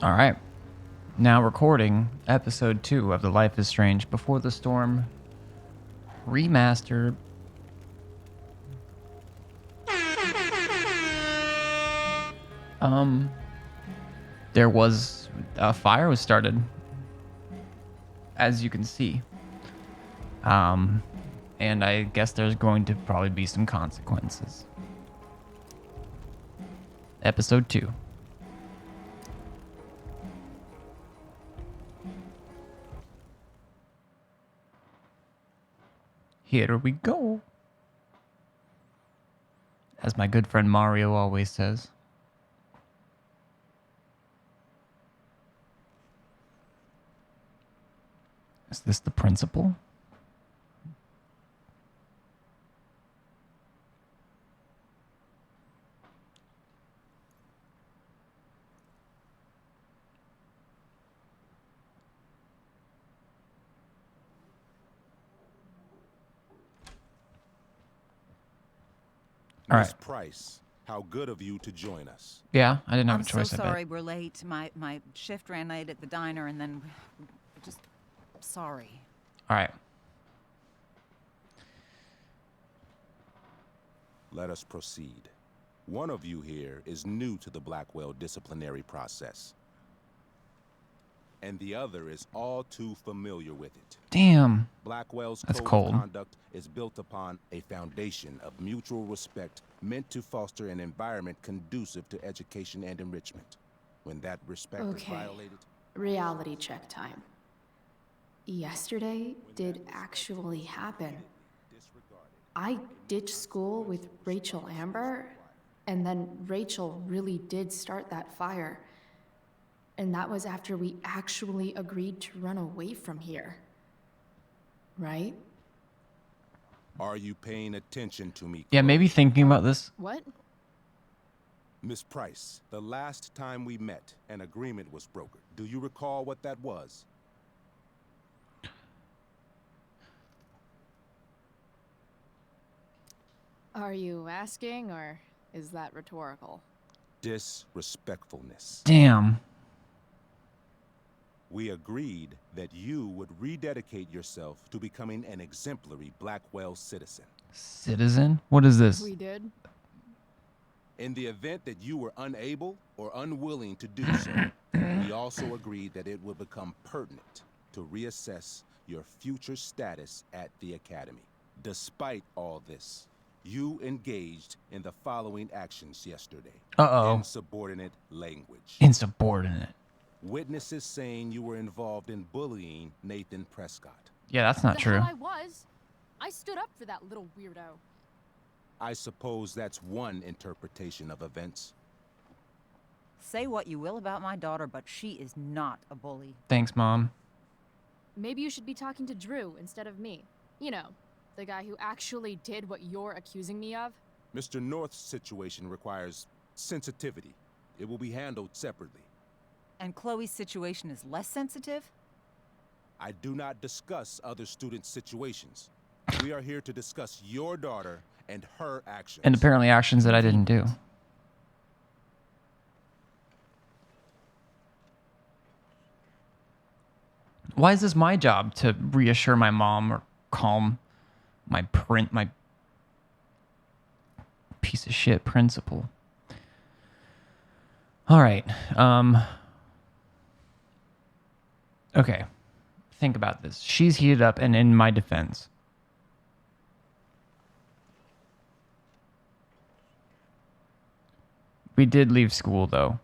All right. Now recording episode 2 of The Life is Strange Before the Storm Remastered. There was a fire was started, as you can see. And I guess there's going to probably be some consequences. Episode 2. Here we go. As my good friend Mario always says. Is this the principal? All right. Miss Price, how good of you to join us. Yeah, I didn't have a choice. I'm so sorry we're late. My shift ran late at the diner, and then just sorry. All right. Let us proceed. One of you here is new to the Blackwell disciplinary process, and the other is all too familiar with it. Damn. Blackwell's That's code cold. of conduct is built upon a foundation of mutual respect meant to foster an environment conducive to education and enrichment. When that respect is violated... Reality check time. Yesterday did actually happen. I ditched school with Rachel Amber, and then Rachel really did start that fire. And that was after we actually agreed to run away from here. Right? Are you paying attention to me? Yeah, maybe thinking about this. What? Miss Price, the last time we met, an agreement was brokered. Do you recall what that was? Are you asking, or is that rhetorical? Disrespectfulness. Damn. We agreed that you would rededicate yourself to becoming an exemplary Blackwell citizen. Citizen? What is this? We did? In the event that you were unable or unwilling to do so, we also agreed that it would become pertinent to reassess your future status at the Academy. Despite all this, you engaged in the following actions yesterday. Uh-oh. Insubordinate language. Insubordinate. Witnesses saying you were involved in bullying Nathan Prescott. Yeah, that's not true. The hell I was. I stood up for that little weirdo. I suppose that's one interpretation of events. Say what you will about my daughter, but she is not a bully. Thanks, Mom. Maybe you should be talking to Drew instead of me. You know, the guy who actually did what you're accusing me of. Mr. North's situation requires sensitivity. It will be handled separately. And Chloe's situation is less sensitive? I do not discuss other students' situations. We are here to discuss your daughter and her actions. And apparently actions that I didn't do. Why is this my job to reassure my mom or calm my piece of shit principal? All right. Okay. Think about this. She's heated up, and in my defense, we did leave school, though.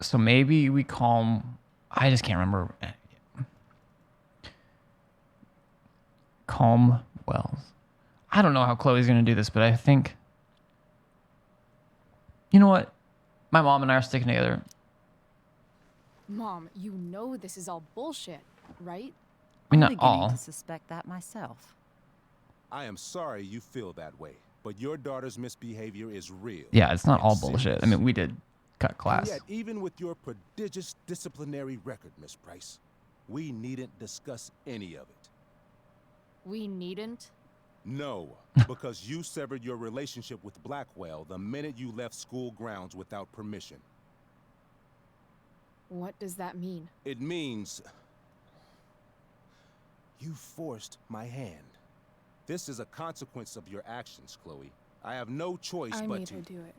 So maybe we calm... I just can't remember. Calm Wells. I don't know how Chloe's going to do this, but I think... You know what? My mom and I are sticking together. Mom, you know this is all bullshit, right? I mean, I'm not all. beginning to suspect that myself. I am sorry you feel that way, but your daughter's misbehavior is real. Yeah, it's not and all bullshit. I mean, we did cut And class. yet, even with your prodigious disciplinary record, Miss Price, we needn't discuss any of it. We needn't. No, because you severed your relationship with Blackwell the minute you left school grounds without permission. What does that mean? It means you forced my hand. This is a consequence of your actions, Chloe. I have no choice I but made to... her do it.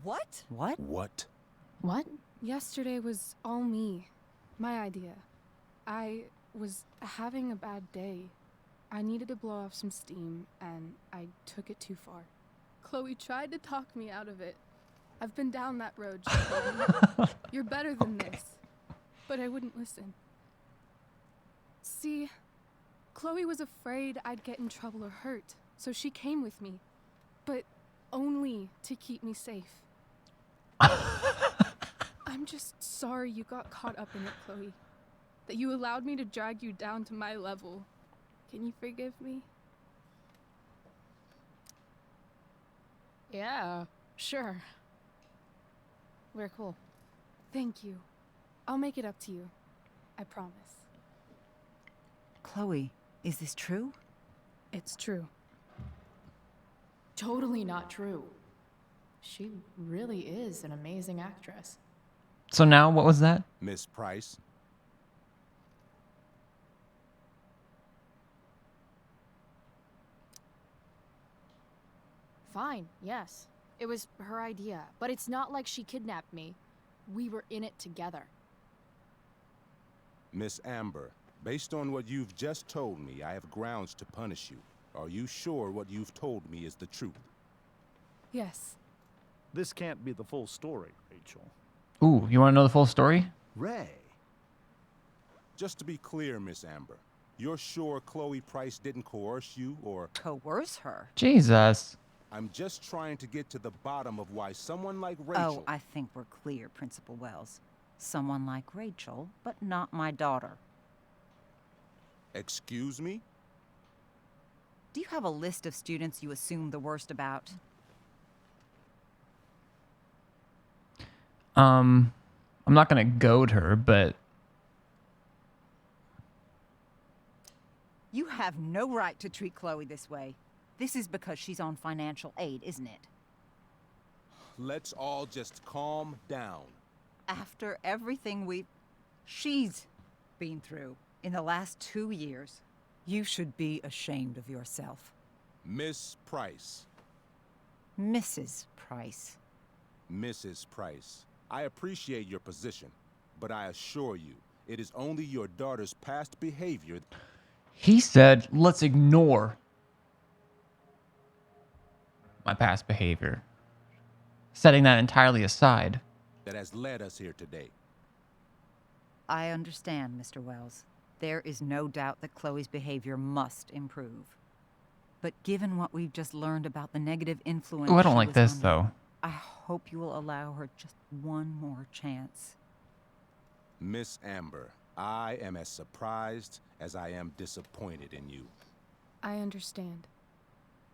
What? What? What? What? Yesterday was all me. My idea. I was having a bad day. I needed to blow off some steam, and I took it too far. Chloe tried to talk me out of it. I've been down that road, she told me. You're better than this. But I wouldn't listen. See, Chloe was afraid I'd get in trouble or hurt, so she came with me. But only to keep me safe. I'm just sorry you got caught up in it, Chloe. That you allowed me to drag you down to my level. Can you forgive me? Yeah, sure. We're cool. Thank you. I'll make it up to you. I promise. Chloe, is this true? It's true. Totally not true. She really is an amazing actress. So now, what was that? Miss Price? Fine, yes. It was her idea, but it's not like she kidnapped me. We were in it together. Miss Amber, based on what you've just told me, I have grounds to punish you. Are you sure what you've told me is the truth? Yes. This can't be the full story, Rachel. Ooh, you want to know the full story? Ray. Just to be clear, Miss Amber, you're sure Chloe Price didn't coerce you, or... Coerce her? Jesus. I'm just trying to get to the bottom of why someone like Rachel... Oh, I think we're clear, Principal Wells. Someone like Rachel, but not my daughter. Excuse me? Do you have a list of students you assume the worst about? I'm not gonna goad her, but You have no right to treat Chloe this way. This is because she's on financial aid, isn't it? Let's all just calm down. After everything she's been through in the last 2 years, you should be ashamed of yourself. Miss Price. Mrs. Price. Mrs. Price, I appreciate your position, but I assure you, it is only your daughter's past behavior he said, let's ignore my past behavior. Setting that entirely aside. that has led us here today. I understand, Mr. Wells. There is no doubt that Chloe's behavior must improve. But given what we've just learned about the negative influence Ooh, I don't she like was this, under, though. I hope you will allow her just one more chance. Miss Amber, I am as surprised as I am disappointed in you. I understand.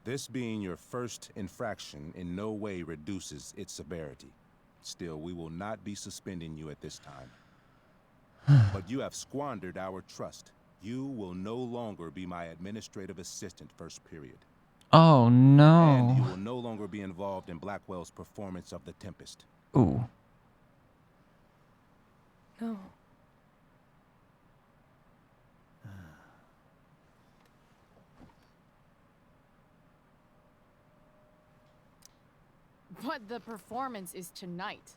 This being your first infraction in no way reduces its severity. Still, we will not be suspending you at this time. But you have squandered our trust. You will no longer be my administrative assistant first period. Oh, And you no. will no longer be involved in Blackwell's performance of The Tempest. Ooh. No. But the performance is tonight.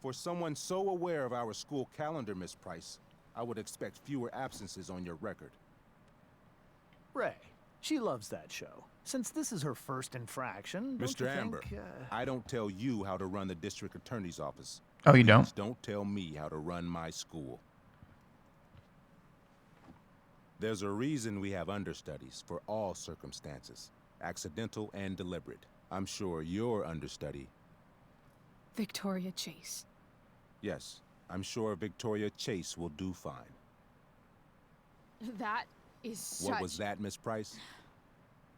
For someone so aware of our school calendar, Miss Price, I would expect fewer absences on your record. Ray. She loves that show. Since this is her first infraction, don't Mr. you Amber, think, I don't tell you how to run the district attorney's office. Oh, you Please don't? don't tell me how to run my school. There's a reason we have understudies for all circumstances, accidental and deliberate. I'm sure your understudy... Victoria Chase. Yes, I'm sure Victoria Chase will do fine. That is such... What was that, Miss Price?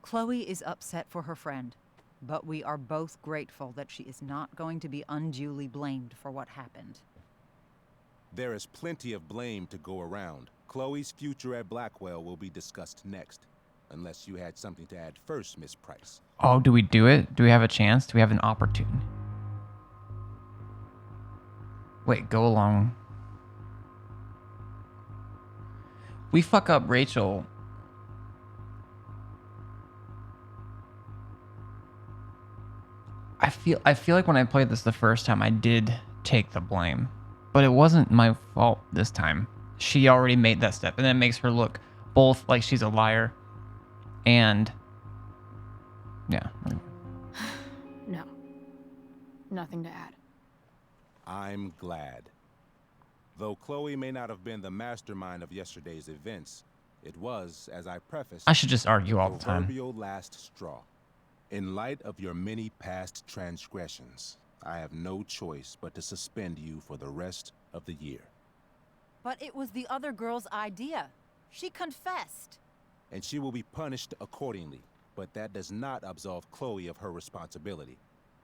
Chloe is upset for her friend, but we are both grateful that she is not going to be unduly blamed for what happened. There is plenty of blame to go around. Chloe's future at Blackwell will be discussed next. Unless you had something to add first, Miss Price. Oh, do we do it? Do we have a chance? Do we have an opportunity? Wait, go along. We fuck up Rachel. I feel like when I played this the first time, I did take the blame, but it wasn't my fault this time. She already made that step, and that makes her look both like she's a liar and yeah. No. Nothing to add. I'm glad. Though Chloe may not have been the mastermind of yesterday's events, it was, as I prefaced, I should just argue all the time. proverbial last straw. In light of your many past transgressions, I have no choice but to suspend you for the rest of the year. But it was the other girl's idea. She confessed. And she will be punished accordingly, but that does not absolve Chloe of her responsibility.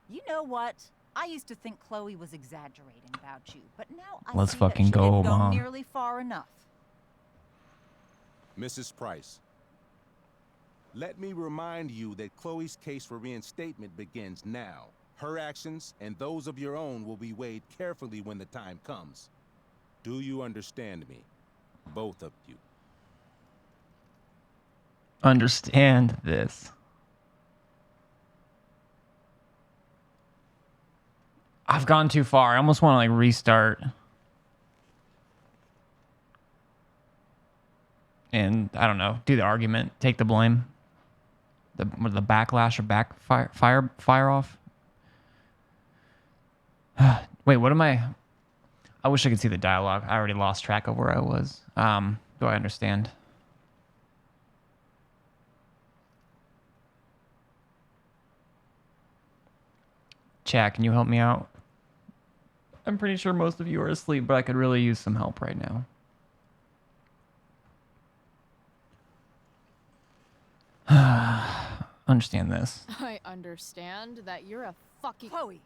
You know what? I used to think Chloe was exaggerating about you, but now I Let's see fucking that she go, didn't go Mom. nearly far enough. Mrs. Price, let me remind you that Chloe's case for reinstatement begins now. Her actions and those of your own will be weighed carefully when the time comes. Do you understand me? Both of you. Understand this. I've gone too far. I almost want to like restart. And I don't know, do the argument, take the blame. The backlash or fire off. Wait, what am I? I wish I could see the dialogue. I already lost track of where I was. Do I understand? Chat, can you help me out? I'm pretty sure most of you are asleep, but I could really use some help right now. Understand this. I understand that you're a fucking... Chloe!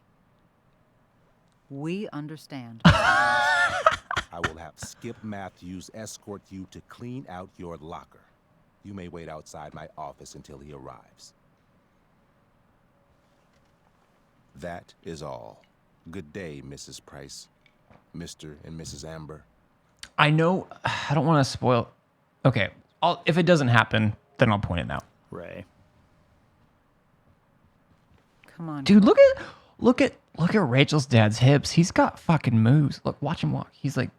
We understand. I will have Skip Matthews escort you to clean out your locker. You may wait outside my office until he arrives. That is all. Good day, Mrs. Price. Mr. and Mrs. Amber. I know. I don't want to spoil. Okay, if it doesn't happen, then I'll point it out. Ray. Come on. Dude, look at Rachel's dad's hips. He's got fucking moves. Look, watch him walk. He's like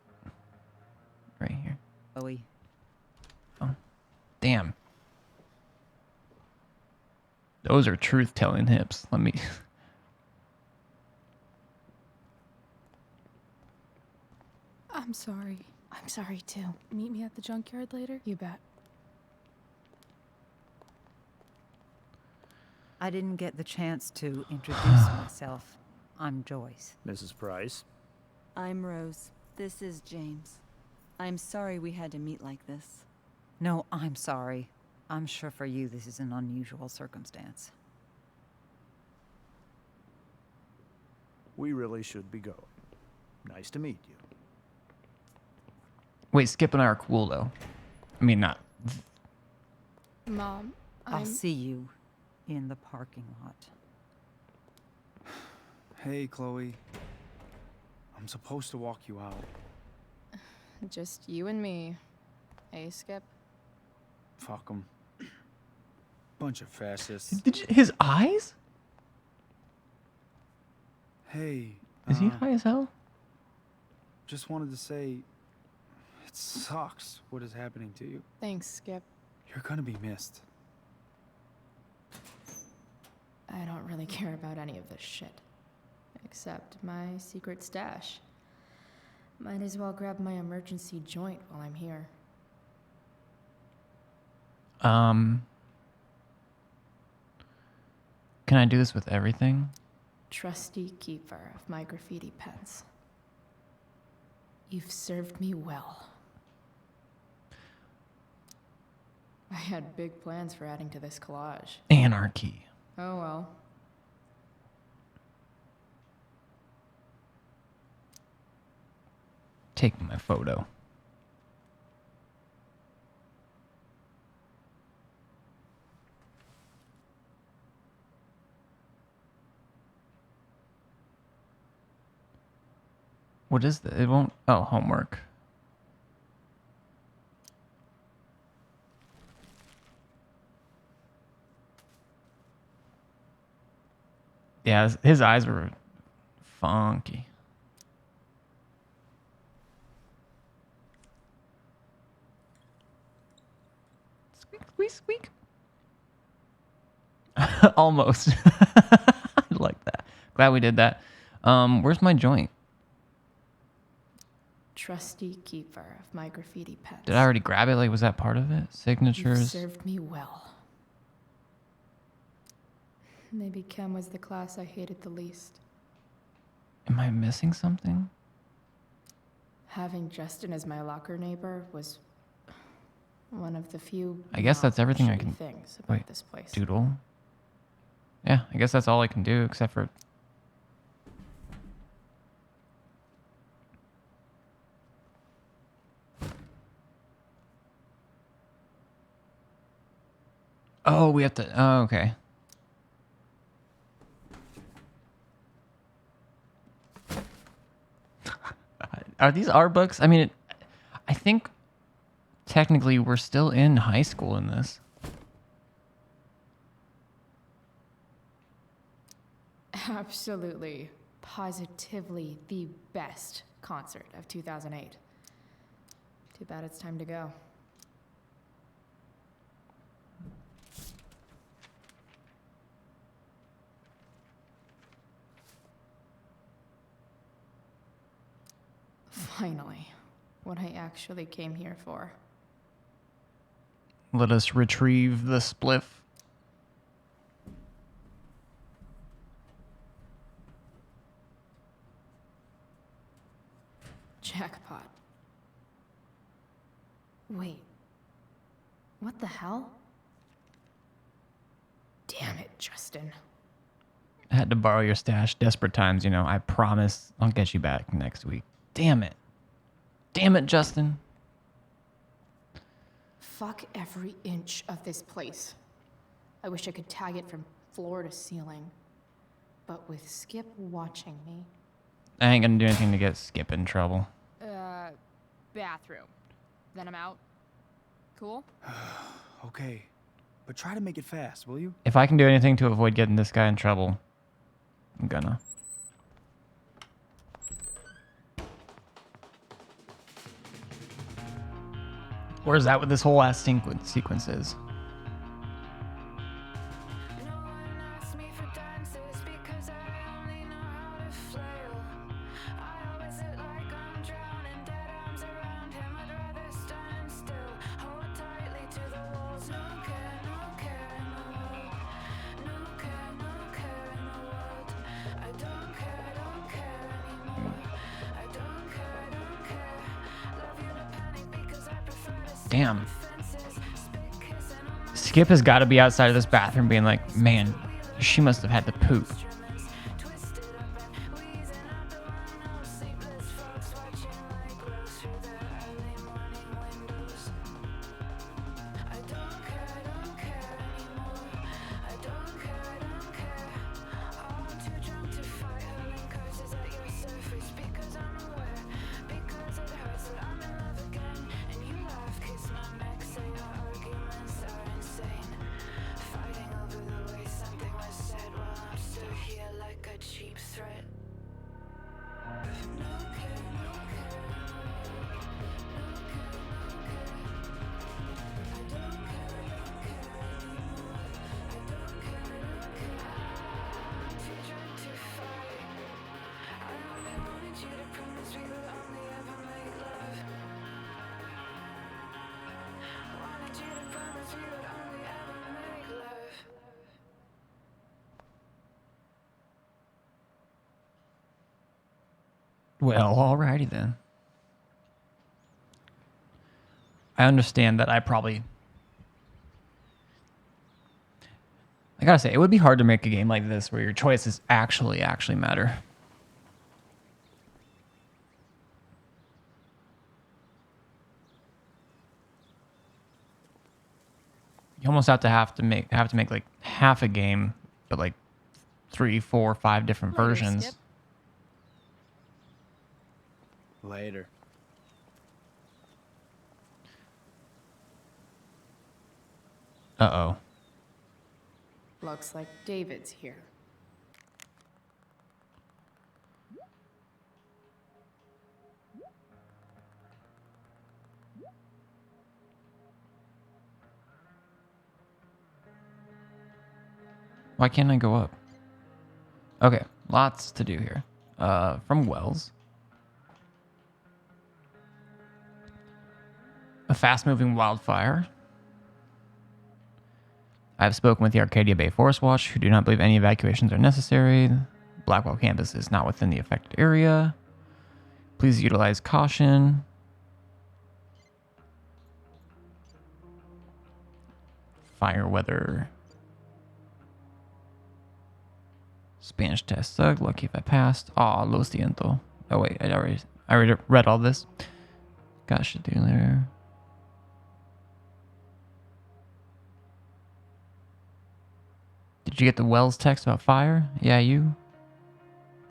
right here. Chloe. Oh, damn. Those are truth-telling hips. Let me. I'm sorry. I'm sorry too. Meet me at the junkyard later? You bet. I didn't get the chance to introduce myself. I'm Joyce. Mrs. Price. I'm Rose. This is James. I'm sorry we had to meet like this. No, I'm sorry. I'm sure for you this is an unusual circumstance. We really should be going. Nice to meet you. Wait, Skip and I are cool though. I mean, not. Mom, I'll see you in the parking lot. Hey, Chloe. I'm supposed to walk you out. Just you and me. Hey, Skip. Fuck them. Bunch of fascists. His eyes? Hey. Is he high as hell? Just wanted to say, it sucks what is happening to you. Thanks, Skip. You're gonna be missed. I don't really care about any of this shit. Except my secret stash. Might as well grab my emergency joint while I'm here. Can I do this with everything? Trusty keeper of my graffiti pens. You've served me well. I had big plans for adding to this collage. Anarchy. Oh well. Take my photo. What is that? It won't. Oh, homework. Yeah, his eyes were funky. Squeak, squeak, squeak. Almost. I like that. Glad we did that. Where's my joint? Trusty keeper of my graffiti pens. Did I already grab it? Like, was that part of it? You've Signatures. served me well. Maybe chem was the class I hated the least. Am I missing something? Having Justin as my locker neighbor was one of the few. I guess that's everything I shitty can. things about Wait, this place. doodle. Yeah, I guess that's all I can do except for. Oh, we have to. Oh, okay. Are these our books? I mean, I think technically we're still in high school in this. Absolutely, positively the best concert of 2008. Too bad it's time to go. Finally, what I actually came here for. Let us retrieve the spliff. Jackpot. Wait. What the hell? Damn it, Justin. I had to borrow your stash. Desperate times, you know. I promise I'll get you back next week. Damn it. Damn it, Justin. Fuck every inch of this place. I wish I could tag it from floor to ceiling. But with Skip watching me. I ain't gonna do anything to get Skip in trouble. Bathroom. Then I'm out. Cool? Okay, but try to make it fast, will you? If I can do anything to avoid getting this guy in trouble, I'm gonna. Where's that what this whole ass sequence is? Damn. Skip has got to be outside of this bathroom being like, man, she must have had to poop. Well, alrighty then. I understand that I gotta say, it would be hard to make a game like this where your choices actually matter. You almost have to make like half a game, but like 3, 4, 5 different Later, versions. Skip. Later. Uh-oh. Looks like David's here. Why can't I go up? Okay, lots to do here. From Wells. A fast-moving wildfire. I have spoken with the Arcadia Bay Forest Watch, who do not believe any evacuations are necessary. Blackwell campus is not within the affected area. Please utilize caution. Fire weather. Spanish test sucked. Lucky if I passed. Aw, lo siento. Oh wait, I already read all this. Gosh, should do there. Did you get the Wells text about fire? Yeah, you.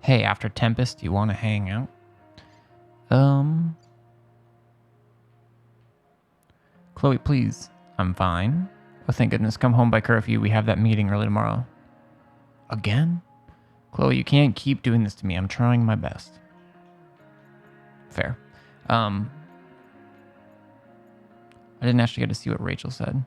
Hey, after Tempest, you want to hang out? Chloe, please. I'm fine. Oh, thank goodness. Come home by curfew. We have that meeting early tomorrow. Again? Chloe, you can't keep doing this to me. I'm trying my best. Fair. I didn't actually get to see what Rachel said.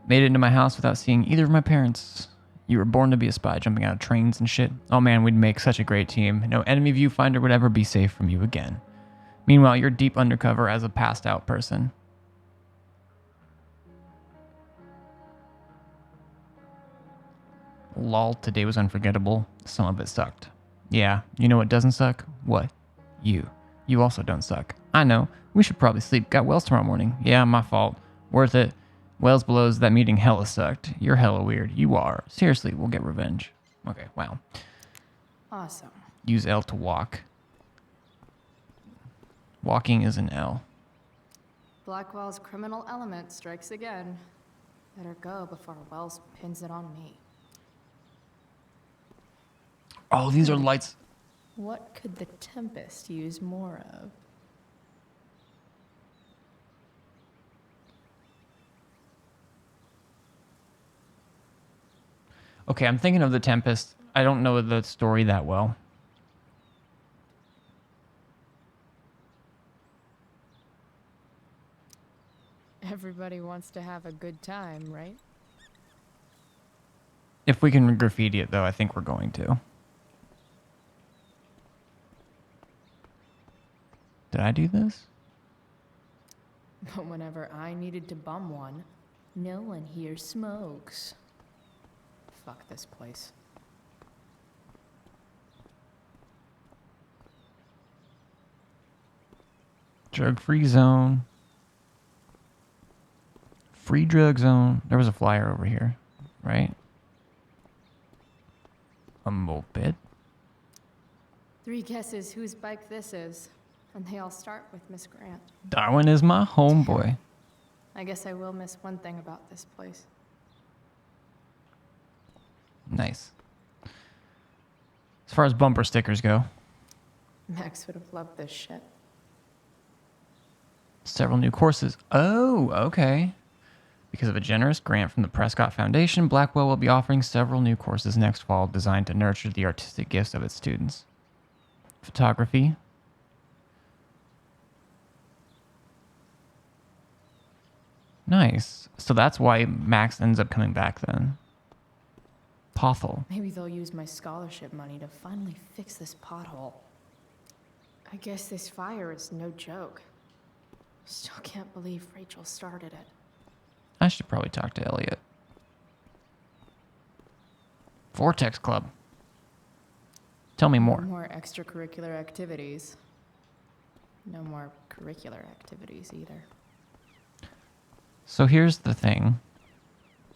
Made it into my house without seeing either of my parents. You were born to be a spy, jumping out of trains and shit. Oh man, we'd make such a great team. No enemy viewfinder would ever be safe from you again. Meanwhile, you're deep undercover as a passed out person. Lol, today was unforgettable. Some of it sucked. Yeah, you know what doesn't suck? What? You. You also don't suck. I know. We should probably sleep. Got Wells tomorrow morning. Yeah, my fault. Worth it. Wells blows, that meeting hella sucked. You're hella weird. You are. Seriously, we'll get revenge. Okay, wow. Awesome. Use L to walk. Walking is an L. Blackwell's criminal element strikes again. Better go before Wells pins it on me. Oh, these are lights. What could the Tempest use more of? Okay, I'm thinking of the Tempest. I don't know the story that well. Everybody wants to have a good time, right? If we can graffiti it, though, I think we're going to. Did I do this? But whenever I needed to bum one, no one here smokes. Fuck this place. Drug-free zone. Free drug zone. There was a flyer over here, right? A moped. 3 guesses whose bike this is, and they all start with Miss Grant. Darwin is my homeboy. I guess I will miss one thing about this place. Nice. As far as bumper stickers go, Max would have loved this shit. several new courses. Oh, okay. Because of a generous grant from the Prescott Foundation, Blackwell will be offering several new courses next fall designed to nurture the artistic gifts of its students. Photography. Nice. So that's why Max ends up coming back then. Pothole. Maybe they'll use my scholarship money to finally fix this pothole. I guess this fire is no joke. Still can't believe Rachel started it. I should probably talk to Elliot. Vortex Club. Tell me more. No more extracurricular activities. No more curricular activities either. So here's the thing.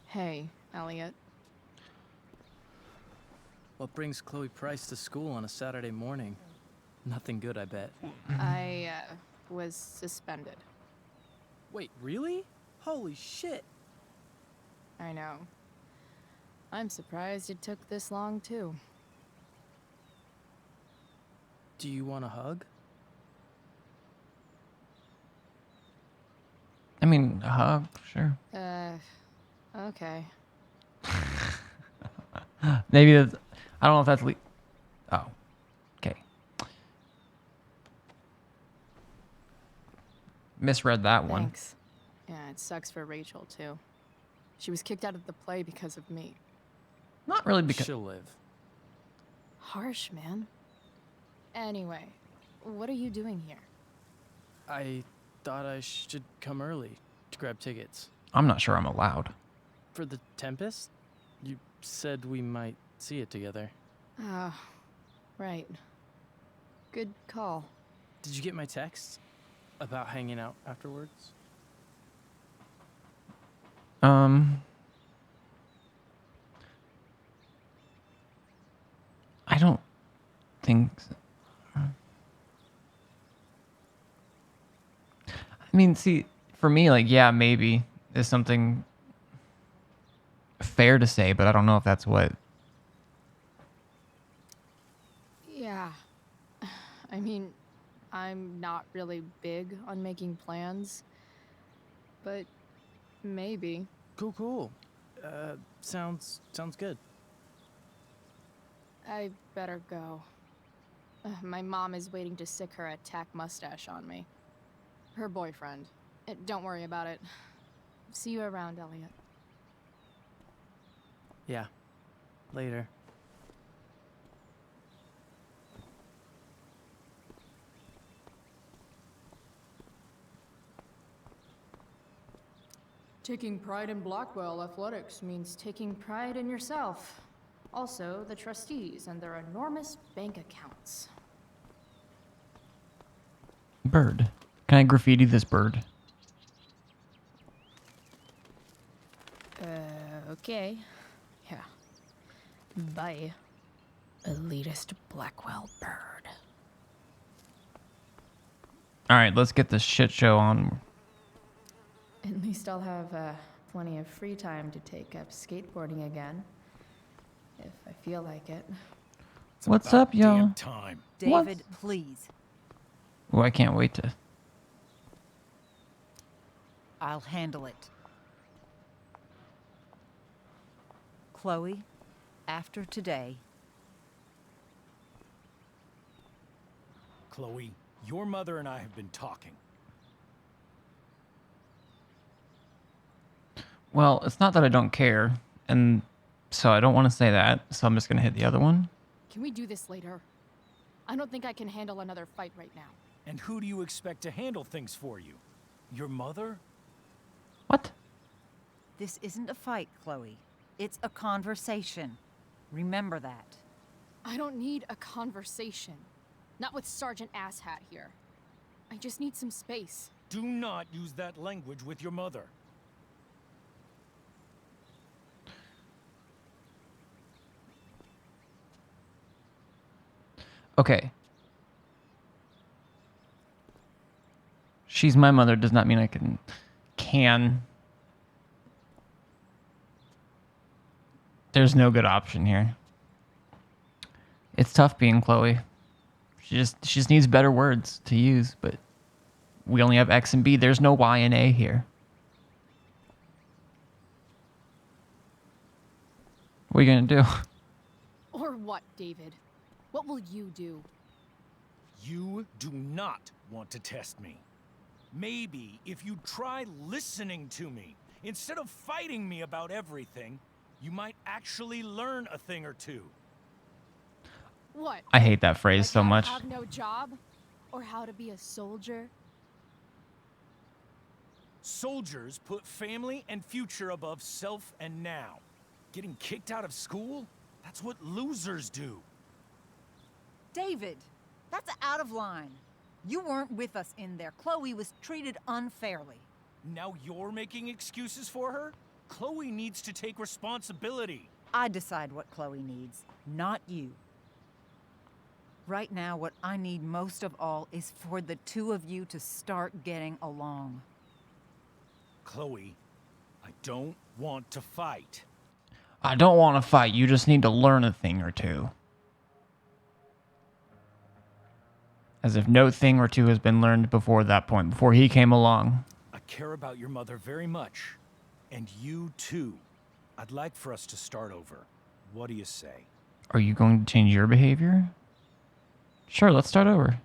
Hey, Elliot. What brings Chloe Price to school on a Saturday morning? Nothing good, I bet. I was suspended. Wait, really? Holy shit. I know. I'm surprised it took this long, too. Do you want a hug? I mean, a hug, sure. Okay. Maybe that's, I don't know if that's oh, okay. Misread that one. Thanks. Yeah, it sucks for Rachel, too. She was kicked out of the play because of me. Not really because She'll live. Harsh, man. Anyway, what are you doing here? I thought I should come early to grab tickets. I'm not sure I'm allowed. For the Tempest? You said we might see it together. Ah, right. Good call. Did you get my text about hanging out afterwards? I don't think so. I mean, see, for me, like, yeah, maybe is something fair to say, but I don't know if that's what. Yeah. I mean, I'm not really big on making plans, but maybe. Cool. Sounds good. I better go. My mom is waiting to sick her attack mustache on me. Her boyfriend. Don't worry about it. See you around, Elliot. Yeah. Later. Taking pride in Blackwell athletics means taking pride in yourself. Also, the trustees and their enormous bank accounts. Bird. Can I graffiti this bird? Okay. Yeah. Bye. Elitist Blackwell bird. All right, let's get this shit show on. At least I'll have plenty of free time to take up skateboarding again. If I feel like it. What's up, y'all? Time. David, please. Oh, I can't wait to. I'll handle it. Chloe, after today, Chloe, your mother and I have been talking. Well, it's not that I don't care, and so I don't want to say that, so I'm just going to hit the other one. Can we do this later? I don't think I can handle another fight right now. And who do you expect to handle things for you? Your mother? What? this isn't a fight, Chloe. It's a conversation. Remember that. I don't need a conversation. Not with Sergeant Asshat here. I just need some space. Do not use that language with your mother. Okay. She's my mother does not mean I can. There's no good option here. It's tough being Chloe. She just needs better words to use, but we only have X and B. There's no Y and A here. What are you gonna do? Or what, David? What will you do? You do not want to test me. Maybe if you try listening to me, instead of fighting me about everything, you might actually learn a thing or two. What? I hate that phrase so how much. to have no job? Or how to be a soldier? Soldiers put family and future above self and now. Getting kicked out of school? That's what losers do. David, that's out of line. You weren't with us in there. Chloe was treated unfairly. Now you're making excuses for her? Chloe needs to take responsibility. I decide what Chloe needs, not you. Right now, what I need most of all is for the two of you to start getting along. Chloe, I don't want to fight. I don't want to fight. You just need to learn a thing or two. As if no thing or two has been learned before that point, before he came along. I care about your mother very much. And you too. I'd like for us to start over. What do you say? Are you going to change your behavior? Sure, let's start over.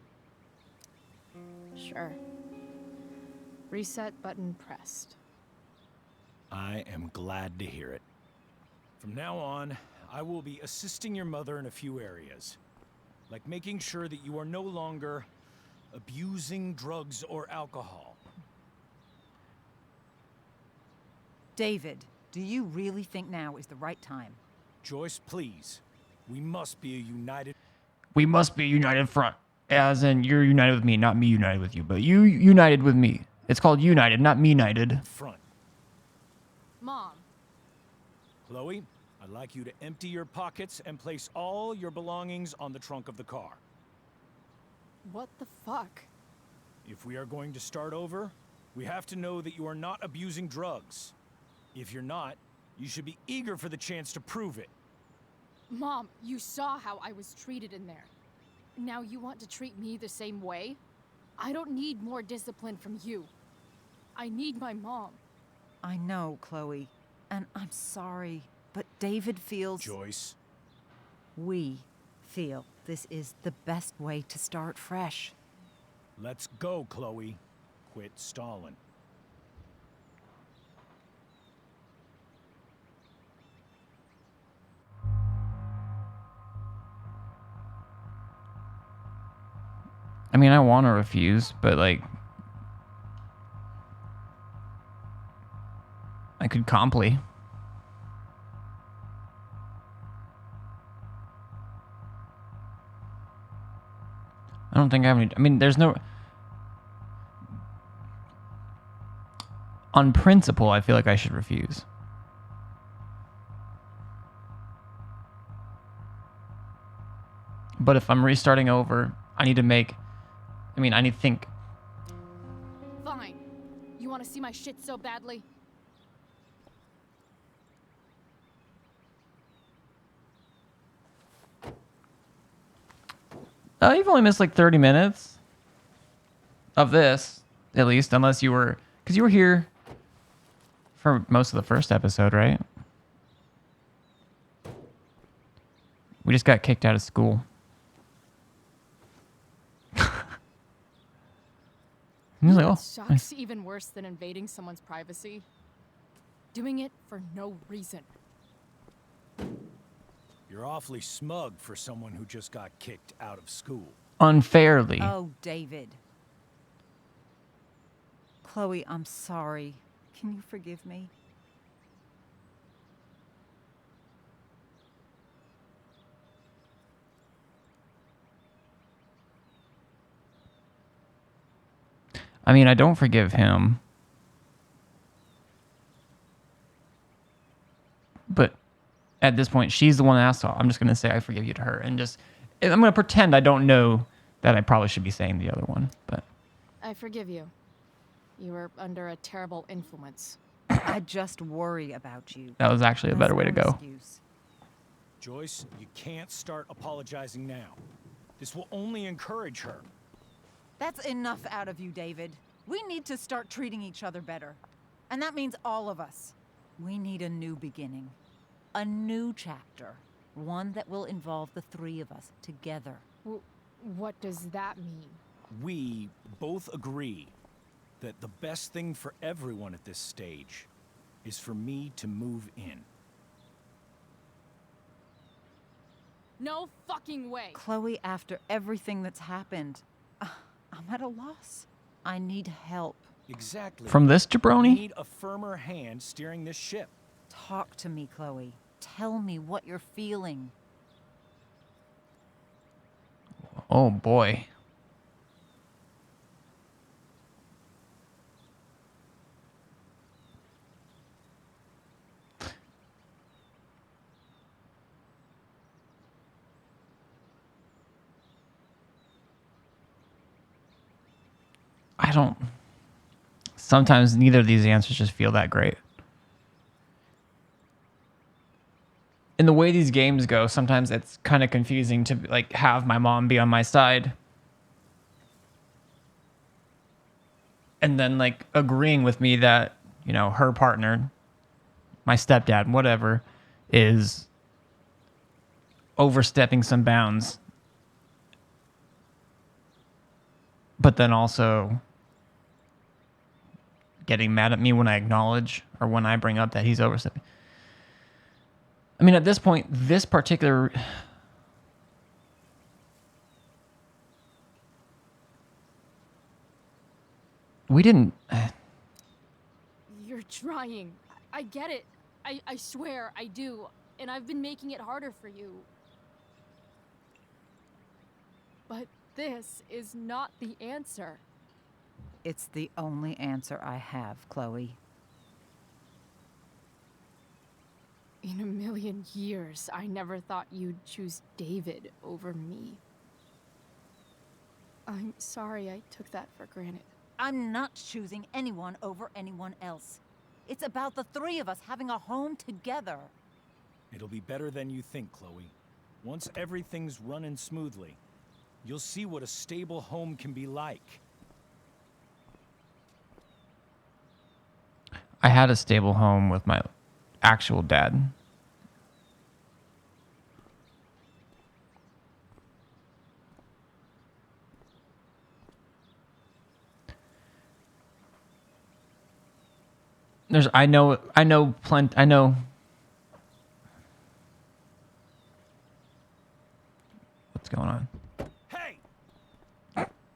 Sure. Reset button pressed. I am glad to hear it. From now on, I will be assisting your mother in a few areas. Like making sure that you are no longer abusing drugs or alcohol. David, do you really think now is the right time? Joyce, please. We must be a united... We must be a united front. As in, you're united with me, not me united with you. But you united with me. It's called united, not me-nited. front. Mom. Chloe, I'd like you to empty your pockets and place all your belongings on the trunk of the car. What the fuck? If we are going to start over, we have to know that you are not abusing drugs. If you're not, you should be eager for the chance to prove it. Mom, you saw how I was treated in there. Now you want to treat me the same way? I don't need more discipline from you. I need my mom. I know, Chloe, and I'm sorry, but David feels... Joyce. We feel this is the best way to start fresh. Let's go, Chloe. Quit stalling. I mean, I want to refuse, but like... I could comply. I don't think I have any... I mean, there's no... On principle, I feel like I should refuse. But if I'm restarting over, I need to make... I mean, I need to think... Fine. You want to see my shit so badly? You've only missed like 30 minutes of this, at least, unless you were... Because you were here for most of the first episode, right? We just got kicked out of school. He was like, What oh, sucks nice. even worse than invading someone's privacy? Doing it for no reason. You're awfully smug for someone who just got kicked out of school. Unfairly. Oh, David. Chloe, I'm sorry. Can you forgive me? I mean, I don't forgive him. But at this point, she's the one that asked, so I'm just going to say I forgive you to her. And just, I'm going to pretend I don't know that I probably should be saying the other one. But I forgive you. You were under a terrible influence. I just worry about you. that was actually a better way to That's no go. excuse. Joyce, you can't start apologizing now. This will only encourage her. That's enough out of you, David. We need to start treating each other better. And that means all of us. We need a new beginning. A new chapter. One that will involve the three of us together. What does that mean? We both agree that the best thing for everyone at this stage is for me to move in. No fucking way! Chloe, after everything that's happened, I'm at a loss. I need help. Exactly. From this We jabroni? need a firmer hand steering this ship. Talk to me, Chloe. Tell me what you're feeling. Oh, boy. I don't. Sometimes neither of these answers just feel that great. In the way these games go, sometimes it's kind of confusing to like have my mom be on my side and then like agreeing with me that, you know, her partner, my stepdad, whatever, is overstepping some bounds. But then also getting mad at me when I acknowledge or when I bring up that he's overstepping. I mean, at this point, this particular... We didn't... You're trying. I get it. I swear, I do. And I've been making it harder for you. But this is not the answer. It's the only answer I have, Chloe. In a million years, I never thought you'd choose David over me. I'm sorry I took that for granted. I'm not choosing anyone over anyone else. It's about the three of us having a home together. It'll be better than you think, Chloe. Once everything's running smoothly, you'll see what a stable home can be like. I had a stable home with my actual dad. I know what's going on. Hey!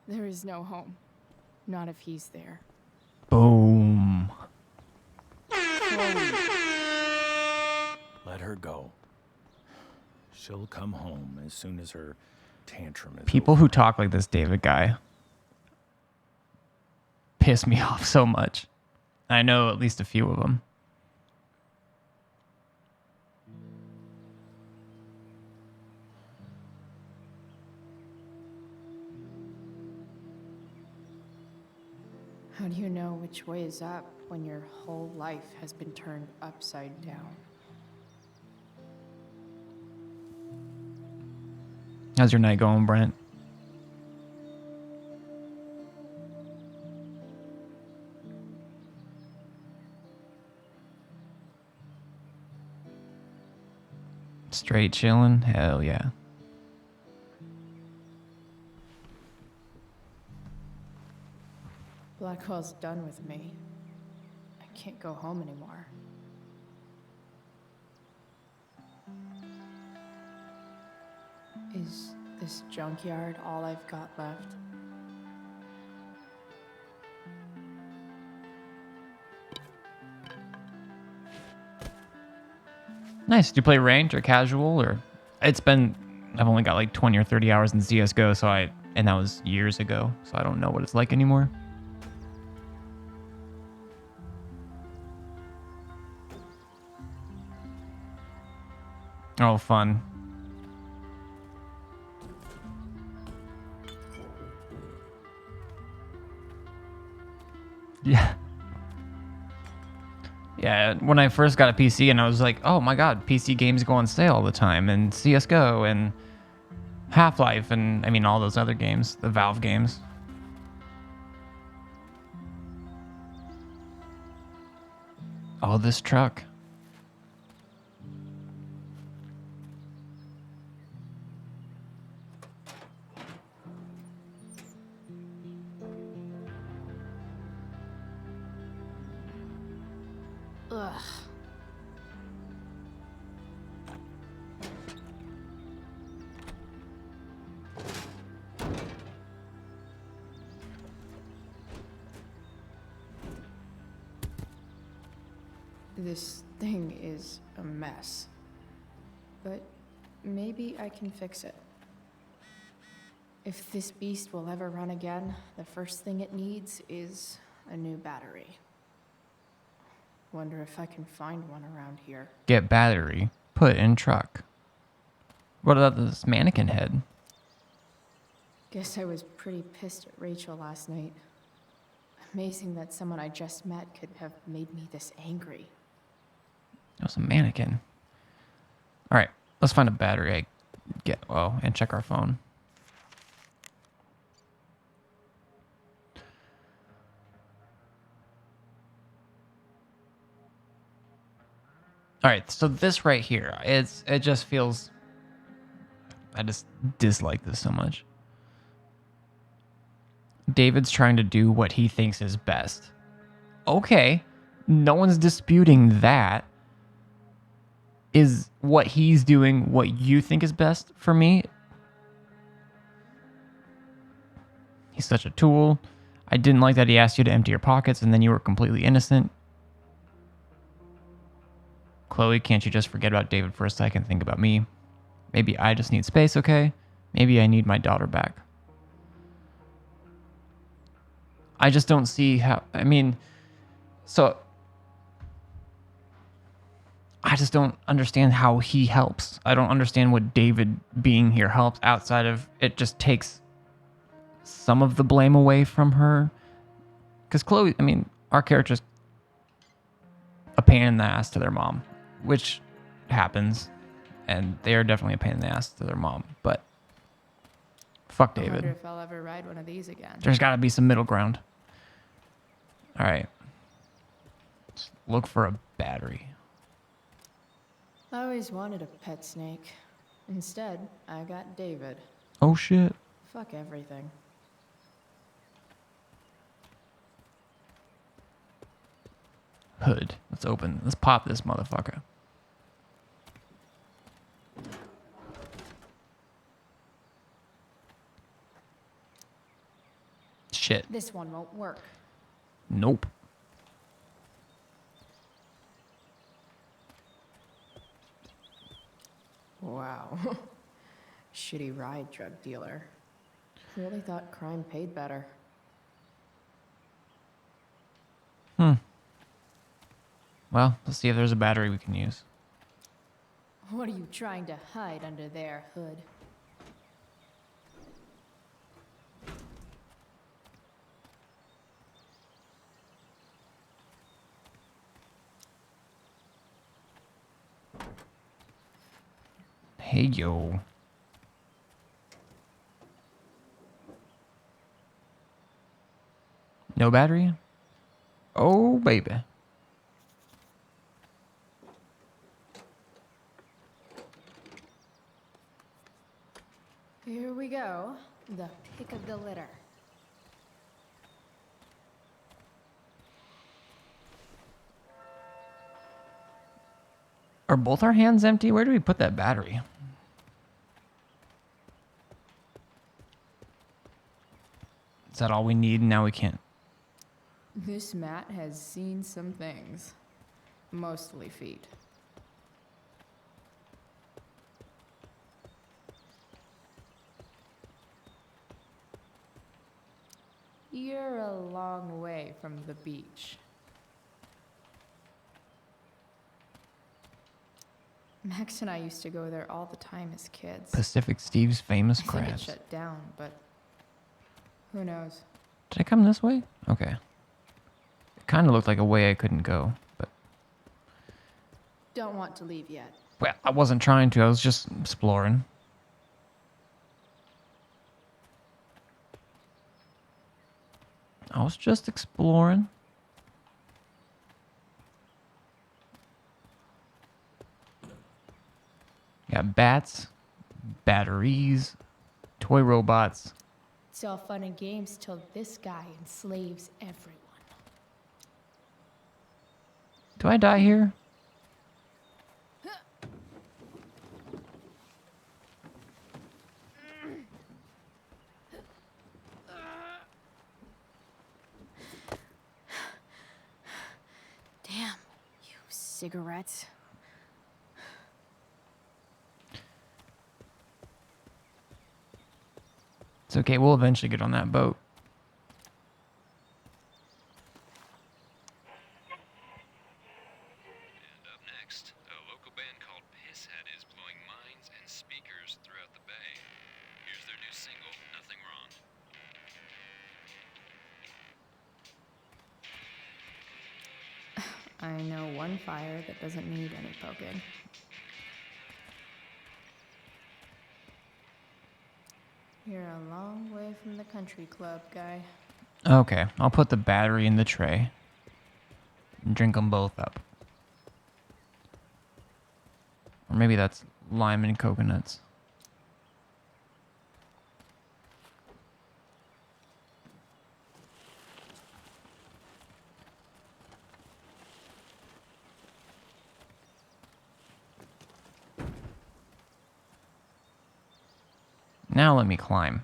There is no home. Not if he's there. Boom. Let her go. She'll come home as soon as her tantrum is People over. who talk like this David guy piss me off so much. I know at least a few of them. How do you know which way is up when your whole life has been turned upside down? How's your night going, Brent? Straight chilling? Hell yeah. Blackwell's done with me. I can't go home anymore. Is this junkyard all I've got left? Nice. Do you play ranked or casual or? I've only got like 20 or 30 hours in CS:GO, and that was years ago, so I don't know what it's like anymore. Oh, fun. Yeah. Yeah, when I first got a PC and I was like, oh my god, PC games go on sale all the time, and CSGO and Half-Life and, I mean, all those other games, the Valve games. Oh, this truck. Ugh. This thing is a mess. But maybe I can fix it. If this beast will ever run again, the first thing it needs is a new battery. Wonder if I can find one around here. Get battery. Put in truck. What about this mannequin head? Guess I was pretty pissed at Rachel last night. Amazing that someone I just met could have made me this angry. It was a mannequin. All right, let's find a battery. And check our phone. All right, so this right here, it just feels. I just dislike this so much. David's trying to do what he thinks is best. Okay, no one's disputing that. Is what he's doing what you think is best for me? He's such a tool. I didn't like that he asked you to empty your pockets and then you were completely innocent. Chloe, can't you just forget about David for a second and think about me? Maybe I just need space, okay? Maybe I need my daughter back. I just don't see how... I mean, so... I just don't understand how he helps. I don't understand what David being here helps outside of it just takes some of the blame away from her. Because Chloe, I mean, our character's a pain in the ass to their mom, which happens. And they are definitely a pain in the ass to their mom. But fuck I wonder David. if I'll ever ride one of these again. There's got to be some middle ground. All right. Let's look for a battery. I always wanted a pet snake. Instead, I got David. Oh, shit. Fuck everything. Hood. Let's open. Let's pop this motherfucker. Shit. This one won't work. Nope. Wow. Shitty ride drug dealer. Really thought crime paid better. Well, let's see if there's a battery we can use. What are you trying to hide under there, Hood? Hey, yo. No battery? Oh, baby. Here we go. The pick of the litter. Are both our hands empty? Where do we put that battery? Is that all we need? Now we can't. This mat has seen some things. Mostly feet. You're a long way from the beach. Max and I used to go there all the time as kids. Pacific Steve's famous I think it crabs. shut down, but who knows? Did I come this way? Okay. It kind of looked like a way I couldn't go, but... Don't want to leave yet. Well, I wasn't trying to. I was just exploring. I was just exploring. Got bats, batteries, toy robots. It's all fun and games till this guy enslaves everyone. Do I die here? Damn, you cigarettes. It's okay. We'll eventually get on that boat. And up next, a local band called Pisshead is blowing minds and speakers throughout the bay. Here's their new single, Nothing Wrong. I know one fire that doesn't need any poking. You're a long way from the country club, guy. Okay, I'll put the battery in the tray. And drink them both up. Or maybe that's lime and coconuts. Now let me climb.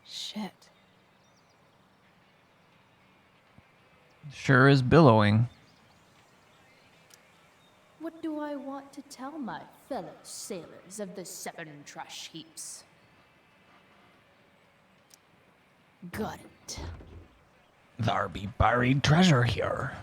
Shit. Sure is billowing. What do I want to tell my fellow sailors of the 7 trash heaps? Got it. There be buried treasure here.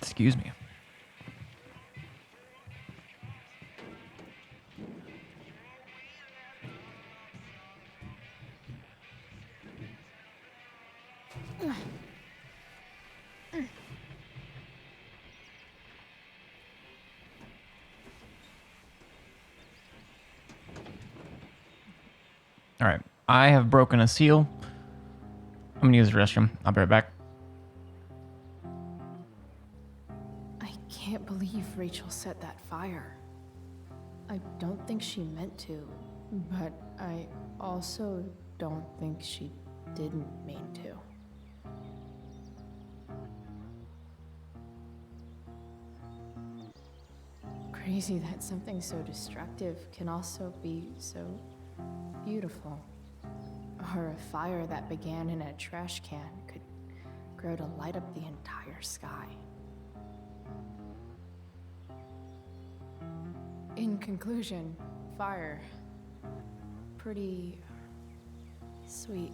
Excuse me. All right, I have broken a seal. I'm gonna use the restroom. I'll be right back. I can't believe Rachel set that fire. I don't think she meant to, but I also don't think she didn't mean to. Crazy that something so destructive can also be so beautiful. Or a fire that began in a trash can could grow to light up the entire sky. In conclusion, fire. Pretty sweet.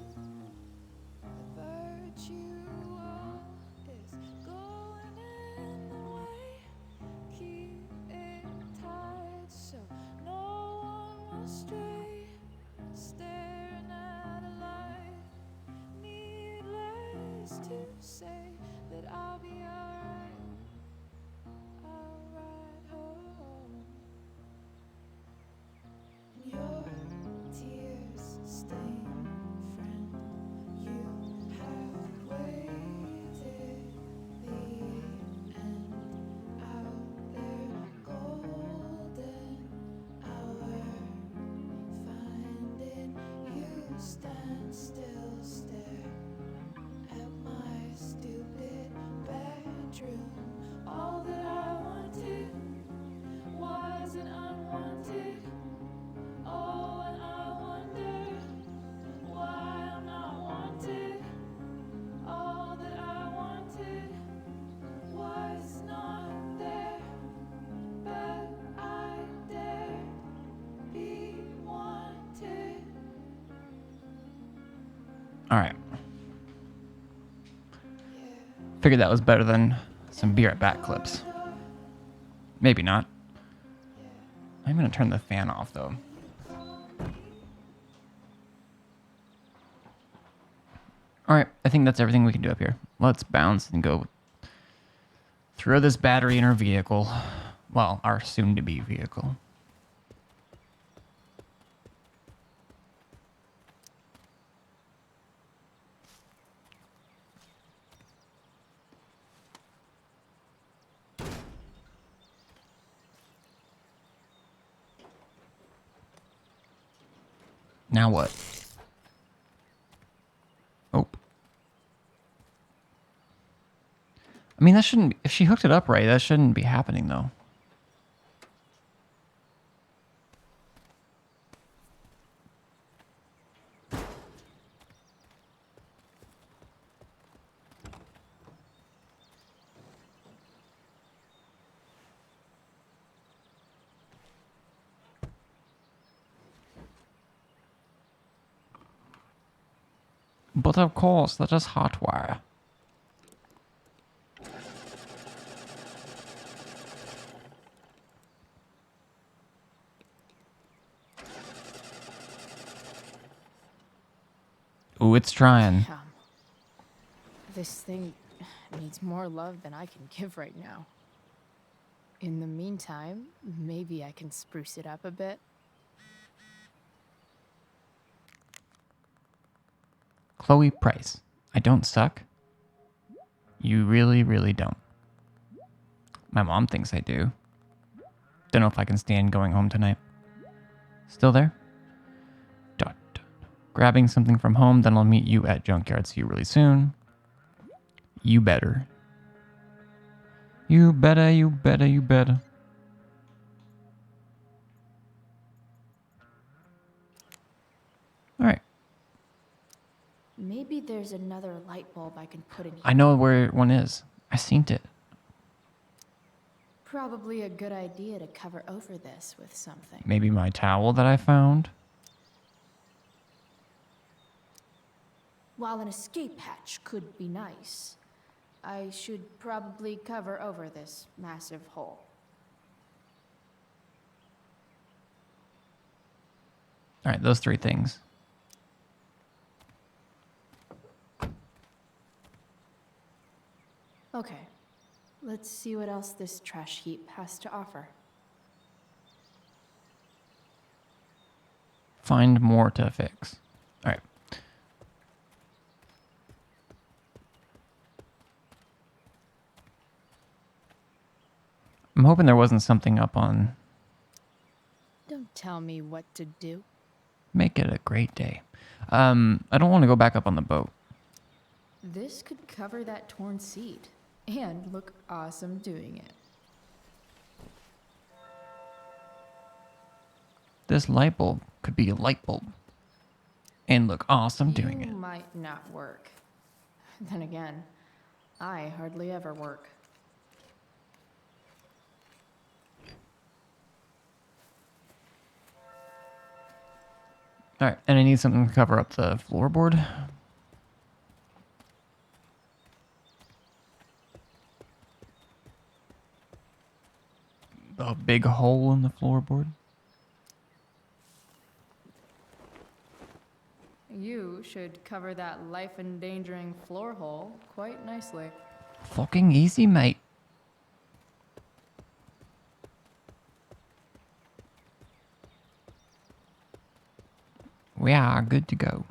All right. Figured that was better than some Be Right Back clips. Maybe not. I'm gonna turn the fan off though. All right, I think that's everything we can do up here. Let's bounce and go throw this battery in our vehicle. Well, our soon-to-be vehicle. Now what? Oh. I mean, that shouldn't be, if she hooked it up right, that shouldn't be happening though. But of course, that is hot wire. Ooh, it's trying. Damn. This thing needs more love than I can give right now. In the meantime, maybe I can spruce it up a bit. Chloe Price. I don't suck. You really, really don't. My mom thinks I do. Don't know if I can stand going home tonight. Still there? Dot, dot. Grabbing something from home, then I'll meet you at Junkyard. See you really soon. You better. You better, you better, you better. Alright. Maybe there's another light bulb I can put in here. I know where one is. I seen it. Probably a good idea to cover over this with something. Maybe my towel that I found. While an escape hatch could be nice, I should probably cover over this massive hole. Alright, those three things. Okay, let's see what else this trash heap has to offer. Find more to fix. Alright. I'm hoping there wasn't something up on... Don't tell me what to do. Make it a great day. I don't want to go back up on the boat. This could cover that torn seat and look awesome doing it. This light bulb could be a light bulb. And look awesome doing You it. might not work. Then again, I hardly ever work. Alright, and I need something to cover up the floorboard. A big hole in the floorboard. You should cover that life-endangering floor hole quite nicely. Fucking easy, mate. We are good to go.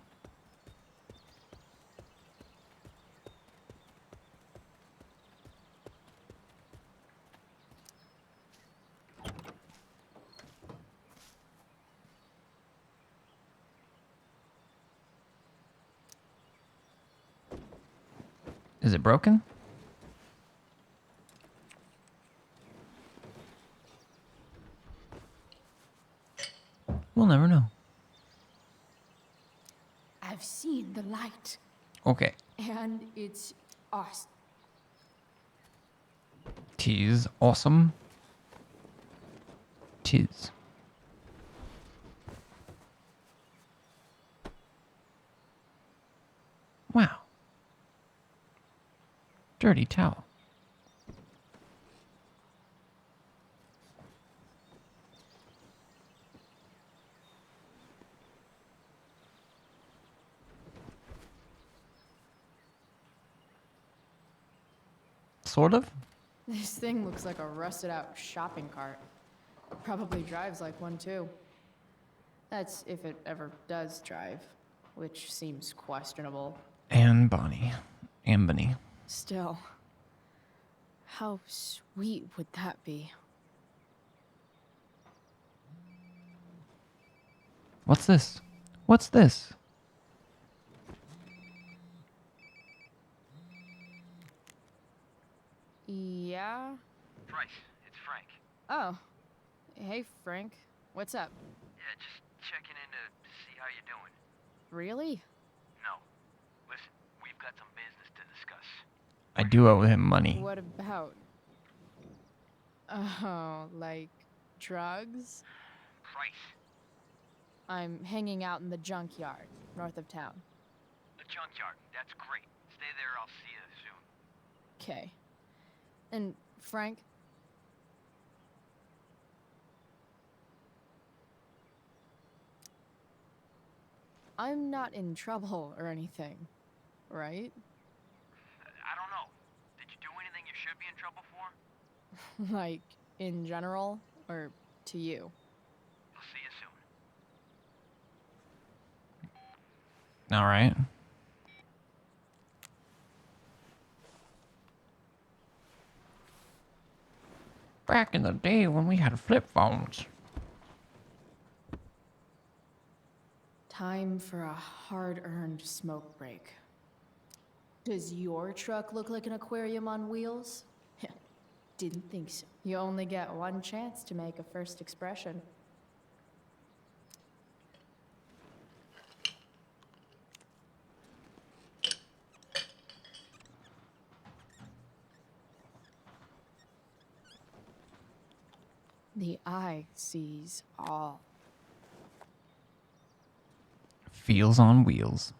Is it broken? We'll never know. I've seen the light, Okay. and it's awesome. Tis awesome. Tis. Wow. Dirty towel. Sort of. This thing looks like a rusted out shopping cart. Probably drives like one too. That's if it ever does drive, which seems questionable. And Bonnie. And Bunny. Still, how sweet would that be? What's this? What's this? Yeah? Bryce, it's Frank. Oh. Hey, Frank. What's up? Yeah, just checking in to see how you're doing. Really? No. Listen, we've got some business to discuss. I do owe him money. What about? Oh, like drugs? Price. I'm hanging out in the junkyard, north of town. A The junkyard. That's great. Stay there, I'll see you soon. Okay. And Frank? I'm not in trouble or anything, right? I don't know. Did you do anything you should be in trouble for? Like, in general, or to you? I'll see you soon. All right. Back in the day when we had flip phones. Time for a hard-earned smoke break. Does your truck look like an aquarium on wheels? Didn't think so. You only get one chance to make a first expression. The eye sees all. Feels on wheels.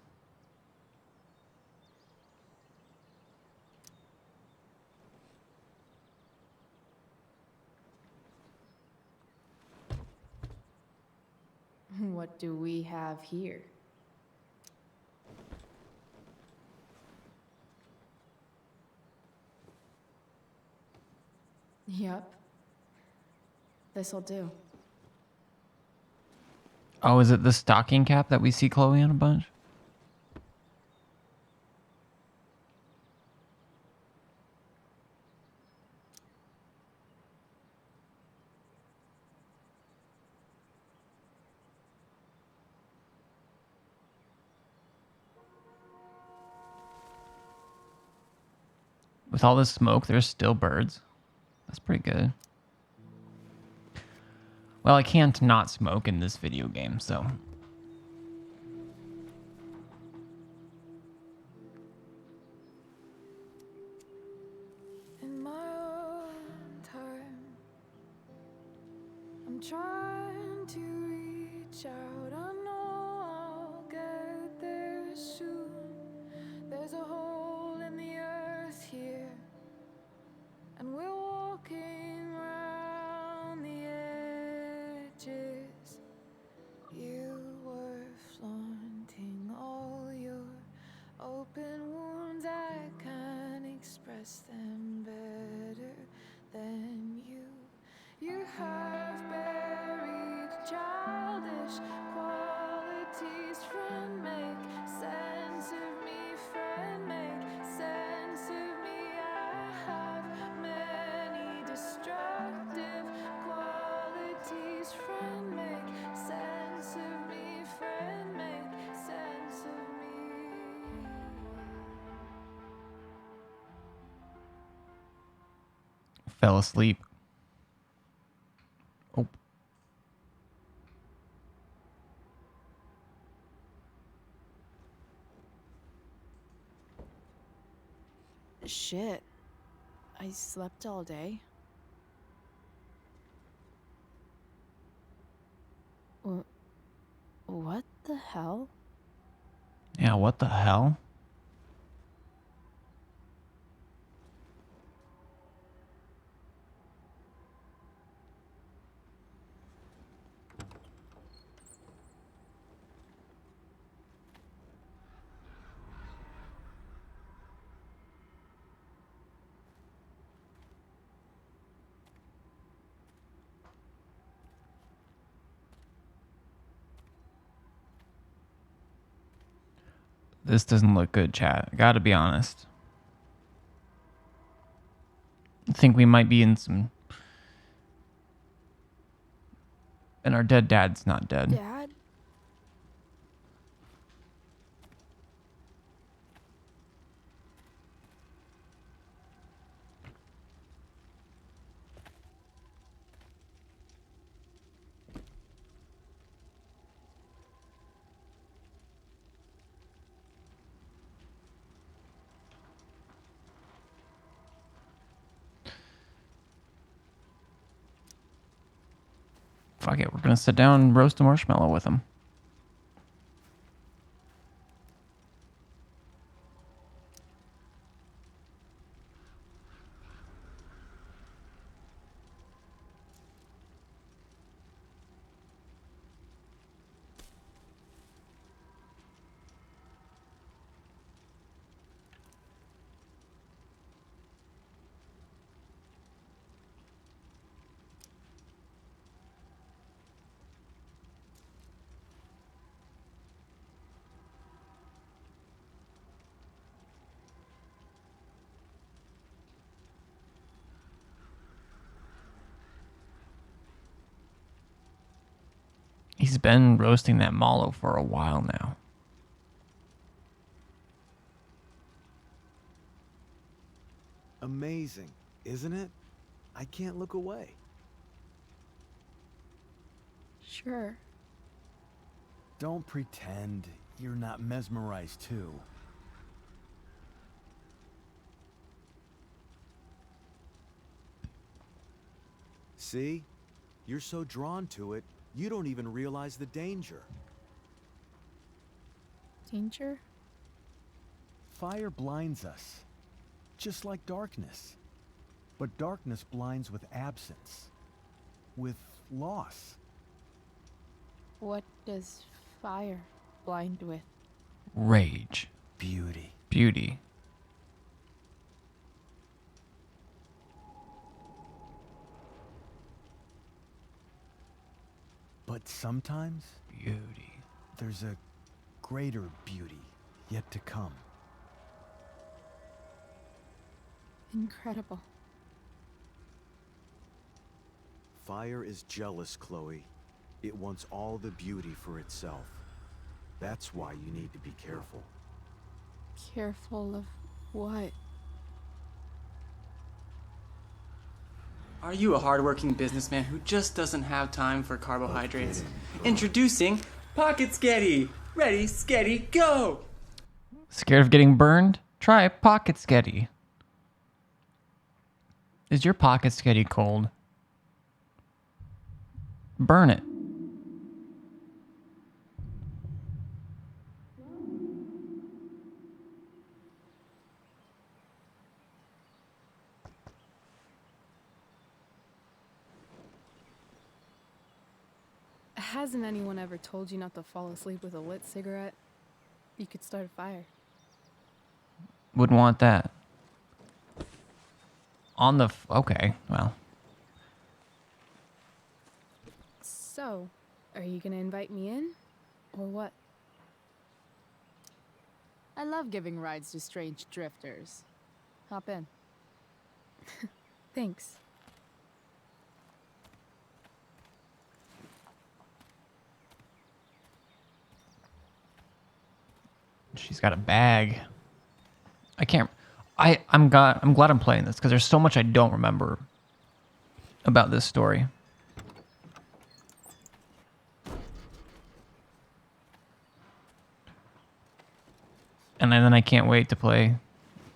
What do we have here? Yep. This'll do. Oh, is it the stocking cap that we see Chloe on a bunch? With all this smoke, there's still birds. That's pretty good. Well, I can't not smoke in this video game, so... In my own time, I'm trying to reach out. I know I'll get there soon. There's a hole in the earth here, and we're walking around the edges. You were flaunting all your open wounds. I can't express them better than you. You have buried childish qualities. Friend, make sense of me. Friend, make sense of me. I have many destructive qualities. Friend, make sense of me. Friend, make sense of me. Fell asleep. Oh. Shit. I slept all day. What the hell? Yeah, what the hell? This doesn't look good, chat. I gotta be honest. I think we might be in some... And our dead dad's not dead. Dad? Fuck it, we're gonna sit down and roast a marshmallow with him. He's been roasting that mallow for a while now. Amazing, isn't it? I can't look away. Sure. Don't pretend you're not mesmerized too. See? You're so drawn to it, you don't even realize the danger. Danger? Fire blinds us, just like darkness. But darkness blinds with absence, with loss. What does fire blind with? Rage. Beauty. Beauty. But sometimes Beauty. there's a greater beauty yet to come. Incredible. Fire is jealous, Chloe. It wants all the beauty for itself. That's why you need to be careful. Careful of what? Are you a hardworking businessman who just doesn't have time for carbohydrates? Introducing Pocket Sketty! Ready, Sketty, go! Scared of getting burned? Try Pocket Sketty. Is your Pocket Sketty cold? Burn it. Hasn't anyone ever told you not to fall asleep with a lit cigarette? You could start a fire. Wouldn't want that. On the... okay, well. So, are you gonna invite me in? Or what? I love giving rides to strange drifters. Hop in. Thanks. She's got a bag. I can't... I'm glad I'm playing this because there's so much I don't remember about this story. And then I can't wait to play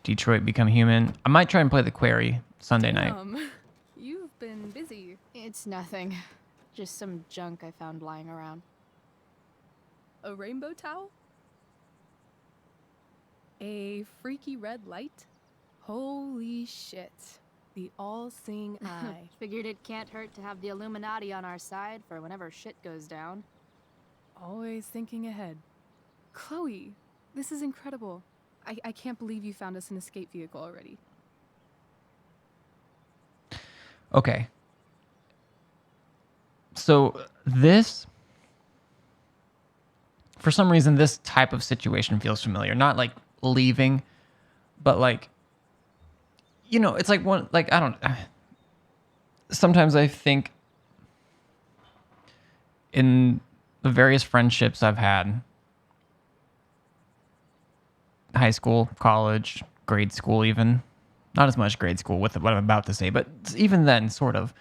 Detroit Become Human. I might try and play The Quarry Sunday night. You've been busy. It's nothing. Just some junk I found lying around. A rainbow towel? A freaky red light? Holy shit. The all-seeing eye. Figured it can't hurt to have the Illuminati on our side for whenever shit goes down. Always thinking ahead. Chloe, this is incredible. I can't believe you found us an escape vehicle already. Okay. So this... for some reason, this type of situation feels familiar. Not like leaving, but like... you know, it's like one... like, I don't... sometimes I think in the various friendships I've had, high school, college, grade school even, not as much grade school with what I'm about to say, but even then, sort of,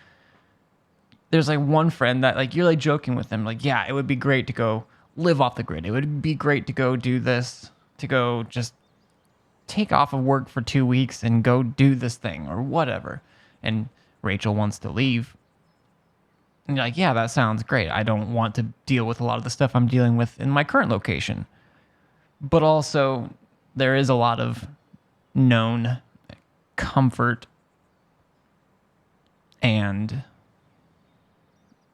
there's like one friend that like you're like joking with them, like, yeah, it would be great to go live off the grid. It would be great to go do this, to go just take off of work for 2 weeks and go do this thing or whatever. And Rachel wants to leave. And you're like, yeah, that sounds great. I don't want to deal with a lot of the stuff I'm dealing with in my current location. But also, there is a lot of known comfort and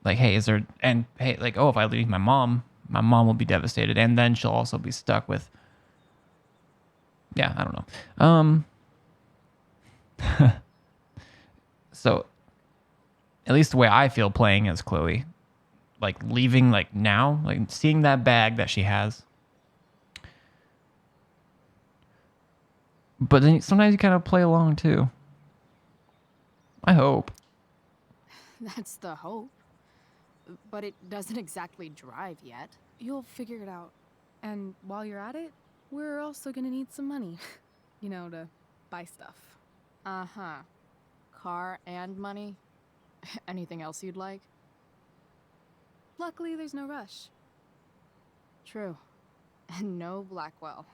like, hey, is there, and hey, like, oh, if I leave my mom will be devastated. And then she'll also be stuck with, yeah, I don't know. So at least the way I feel playing as Chloe, like leaving like now, like seeing that bag that she has. But then sometimes you kind of play along too. I hope. That's the hope. but it doesn't exactly drive yet. You'll figure it out. And while you're at it, we're also gonna need some money. You know, to buy stuff. Uh-huh. Car and money? Anything else you'd like? Luckily, there's no rush. True. And no Blackwell.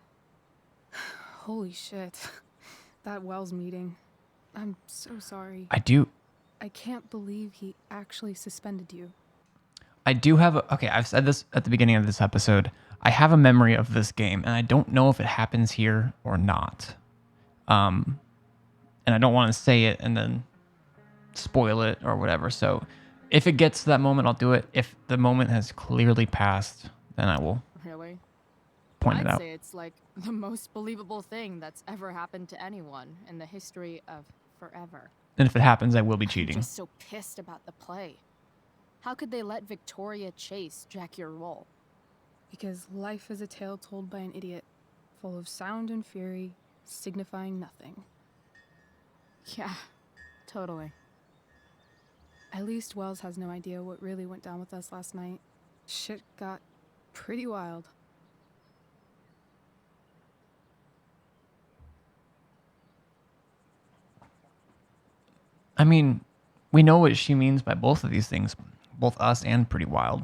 Holy shit. That Wells meeting. I'm so sorry. I can't believe he actually suspended you. I do have okay, I've said this at the beginning of this episode. I have a memory of this game, and I don't know if it happens here or not. And I don't want to say it and then spoil it or whatever. So if it gets to that moment, I'll do it. If the moment has clearly passed, then I will Really? point it out. I'd say it's like the most believable thing that's ever happened to anyone in the history of forever. And if it happens, I will be I'm cheating. just so pissed about the play. How could they let Victoria Chase jack your role? Because life is a tale told by an idiot, full of sound and fury, signifying nothing. Yeah, totally. At least Wells has no idea what really went down with us last night. Shit got pretty wild. I mean, we know what she means by both of these things, both us and pretty wild.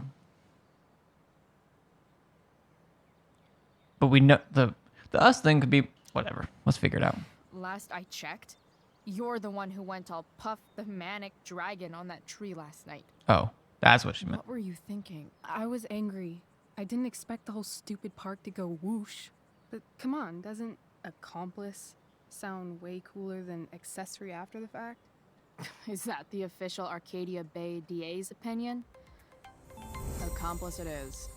But we know the us thing could be whatever. Let's figure it out. Last I checked, you're the one who went all Puff the Manic Dragon on that tree last night. Oh, that's what she meant. What were you thinking? I was angry. I didn't expect the whole stupid park to go whoosh. But come on, doesn't accomplice sound way cooler than accessory after the fact? Is that the official Arcadia Bay DA's opinion? Accomplice it is.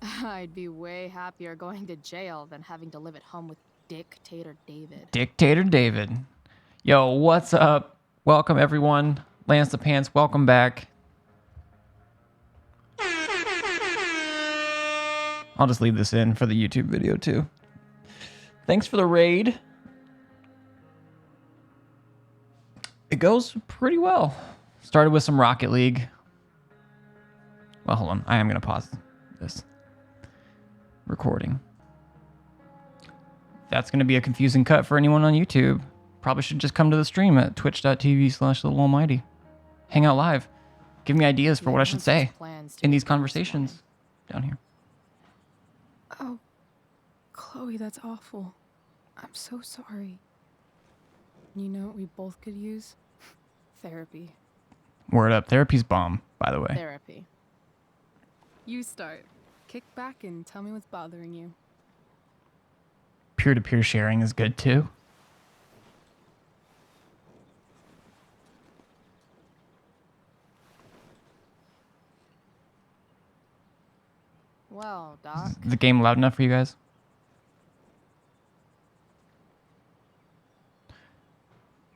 I'd be way happier going to jail than having to live at home with Dictator David. Dictator David. Yo, what's up? Welcome, everyone. Lance the Pants, welcome back. I'll just leave this in for the YouTube video, too. Thanks for the raid. It goes pretty well. Started with some Rocket League. Well, hold on. I am going to pause this recording. That's going to be a confusing cut for anyone on YouTube. Probably should just come to the stream at twitch.tv/littlealmighty. Hang out live. Give me ideas for what I should say in these conversations down here. Oh, Chloe, that's awful. I'm so sorry. You know what we both could use? Therapy. Word up. Therapy's bomb, by the way. Therapy. You start. Kick back and tell me what's bothering you. Peer-to-peer sharing is good, too. Well, Doc. Is the game loud enough for you guys?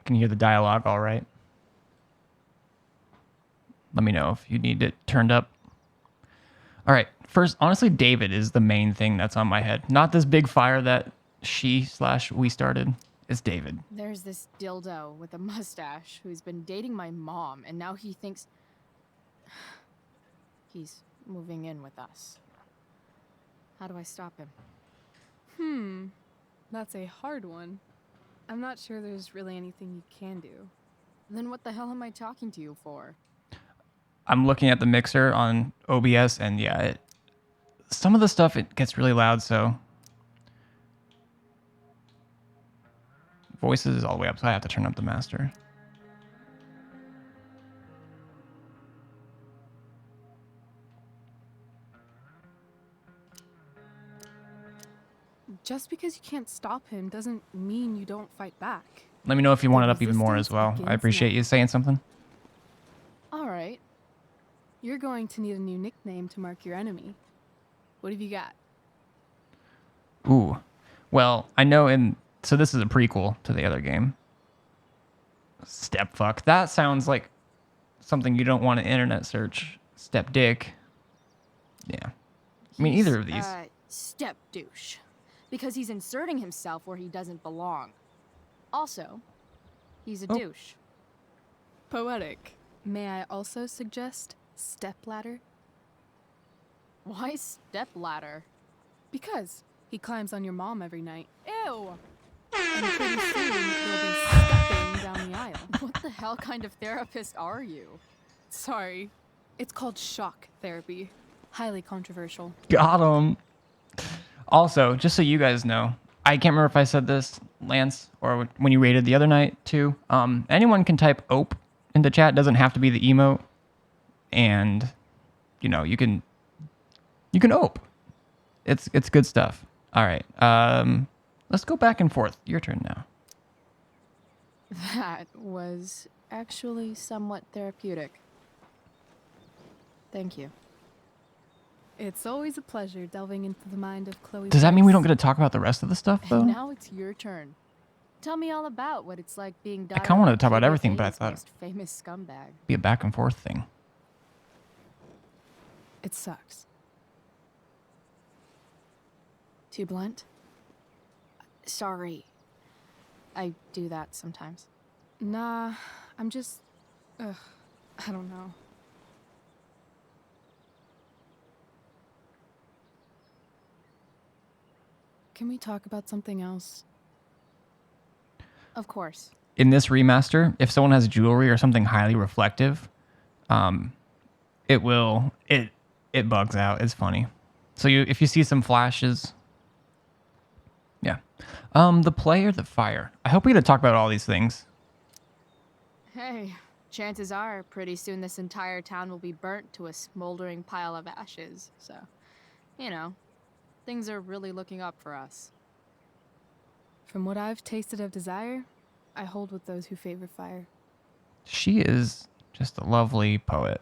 Can you hear the dialogue all right? Let me know if you need it turned up. All right. First, honestly, David is the main thing that's on my head. Not this big fire that we started. It's David. There's this dildo with a mustache who's been dating my mom, and now he thinks he's moving in with us. How do I stop him? That's a hard one. I'm not sure there's really anything you can do. Then what the hell am I talking to you for? I'm looking at the mixer on OBS, and yeah, some of the stuff, it gets really loud, so voices is all the way up, so I have to turn up the master. Just because you can't stop him doesn't mean you don't fight back. Let me know if you want it up even more as well. I appreciate you saying something. All right. You're going to need a new nickname to mark your enemy. What have you got? Ooh. Well, I know so this is a prequel to the other game. Stepfuck. That sounds like something you don't want to internet search. Step dick. Yeah. I mean, either of these. Step douche. Because he's inserting himself where he doesn't belong. Also, he's a douche. Poetic. May I also suggest Stepladder? Why stepladder? Because he climbs on your mom every night. Ew! And pretty soon you'll be stepping down the aisle. What the hell kind of therapist are you? Sorry. It's called shock therapy. Highly controversial. Got him. Also, just so you guys know, I can't remember if I said this, Lance, or when you rated the other night too. Anyone can type "ope" into chat. It doesn't have to be the emote, and you know you can ope. It's good stuff. All right. Let's go back and forth. Your turn now. That was actually somewhat therapeutic. Thank you. It's always a pleasure delving into the mind of Chloe. Does that mean we Price. don't get to talk about the rest of the stuff though? And now it's your turn. Tell me all about what it's like being I kinda wanted to talk about everything, but I thought most famous scumbag. be a back and forth thing. It sucks. Too blunt? Sorry. I do that sometimes. Nah, I'm just... Ugh, I don't know. Can we talk about something else? Of course. In this remaster, if someone has jewelry or something highly reflective, it bugs out. It's funny. So if you see some flashes, yeah. The play or the fire? I hope we get to talk about all these things. Hey, chances are pretty soon this entire town will be burnt to a smoldering pile of ashes. So, you know, things are really looking up for us. From what I've tasted of desire, I hold with those who favor fire. She is just a lovely poet.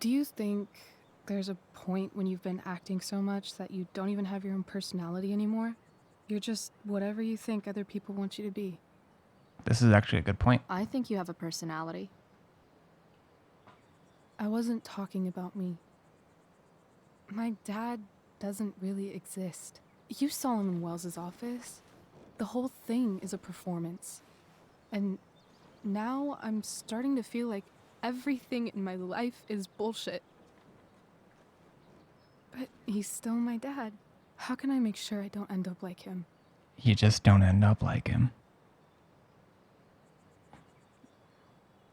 Do you think there's a point when you've been acting so much that you don't even have your own personality anymore? You're just whatever you think other people want you to be. This is actually a good point. I think you have a personality. I wasn't talking about me. My dad doesn't really exist. You saw him in Wells's office. The whole thing is a performance. And now I'm starting to feel like everything in my life is bullshit. But he's still my dad. How can I make sure I don't end up like him? You just don't end up like him.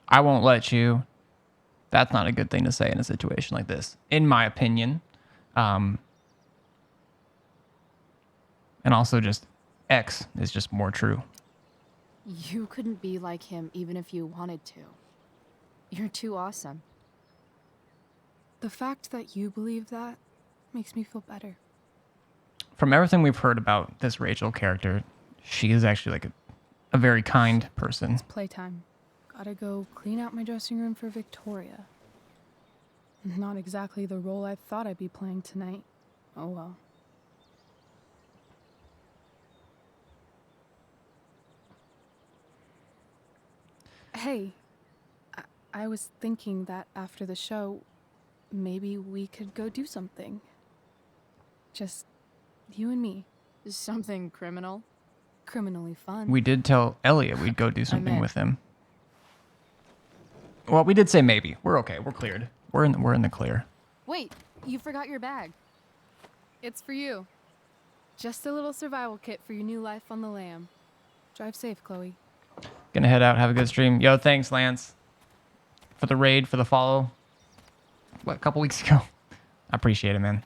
I won't let you. That's not a good thing to say in a situation like this, in my opinion. And also just X is just more true. You couldn't be like him even if you wanted to. You're too awesome. The fact that you believe that makes me feel better. From everything we've heard about this Rachel character, she is actually like a very kind person. It's playtime. Gotta go clean out my dressing room for Victoria. Not exactly the role I thought I'd be playing tonight. Oh well. Hey, I was thinking that after the show, maybe we could go do something. Just you and me. Something criminal? Criminally fun. We did tell Elliot we'd go do something in. with him. Well, we did say maybe. We're okay. We're cleared. We're in the clear. Wait, you forgot your bag. It's for you. Just a little survival kit for your new life on the lam. Drive safe, Chloe. Gonna head out. Have a good stream. Yo, thanks, Lance, for the raid, for the follow. What, a couple weeks ago? I appreciate it, man.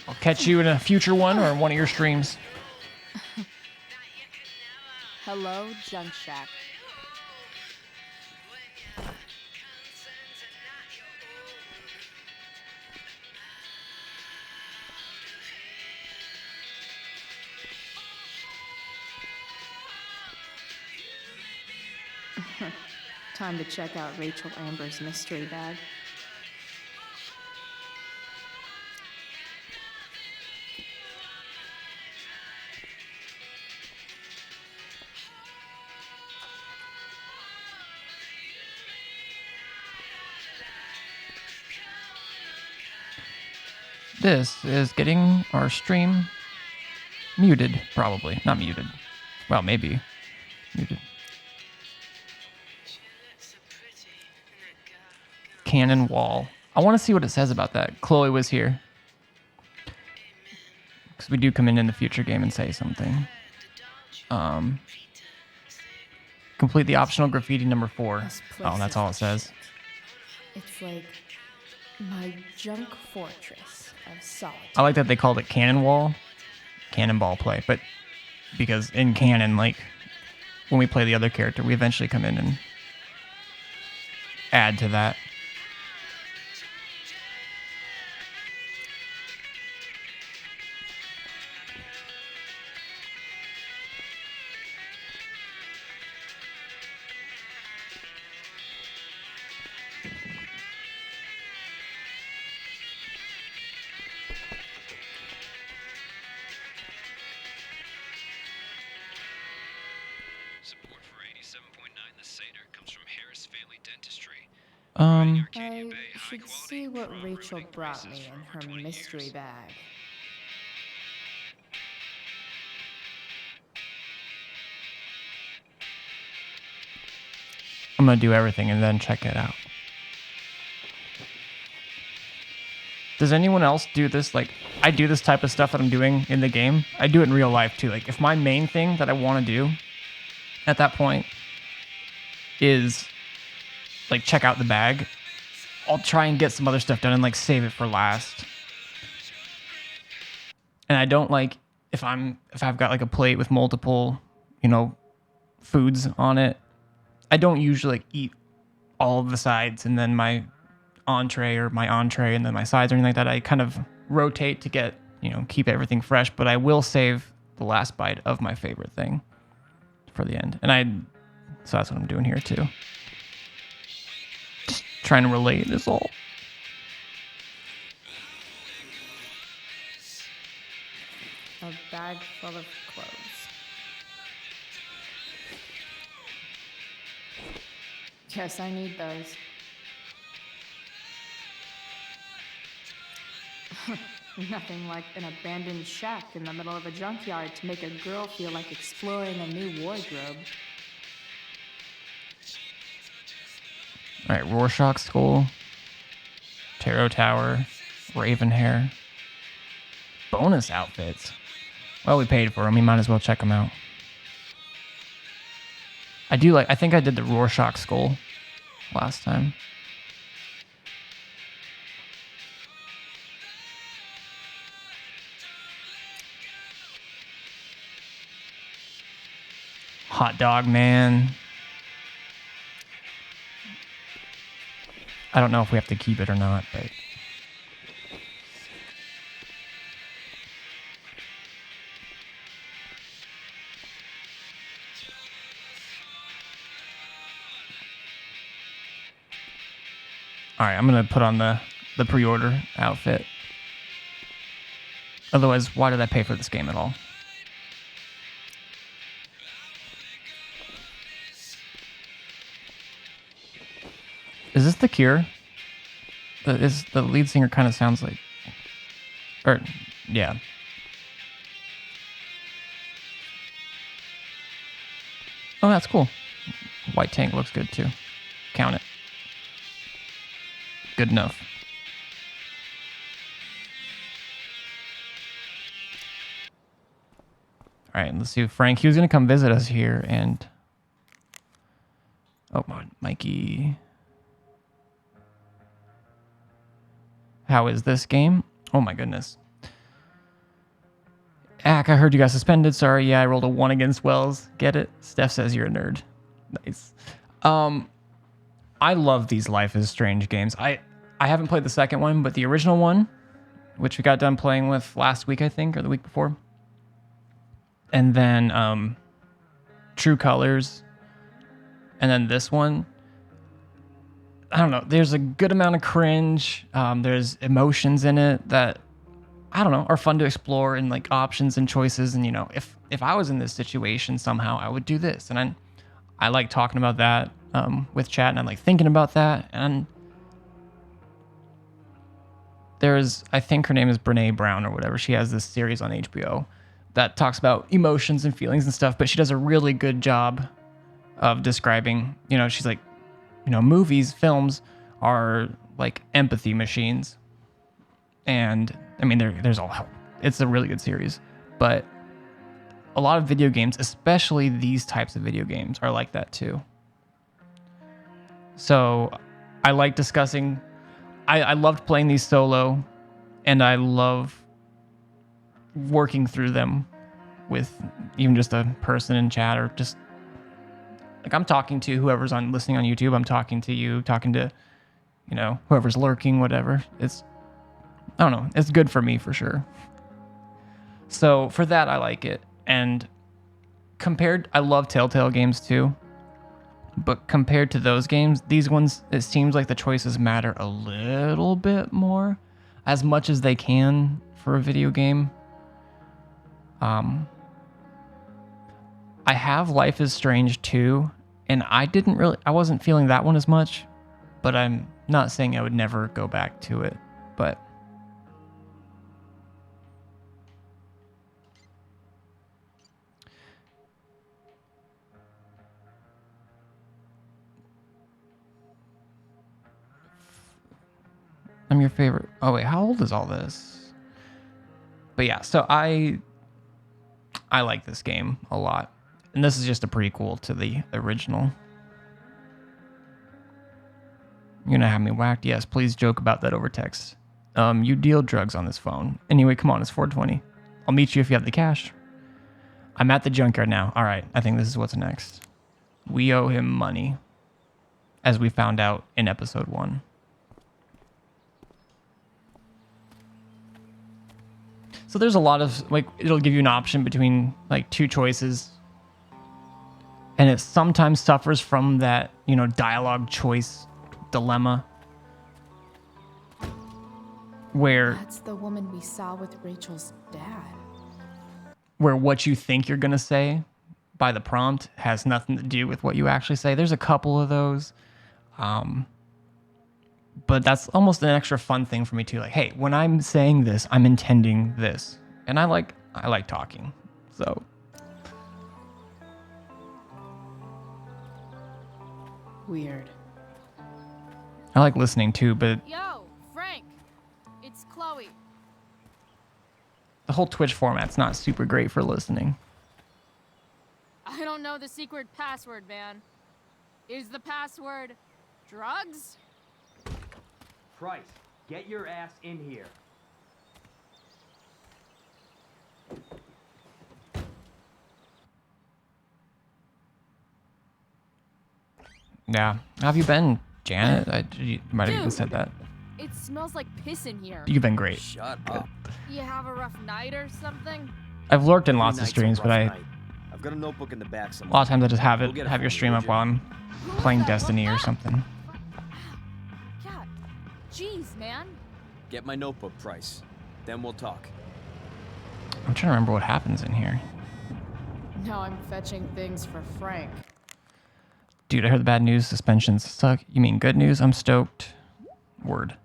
I'll catch you in a future one or in one of your streams. Hello, Junk Shack. Time to check out Rachel Amber's mystery bag. This is getting our stream muted, probably. Not muted. Well, maybe muted. Cannon wall. I want to see what it says about that. Chloe was here. Because we do come in the future game and say something. Complete the optional graffiti number 4. Oh, that's all it says. It's like my junk fortress of solitude. I like that they called it cannon wall. Cannonball play. But because in canon, like, when we play the other character, we eventually come in and add to that. I should see what Rachel brought me in her mystery bag. I'm going to do everything and then check it out. Does anyone else do this? Like, I do this type of stuff that I'm doing in the game. I do it in real life too. Like, if my main thing that I want to do at that point is, like, check out the bag, I'll try and get some other stuff done and, like, save it for last. And I don't like, if I've got, like, a plate with multiple, you know, foods on it, I don't usually, like, eat all of the sides and then my entree or my entree and then my sides or anything like that. I kind of rotate to get, you know, keep everything fresh, but I will save the last bite of my favorite thing for the end. And so that's what I'm doing here too. Just trying to relate this all. A bag full of clothes. Guess I need those. Nothing like an abandoned shack in the middle of a junkyard to make a girl feel like exploring a new wardrobe. Alright, Rorschach Skull, Tarot Tower, Raven Hair. Bonus outfits. Well, we paid for them. We might as well check them out. I think I did the Rorschach Skull last time. Hot Dog Man. I don't know if we have to keep it or not, but... Alright, I'm going to put on the pre-order outfit. Otherwise, why did I pay for this game at all? Is this The Cure? The lead singer kind of sounds like... Or, yeah. Oh, that's cool. White tank looks good too. Count it. Good enough. All right, let's see. Frank, he was going to come visit us here and... Oh, Mikey. How is this game? Oh my goodness. Ack, I heard you got suspended. Sorry, yeah, I rolled a 1 against Wells. Get it? Steph says you're a nerd. Nice. I love these Life is Strange games. I haven't played the second one, but the original one, which we got done playing with last week, I think, or the week before. And then True Colors. And then this one. I don't know. There's a good amount of cringe. There's emotions in it that, I don't know, are fun to explore, and like options and choices. And, you know, if I was in this situation somehow, I would do this. And I like talking about that with chat, and I like thinking about that. And there's, I think her name is Brene Brown or whatever. She has this series on HBO that talks about emotions and feelings and stuff, but she does a really good job of describing, you know, she's like, you know, movies, films are like empathy machines. And I mean, there's all, it's a really good series, but a lot of video games, especially these types of video games, are like that too. So I like discussing, I loved playing these solo, and I love working through them with even just a person in chat, or just like I'm talking to whoever's listening on YouTube. I'm talking to you, talking to, you know, whoever's lurking, whatever. It's, I don't know. It's good for me for sure. So for that, I like it. And compared, I love Telltale games too. But compared to those games, these ones, it seems like the choices matter a little bit more, as much as they can for a video game. I have Life is Strange 2, and I wasn't feeling that one as much, but I'm not saying I would never go back to it, but I'm your favorite. Oh wait, how old is all this? But yeah, so I like this game a lot. And this is just a prequel to the original. You're gonna have me whacked? Yes, please joke about that over text. You deal drugs on this phone. Anyway, come on, it's 420. I'll meet you if you have the cash. I'm at the junkyard now. All right, I think this is what's next. We owe him money, as we found out in episode 1. So there's a lot of, like, it'll give you an option between, like, 2 choices. And it sometimes suffers from that, you know, dialogue choice dilemma. Where... That's the woman we saw with Rachel's dad. Where what you think you're going to say by the prompt has nothing to do with what you actually say. There's a couple of those. But that's almost an extra fun thing for me too. Like, hey, when I'm saying this, I'm intending this. And I like talking. So weird. I like listening too, but Yo, Frank. It's Chloe. the whole Twitch format's not super great for listening. I don't know the secret password, man. Is the password drugs? Price, get your ass in here. Yeah. How have you been, Janet? You might have even Dude. said that. It smells like piss in here. You've been great. Shut up. You have a rough night or something? I've lurked in lots of Night's a streams, but rough I night. I've got a notebook in the back a somewhere. lot of times I just have Go get it your for me, stream would up you? while I'm playing Destiny or something. Yeah. Jeez, man. Get my notebook, Price. Then we'll talk. I'm trying to remember what happens in here. Now I'm fetching things for Frank. Dude, I heard the bad news. Suspensions suck. You mean good news? I'm stoked. Word.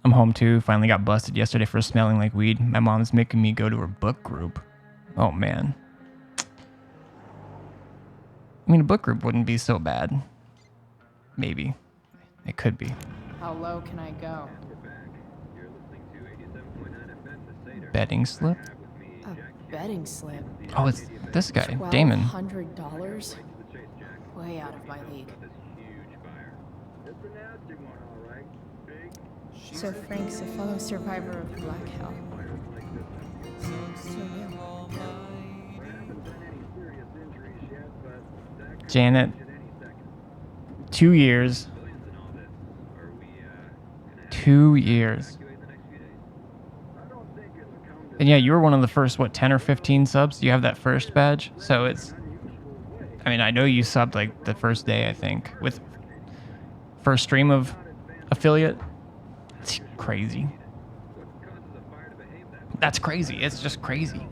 I'm home too. Finally got busted yesterday for smelling like weed. My mom's making me go to her book group. Oh, man. I mean, a book group wouldn't be so bad. Maybe. It could be. How low can I go? Betting slip? A betting slip. Oh, it's this guy, Damon. $1,200? Way out of my league. So Frank's a fellow survivor of Black Hell. So new. Janet. 2 years. 2 years. And yeah, you were one of the first, what, 10 or 15 subs? You have that first badge? So it's... I mean, I know you subbed, like, the first day, I think, with first stream of affiliate. It's crazy. That's crazy. It's just crazy.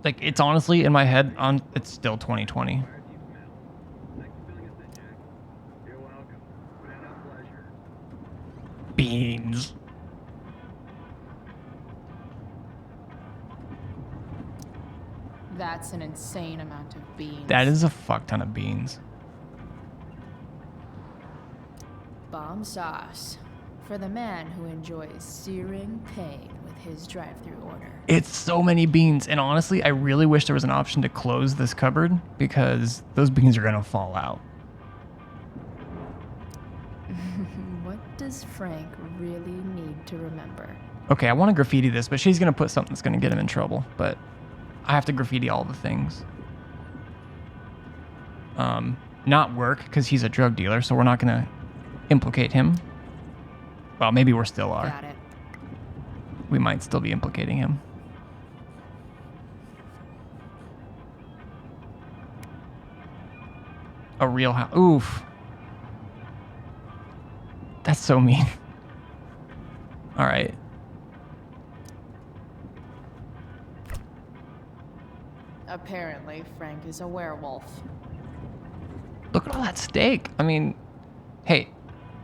Like, it's honestly, in my head, it's still 2020. beans. That's an insane amount of beans. That is a fuck ton of beans. Bomb sauce. For the man who enjoys searing pain with his drive-through order. It's so many beans, and honestly, I really wish there was an option to close this cupboard because those beans are gonna fall out. What does Frank really need to remember? Okay, I want to graffiti this, but she's gonna put something that's gonna get him in trouble. But I have to graffiti all the things. Not work because he's a drug dealer, so we're not gonna implicate him. Well, maybe we still are. Got it. We might still be implicating him. A real house. Oof. That's so mean. All right. Apparently, Frank is a werewolf. Look at all that steak. I mean, hey,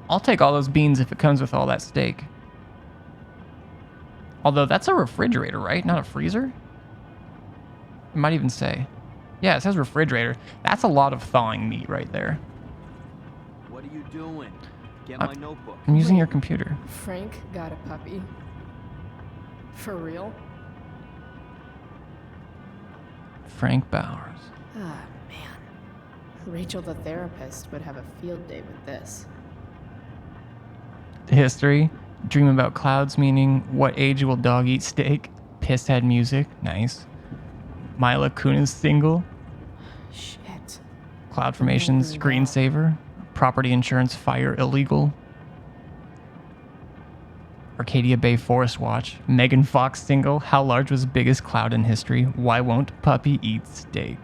I'll take all those beans if it comes with all that steak. Although that's a refrigerator, right? Not a freezer? It might even say. Yeah, it says refrigerator. That's a lot of thawing meat right there. What are you doing? Get my notebook. I'm using your computer. Frank got a puppy. For real? Frank Bowers. Ah, man. Rachel the therapist would have a field day with this. History. Dream about clouds, meaning what age will dog eat steak? Pisshead music. Nice. Mila Kunis single. Shit. Cloud formations. Screensaver. Property insurance. Fire illegal. Arcadia Bay Forest Watch. Megan Fox single. How large was biggest cloud in history? Why won't puppy eat steak?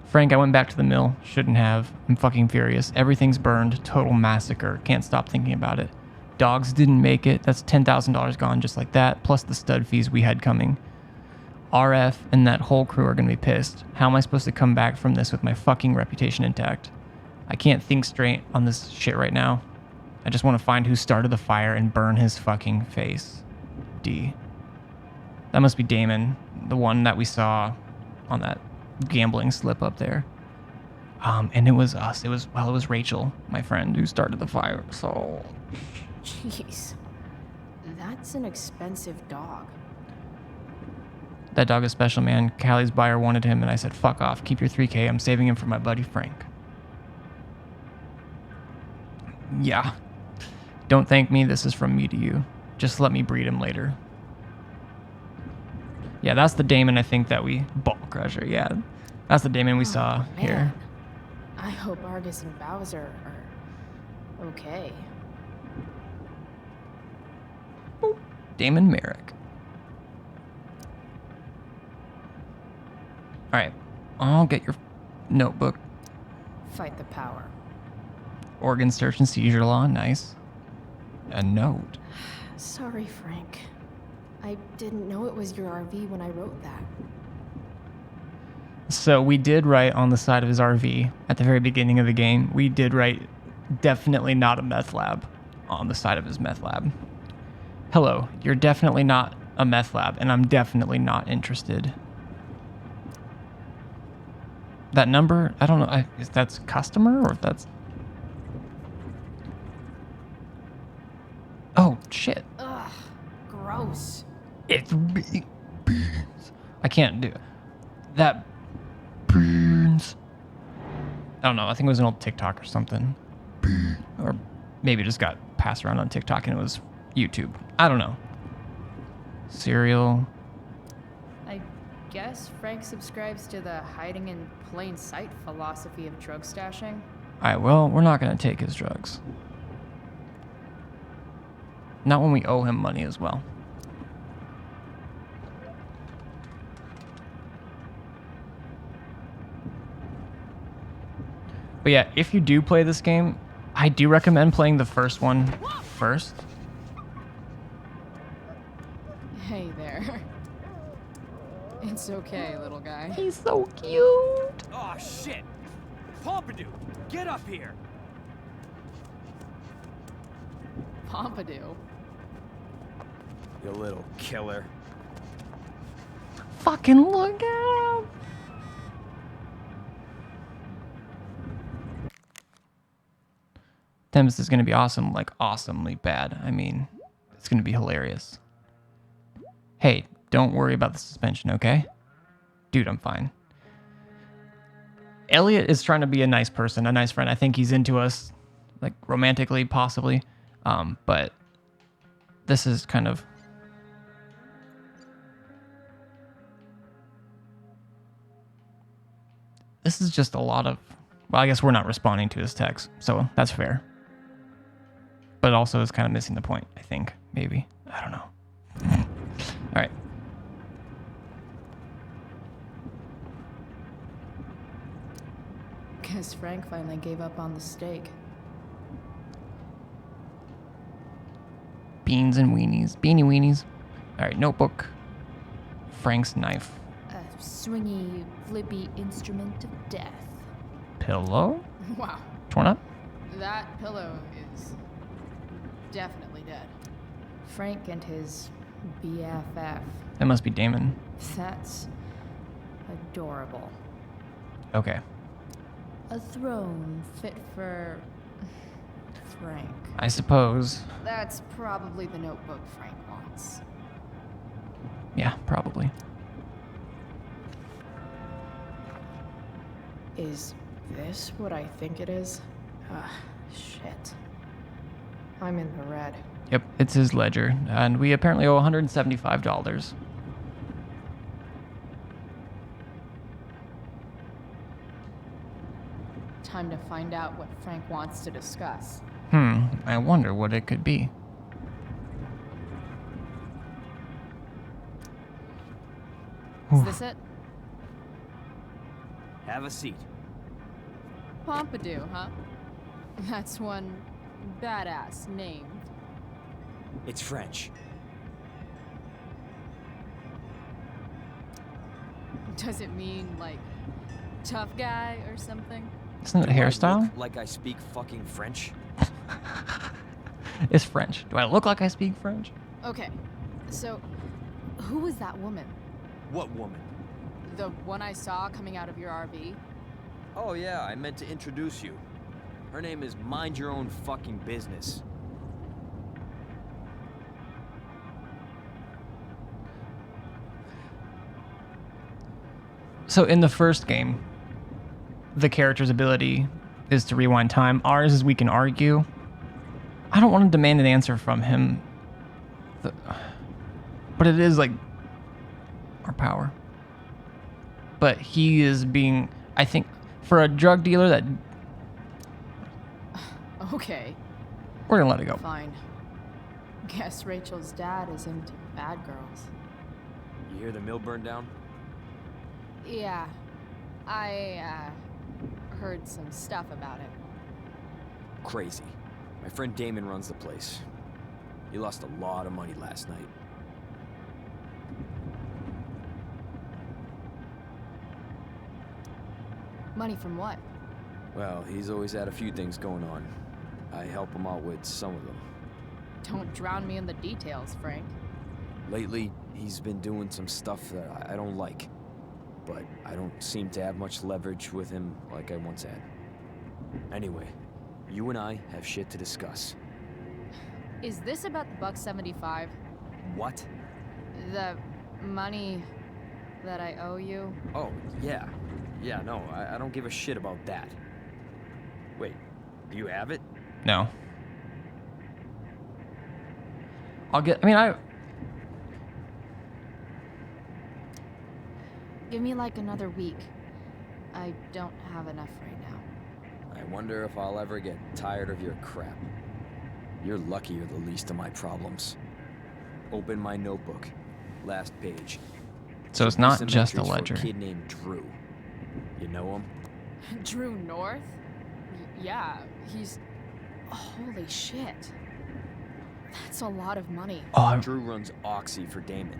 Frank, I went back to the mill. Shouldn't have. I'm fucking furious. Everything's burned. Total massacre. Can't stop thinking about it. Dogs didn't make it. That's $10,000 gone just like that, plus the stud fees we had coming. RF and that whole crew are going to be pissed. How am I supposed to come back from this with my fucking reputation intact? I can't think straight on this shit right now. I just want to find who started the fire and burn his fucking face. D. That must be Damon, the one that we saw on that gambling slip up there. And it was us. It was Rachel, my friend, who started the fire. So... Jeez. That's an expensive dog. That dog is special, man. Callie's buyer wanted him, and I said, fuck off. Keep your 3K. I'm saving him for my buddy Frank. Yeah. Don't thank me. This is from me to you. Just let me breed him later. Yeah, that's the Damon I think that we... Ball Crusher, yeah. That's the Damon we saw here. I hope Argus and Bowser are okay. Boop. Damon Merrick. Alright. I'll get your notebook. Fight the power. Organ search and seizure law. Nice. A note. Sorry, Frank. I didn't know it was your RV when I wrote that. So we did write on the side of his RV at the very beginning of the game. We did write definitely not a meth lab on the side of his meth lab. Hello, you're definitely not a meth lab, and I'm definitely not interested. That number, I don't know if that's customer or if that's... Oh, shit. Ugh, gross. It's beans. I can't do it. That beans. I don't know. I think it was an old TikTok or something. Or maybe it just got passed around on TikTok and it was YouTube. I don't know. Cereal. I guess Frank subscribes to the hiding in plain sight philosophy of drug stashing. Alright, well, we're not going to take his drugs. Not when we owe him money as well. But yeah, if you do play this game, I do recommend playing the first one first. Hey there. It's okay, little guy. He's so cute. Oh shit! Pompidou, get up here! Pompidou. You little killer. Fucking look at him! Tempest is gonna be awesome, like awesomely bad. I mean, it's gonna be hilarious. Hey, don't worry about the suspension, okay? Dude, I'm fine. Elliot is trying to be a nice person, a nice friend. I think he's into us, like romantically, possibly. But this is kind of... This is just a lot of... Well, I guess we're not responding to his text, so that's fair. But also is kind of missing the point, I think. Maybe. I don't know. Alright. Guess Frank finally gave up on the steak. Beans and weenies. Beanie weenies. Alright, notebook. Frank's knife. A swingy, flippy instrument of death. Pillow? Wow. Torn up? That pillow is definitely dead. Frank and his BFF. That must be Damon. That's adorable. Okay. A throne fit for Frank. I suppose. That's probably the notebook Frank wants. Yeah, probably. Is this what I think it is? Ah, shit. I'm in the red. Yep, it's his ledger, and we apparently owe $175. Time to find out what Frank wants to discuss. I wonder what it could be. Is this it? Have a seat. Pompidou, huh? That's one badass name. It's French. Does it mean, like, tough guy or something? Isn't it a hairstyle? Look like I speak fucking French? It's French. Do I look like I speak French? Okay, so who was that woman? What woman? The one I saw coming out of your RV? Oh yeah, I meant to introduce you. Her name is Mind Your Own Fucking Business. So in the first game, the character's ability is to rewind time. Ours is we can argue. I don't want to demand an answer from him. But it is like our power. But he is being, I think, for a drug dealer that... Okay. We're gonna let it go. Fine. Guess Rachel's dad is into bad girls. You hear the mill burn down? Yeah, I heard some stuff about it. Crazy. My friend Damon runs the place. He lost a lot of money last night. Money from what? Well, he's always had a few things going on. I help him out with some of them. Don't drown me in the details, Frank. Lately, he's been doing some stuff that I don't like. But I don't seem to have much leverage with him like I once had. Anyway, you and I have shit to discuss. Is this about the $175? What? The money that I owe you? Oh, yeah. Yeah, no, I don't give a shit about that. Wait, do you have it? No. Give me like another week. I don't have enough right now. I wonder if I'll ever get tired of your crap. You're lucky you're the least of my problems. Open my notebook. Last page. So it's not Some just a entries for ledger. A kid named Drew. You know him? Drew North? Yeah, he's... Holy shit. That's a lot of money. Drew runs Oxy for Damon.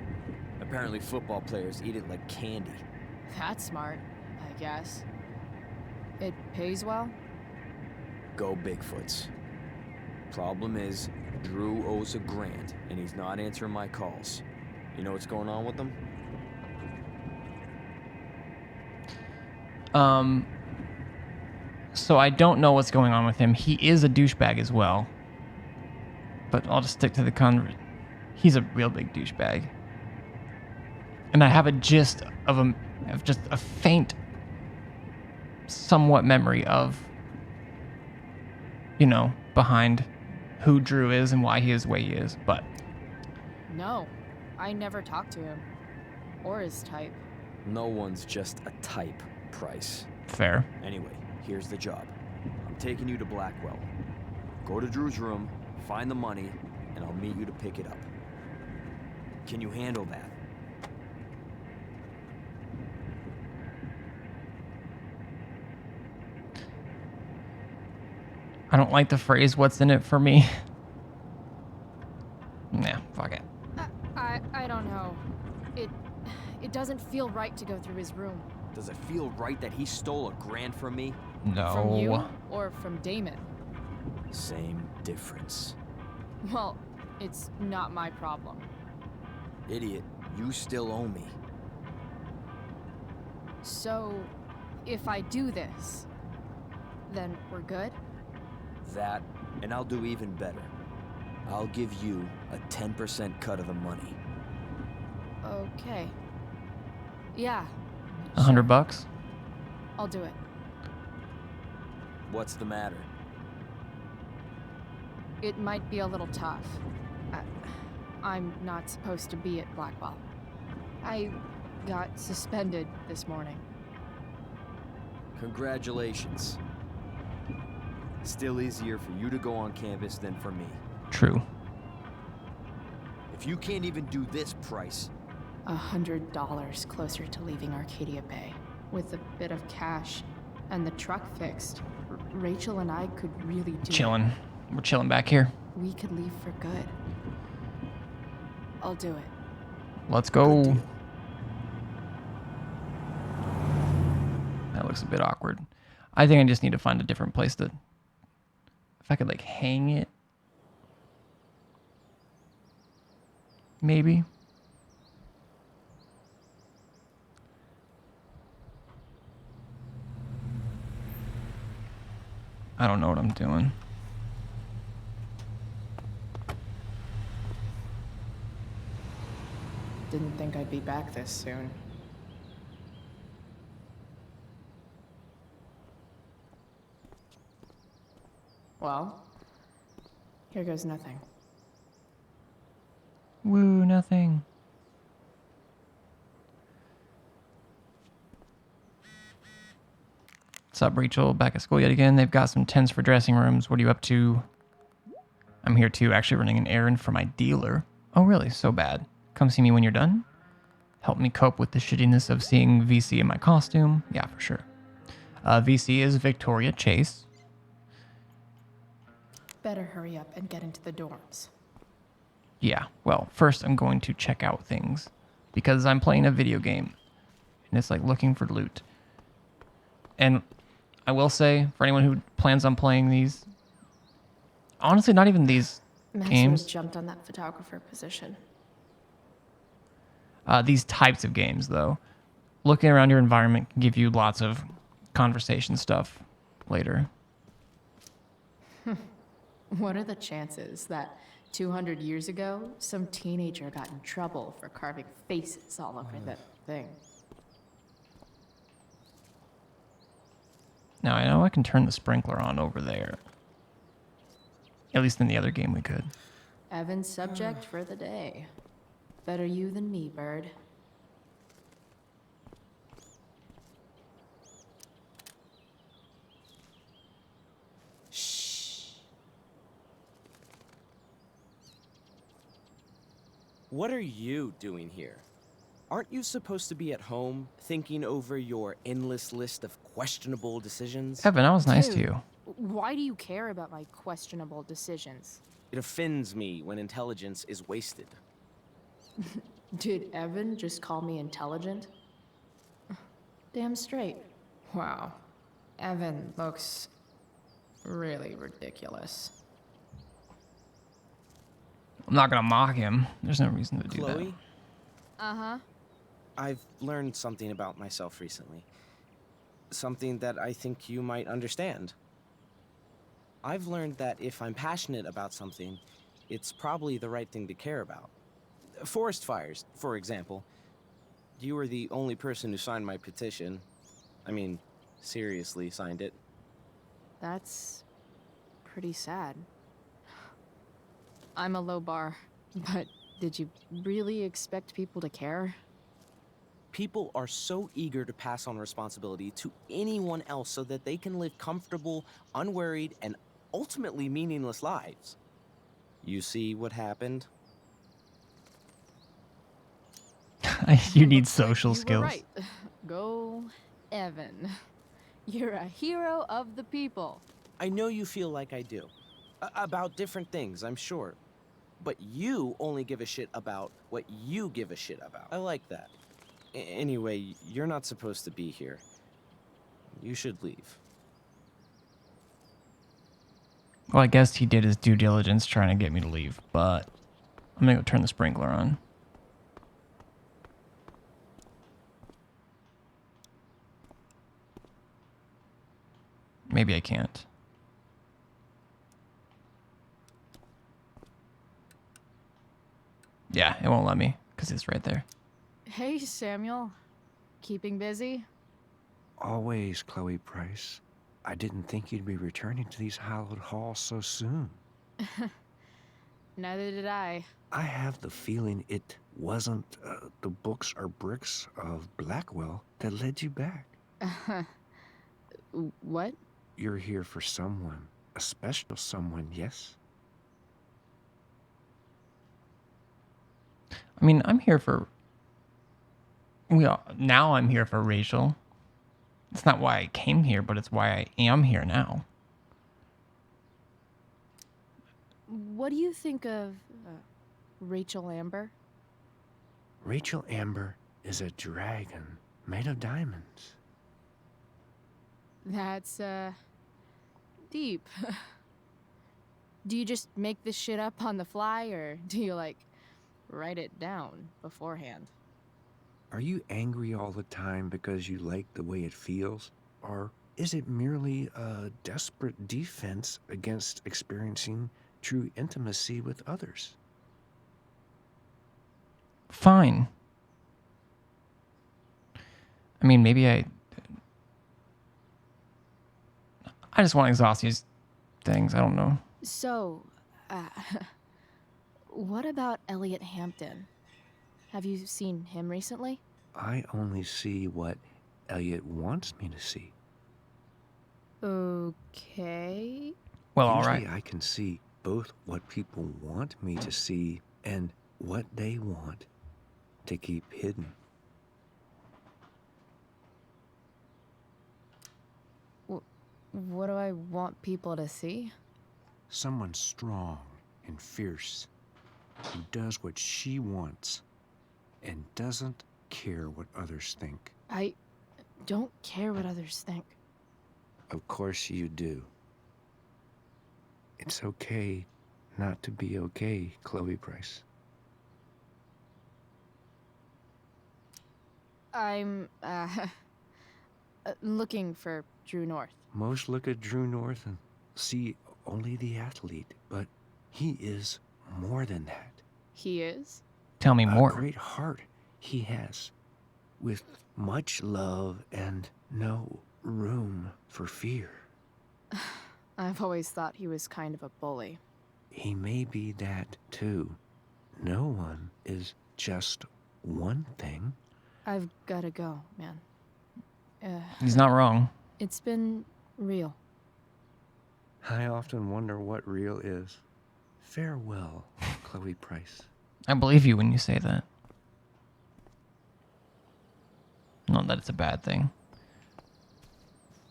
Apparently football players eat it like candy. That's smart, I guess. It pays well? Go Bigfoots. Problem is, Drew owes $1,000, and he's not answering my calls. You know what's going on with him? So I don't know what's going on with him. He is a douchebag as well. But I'll just stick to the he's a real big douchebag. And I have a gist of just a faint, somewhat memory of, you know, behind who Drew is and why he is the way he is. But No, I never talked to him. Or his type. No one's just a type, Price. Fair. Anyway, here's the job. I'm taking you to Blackwell. Go to Drew's room, find the money, and I'll meet you to pick it up. Can you handle that? I don't like the phrase, what's in it for me? Nah, fuck it. I don't know. It doesn't feel right to go through his room. Does it feel right that he stole $1,000 from me? No. From you or from Damon? Same difference. Well, it's not my problem. Idiot, you still owe me. So, if I do this, then we're good? That, and I'll do even better. I'll give you a 10% cut of the money. Okay. Yeah. $100? I'll do it. What's the matter? It might be a little tough. I'm not supposed to be at Blackwell. I got suspended this morning. Congratulations. Still easier for you to go on campus than for me. True. If you can't even do this, Price. $100 closer to leaving Arcadia Bay. With a bit of cash and the truck fixed, Rachel and I could really do Chilling. We're chilling back here. We could leave for good. I'll do it. Let's go. That looks a bit awkward. I think I just need to find a different place to... If I could, like, hang it. Maybe. I don't know what I'm doing. Didn't think I'd be back this soon. Well, here goes nothing. Woo, nothing. What's up, Rachel? Back at school yet again. They've got some tents for dressing rooms. What are you up to? I'm here too, actually running an errand for my dealer. Oh, really? So bad. Come see me when you're done. Help me cope with the shittiness of seeing VC in my costume. Yeah, for sure. VC is Victoria Chase. Better hurry up and get into the dorms. Yeah, well, first I'm going to check out things because I'm playing a video game and it's like looking for loot. And I will say, for anyone who plans on playing these, honestly, not even these Max games. would have jumped on that photographer position. These types of games, though, looking around your environment can give you lots of conversation stuff later. What are the chances that 200 years ago, some teenager got in trouble for carving faces all over that thing? Now, I know I can turn the sprinkler on over there. At least in the other game we could. Evan's subject for the day. Better you than me, Bird. What are you doing here? Aren't you supposed to be at home, thinking over your endless list of questionable decisions? Evan, I was nice to Dude, you. Why do you care about my questionable decisions? It offends me when intelligence is wasted. Did Evan just call me intelligent? Damn straight. Wow. Evan looks really ridiculous. I'm not gonna mock him. There's no reason to do Chloe, Uh-huh. I've learned something about myself recently. Something that I think you might understand. I've learned that if I'm passionate about something, it's probably the right thing to care about. Forest fires, for example. You were the only person who signed my petition. I mean, seriously signed it. That's pretty sad. I'm a low bar, but did you really expect people to care? People are so eager to pass on responsibility to anyone else so that they can live comfortable, unworried, and ultimately meaningless lives. You see what happened? You need social You skills. were right. Go, Evan. You're a hero of the people. I know you feel like I do. About different things, I'm sure. But you only give a shit about what you give a shit about. I like that. Anyway, you're not supposed to be here. You should leave. Well, I guess he did his due diligence trying to get me to leave, but I'm gonna go turn the sprinkler on. Maybe I can't. Yeah, it won't let me because it's right there. Hey, Samuel. Keeping busy? Always, Chloe Price. I didn't think you'd be returning to these hallowed halls so soon. Neither did I. I have the feeling it wasn't the books or bricks of Blackwell that led you back. What? You're here for someone, a special someone, yes? I mean, I'm here for... Now I'm here for Rachel. It's not why I came here, but it's why I am here now. What do you think of Rachel Amber? Rachel Amber is a dragon made of diamonds. That's, deep. Do you just make this shit up on the fly, or do you, like, write it down beforehand? Are you angry all the time because you like the way it feels? Or is it merely a desperate defense against experiencing true intimacy with others? Fine. I mean, maybe I just want to exhaust these things. I don't know. So, what about Elliot Hampton? Have you seen him recently? I only see what Elliot wants me to see. Okay. Well, all Usually right. I can see both what people want me to see and what they want to keep hidden. What do I want people to see? Someone strong and fierce who does what she wants and doesn't care what others think. I don't care what others think. Of course you do. It's okay not to be okay, Chloe Price. I'm, looking for Drew North. Most look at Drew North and see only the athlete, but he is more than that. He is? Tell me more. A great heart he has, with much love and no room for fear. I've always thought he was kind of a bully. He may be that too. No one is just one thing. I've gotta go, man. He's not wrong. It's been real. I often wonder what real is. Farewell, Chloe Price. I believe you when you say that. Not that it's a bad thing.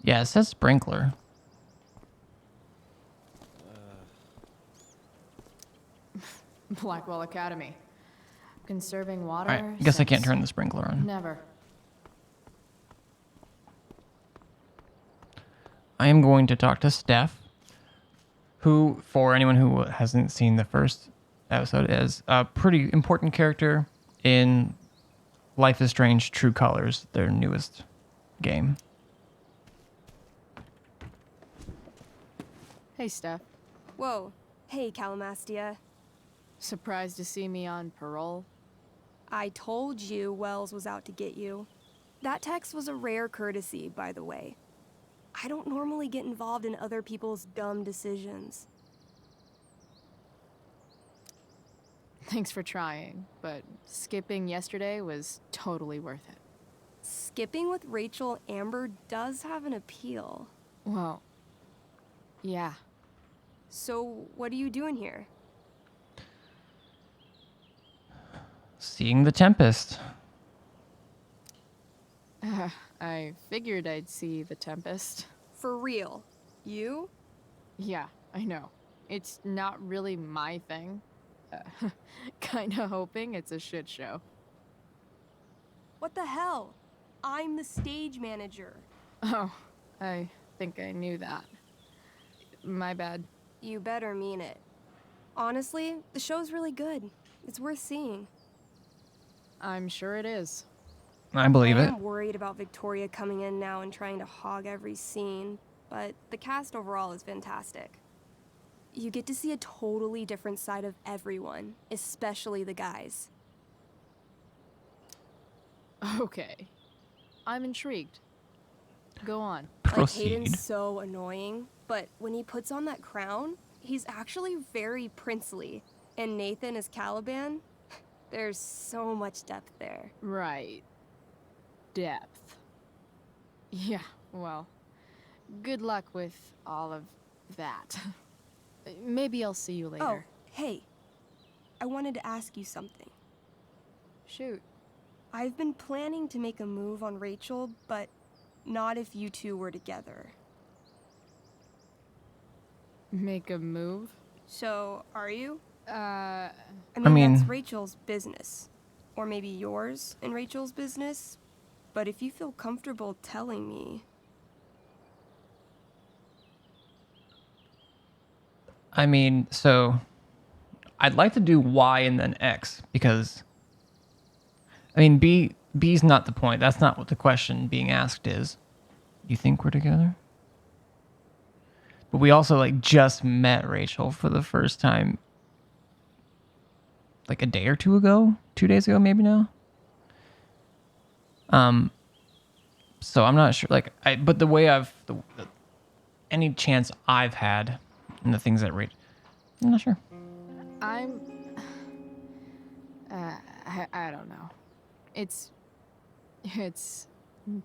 Yeah, it says sprinkler. Blackwell Academy. Conserving water. Alright, I guess I can't since turn the sprinkler on. Never. I am going to talk to Steph, who, for anyone who hasn't seen the first episode as a pretty important character in Life is Strange True Colors, their newest game. Hey, Steph. Whoa. Hey, Calamastia. Surprised to see me on parole? I told you Wells was out to get you. That text was a rare courtesy, by the way. I don't normally get involved in other people's dumb decisions. Thanks for trying, but skipping yesterday was totally worth it. Skipping with Rachel Amber does have an appeal. Well, yeah. So, what are you doing here? Seeing the Tempest. I figured I'd see the Tempest. For real? You? Yeah, I know. It's not really my thing. Kinda hoping it's a shit show. What the hell? I'm the stage manager. Oh, I think I knew that. My bad. You better mean it. Honestly, the show's really good. It's worth seeing. I'm sure it is. I believe it. I'm worried about Victoria coming in now and trying to hog every scene, but the cast overall is fantastic. You get to see a totally different side of everyone, especially the guys. Okay. I'm intrigued. Go on. Like, Hayden's so annoying, but when he puts on that crown, he's actually very princely. And Nathan as Caliban, there's so much depth there. Right. Depth. Yeah, well, good luck with all of that. Maybe I'll see you later. Oh, hey. I wanted to ask you something. Shoot. I've been planning to make a move on Rachel, but not if you two were together. Make a move? So, are you? I mean, that's Rachel's business. Or maybe yours and Rachel's business. But if you feel comfortable telling me... I mean, so I'd like to do Y and then X because, I mean, B's not the point. That's not what the question being asked is. You think we're together? But we also like just met Rachel for the first time like a day or two ago, 2 days ago, maybe now. So I'm not sure, like, but the way any chance I've had and the things that Rachel, I'm not sure. I don't know. It's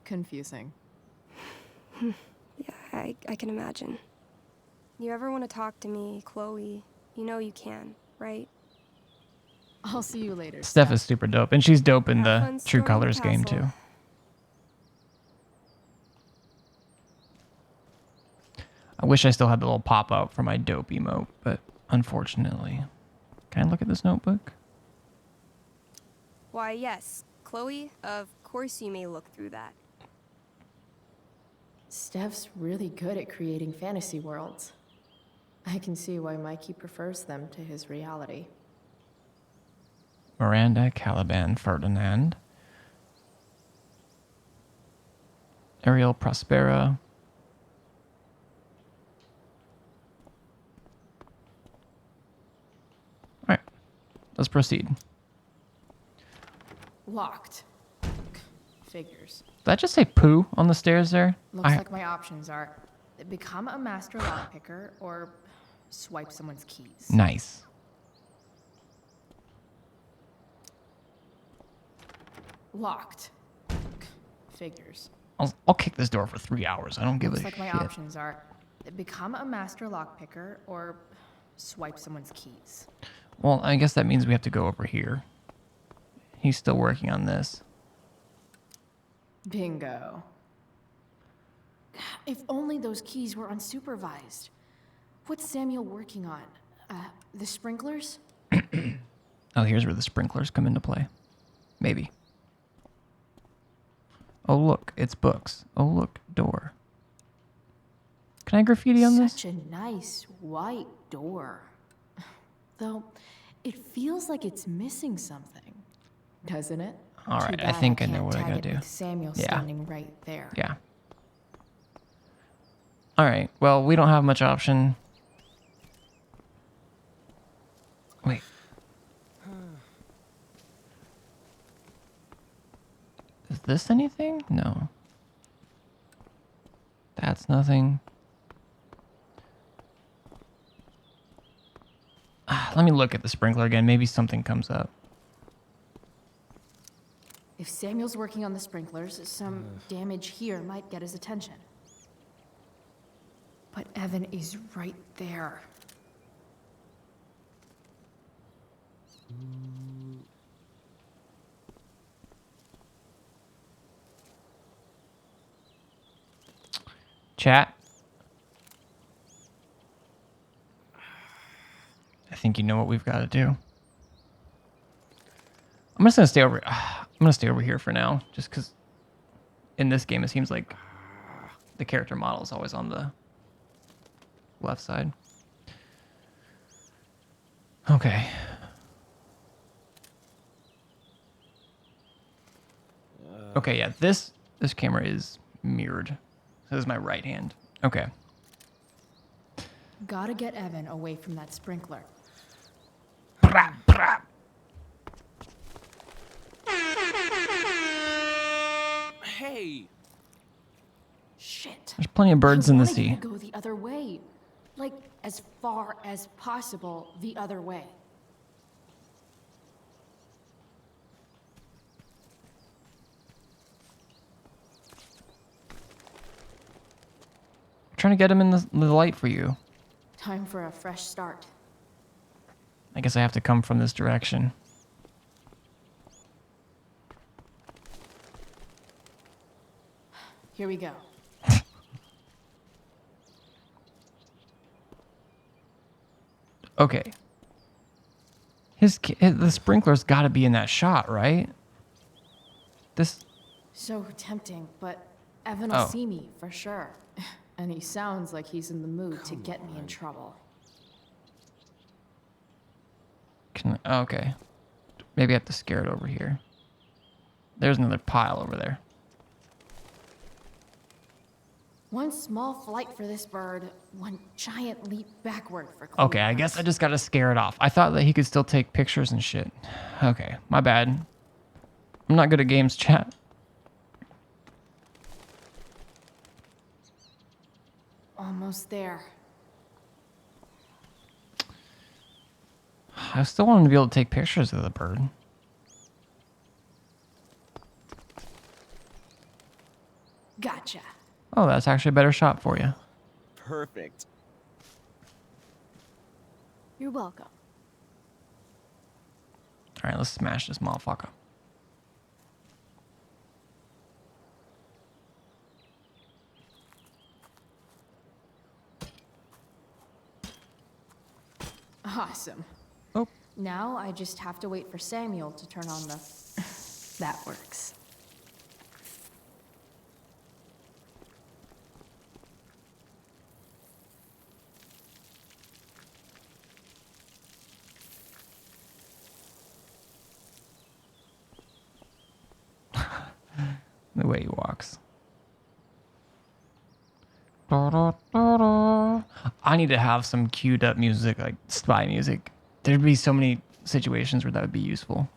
confusing. Yeah, I can imagine. You ever want to talk to me, Chloe, you know you can, right? I'll see you later. Steph is super dope, and she's dope in Have the fun True storming Colors the game castle. too. I wish I still had the little pop-up for my dope emote, but unfortunately. Can I look at this notebook? Why, yes. Chloe, of course you may look through that. Steph's really good at creating fantasy worlds. I can see why Mikey prefers them to his reality. Miranda, Caliban, Ferdinand. Ariel, Prospera. Alright, let's proceed. Locked. Figures. Did I just say poo on the stairs there? Looks like my options are become a master lockpicker or swipe someone's keys. Nice. Locked. Figures. I'll kick this door for 3 hours. I don't give Looks a like shit. my options are become a master lockpicker or swipe someone's keys. Well, I guess that means we have to go over here. He's still working on this. Bingo. If only those keys were unsupervised. What's Samuel working on? The sprinklers? Oh, here's where the sprinklers come into play. Maybe. Oh, look, it's books. Oh, look, door. Can I graffiti on this? Such a nice white door. Though, It feels like it's missing something, doesn't it? All Too right, I bad think I can't know what I tag gotta it do. with Samuel Yeah. standing right there. Yeah. All right. Well, we don't have much option. Wait. Is this anything? No. That's nothing. Let me look at the sprinkler again. Maybe something comes up. If Samuel's working on the sprinklers, some damage here might get his attention. But Evan is right there. Chat. I think you know what we've got to do. I'm just gonna stay over. I'm gonna stay over here for now, just because in this game it seems like the character model is always on the left side. Okay. Okay, yeah, this camera is mirrored. So this is my right hand. Okay. Gotta get Evan away from that sprinkler. Hey! Shit. There's plenty of birds in the I wanted sea. you to go the other way. Like, as far as possible the other way. I'm trying to get him in the light for you. Time for a fresh start. I guess I have to come from this direction. Here we go. Okay. The sprinkler's got to be in that shot, right? This. So tempting, but Evan will Oh. see me for sure. And he sounds like he's in the mood to get me in trouble. Okay. Maybe I have to scare it over here. There's another pile over there. One small flight for this bird, one giant leap backward for Chloe. Okay, I guess I just gotta scare it off. I thought that he could still take pictures and shit. Okay, my bad. I'm not good at games, chat. Almost there. I still want him to be able to take pictures of the bird. Gotcha. Oh, that's actually a better shot for you. Perfect. You're welcome. All right, let's smash this motherfucker. Awesome. Oh. Now I just have to wait for Samuel to turn on the... That works. The way he walks. I need to have some queued up music, like spy music. There'd be so many situations where that would be useful.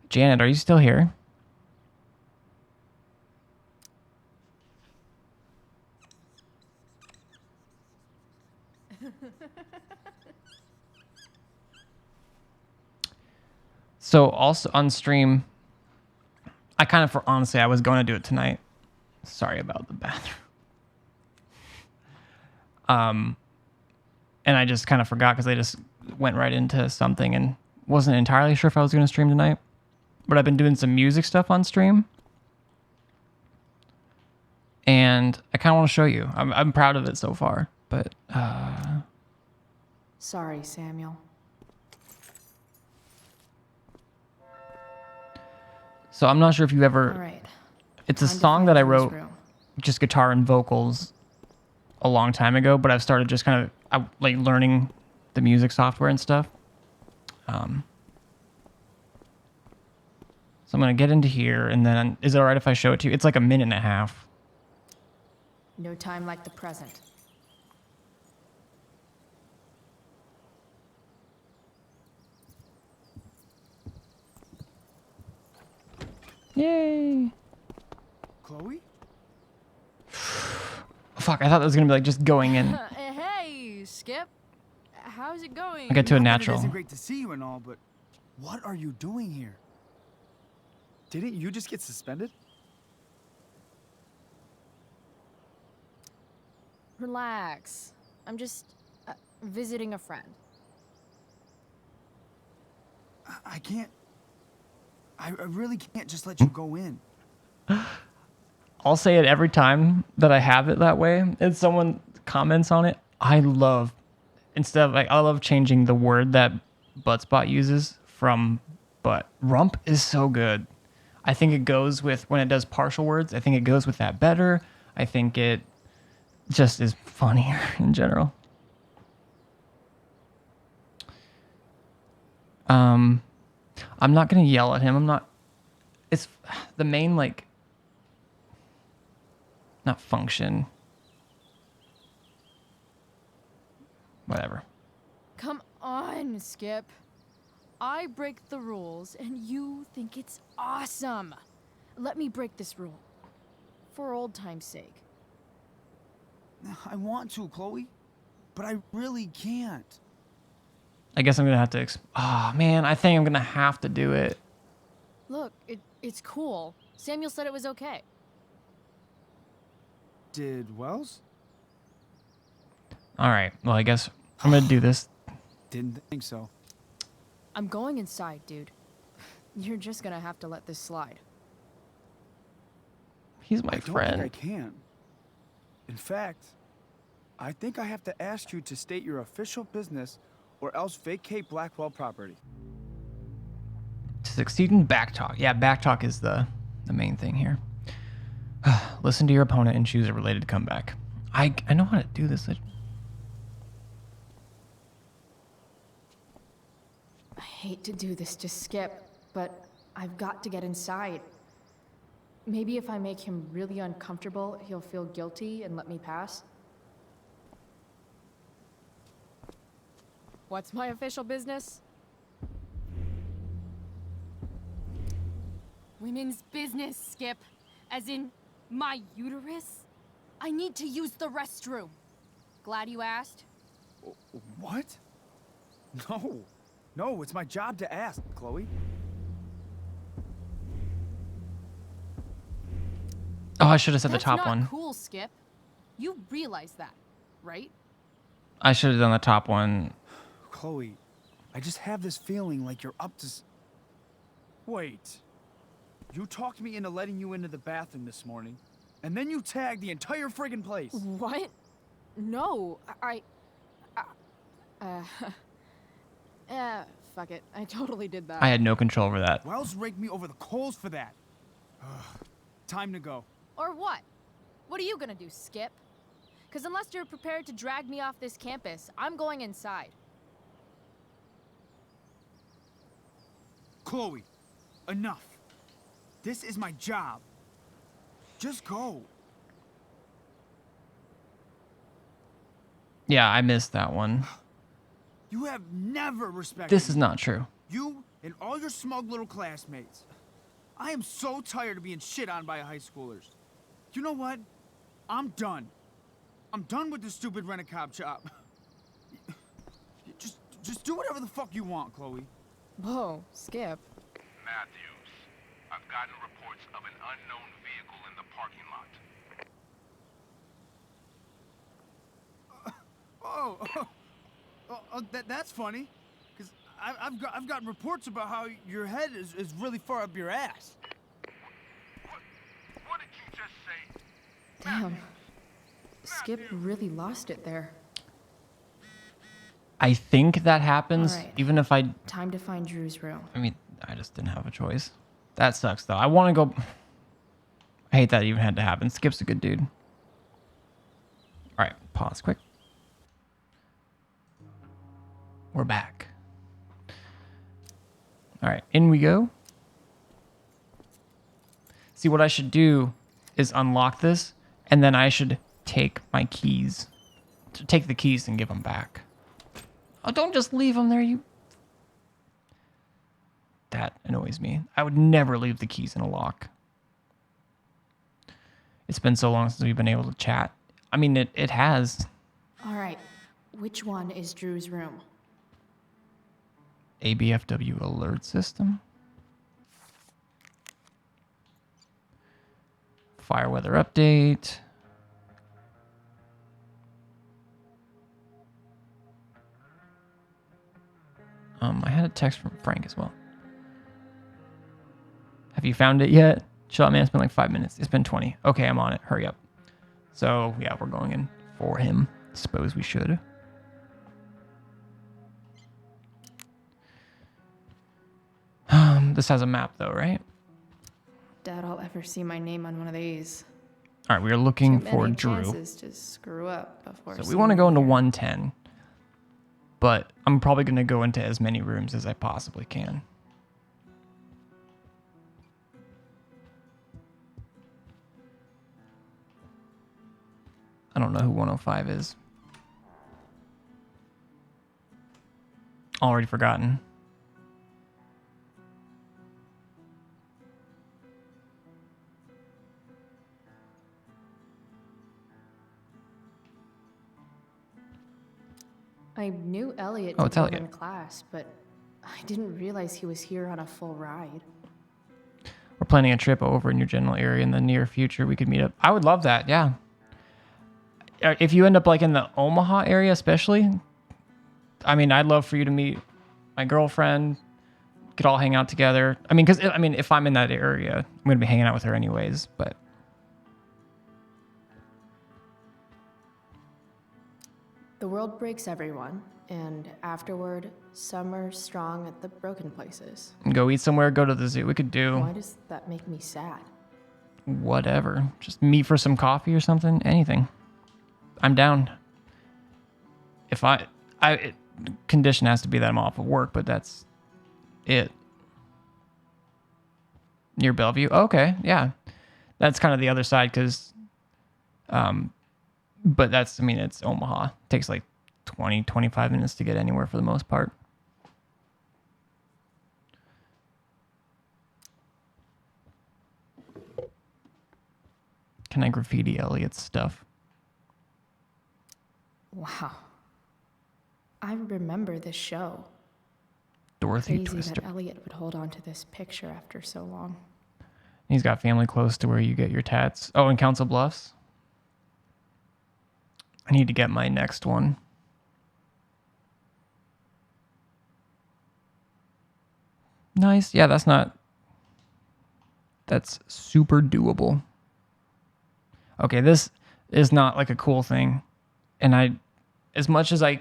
Janet, are you still here? So also on stream, I kind of, honestly, I was going to do it tonight. Sorry about the bathroom. And I just kind of forgot because I just went right into something and wasn't entirely sure if I was going to stream tonight. But I've been doing some music stuff on stream. And I kind of want to show you. I'm proud of it so far. But, Sorry, Samuel. So I'm not sure if you ever. All right. It's a Time to song find that I Drew's wrote, room. just guitar and vocals, a long time ago. But I've started just kind of like learning the music software and stuff. So I'm gonna get into here, and then is it alright if I show it to you? It's like 1.5 minutes. No time like the present. Yay! Chloe? Fuck, I thought that was gonna be like just going in. Hey, Skip. How's it going? I get to a Not that natural. It isn't great to see you and all, but what are you doing here? Didn't you just get suspended? Relax. I'm just visiting a friend. I can't. I really can't just let you go in. I'll say it every time that I have it that way, and someone comments on it. I love changing the word that Buttspot uses from butt. Rump is so good. I think it goes with when it does partial words. I think it goes with that better. I think it just is funnier in general. I'm not gonna yell at him. I'm not. It's the main like. Not function. Whatever. Come on, Skip. I break the rules, and you think it's awesome. Let me break this rule. For old time's sake. I want to, Chloe, but I really can't. I guess I'm gonna have to. Man, I think I'm gonna have to do it. Look, it's cool. Samuel said it was okay. Did Wells? All right. Well, I guess I'm gonna do this. Didn't think so. I'm going inside, dude. You're just gonna have to let this slide. He's my I don't friend. think I can. In fact, I think I have to ask you to state your official business or else vacate Blackwell property. To succeed in backtalk. Yeah, backtalk is the main thing here. Listen to your opponent and choose a related comeback. I know how to do this. I hate to do this to Skip, but I've got to get inside. Maybe if I make him really uncomfortable, he'll feel guilty and let me pass. What's my official business? Women's business, Skip. As in, my uterus? I need to use the restroom. Glad you asked. What? No. No, it's my job to ask, Chloe. Oh, I should have said That's the top not one. Cool, Skip. You realize that, right? I should have done the top one. Chloe, I just have this feeling like you're up to Wait. You talked me into letting you into the bathroom this morning, and then you tagged the entire friggin' place. What? No, fuck it. I totally did that. I had no control over that. Wells raked me over the coals for that. Time to go. Or what? What are you gonna do, Skip? Because unless you're prepared to drag me off this campus, I'm going inside. Chloe, enough. This is my job. Just go. Yeah, I missed that one. You have never respected This is me. not true. You and all your smug little classmates. I am so tired of being shit on by high schoolers. You know what? I'm done. I'm done with this stupid rent-a-cop job. Just do whatever the fuck you want, Chloe. Whoa, Skip. Matthews, I've gotten reports of an unknown vehicle in the parking lot. That's funny. Because I've gotten reports about how your head is really far up your ass. What did you just say? Damn. Skip really lost it there. I think that happens All right. even if I... Time to find Drew's room. I mean, I just didn't have a choice. That sucks, though. I want to go... I hate that it even had to happen. Skip's a good dude. All right, pause quick. We're back. All right, in we go. See, what I should do is unlock this, and then I should take my keys. Take the keys and give them back. Oh, don't just leave them there, you... That annoys me. I would never leave the keys in a lock. It's been so long since we've been able to chat. I mean, it has. All right, which one is Drew's room? ABFW alert system. Fire weather update. I had a text from Frank as well. Have you found it yet? Shut up, man. It's been like 5 minutes. It's been 20. Okay, I'm on it. Hurry up. So, yeah, we're going in for him. Suppose we should. This has a map, though, right? Doubt I'll ever see my name on one of these. All right, we are looking Too for many Drew. chances to screw up before So we seeing want to go him into here. 110. But I'm probably going to go into as many rooms as I possibly can. I don't know who 105 is. Already forgotten. I knew Elliot Oh, did it's well Elliot. in class, but I didn't realize he was here on a full ride. We're planning a trip over in your general area in the near future. We could meet up. I would love that, yeah. If you end up like in the Omaha area especially, I mean, I'd love for you to meet my girlfriend. Could all hang out together. I mean, because, I mean, if I'm in that area, I'm going to be hanging out with her anyways, but... The world breaks everyone, and afterward, some are strong at the broken places. Go eat somewhere, go to the zoo. We could do Why does that make me sad? whatever. Just meet for some coffee or something. Anything. I'm down. If condition has to be that I'm off of work, but that's it. Near Bellevue? Okay, yeah. That's kind of the other side because, but that's, I mean, it's Omaha. It takes like 20, 25 minutes to get anywhere for the most part. Can I graffiti Elliot's stuff? Wow. I remember this show. Dorothy Crazy Twister. that Elliot would hold on to this picture after so long. He's got family close to where you get your tats. Oh, in Council Bluffs? I need to get my next one. Nice. Yeah, that's super doable. Okay, this is not like a cool thing. And as much as I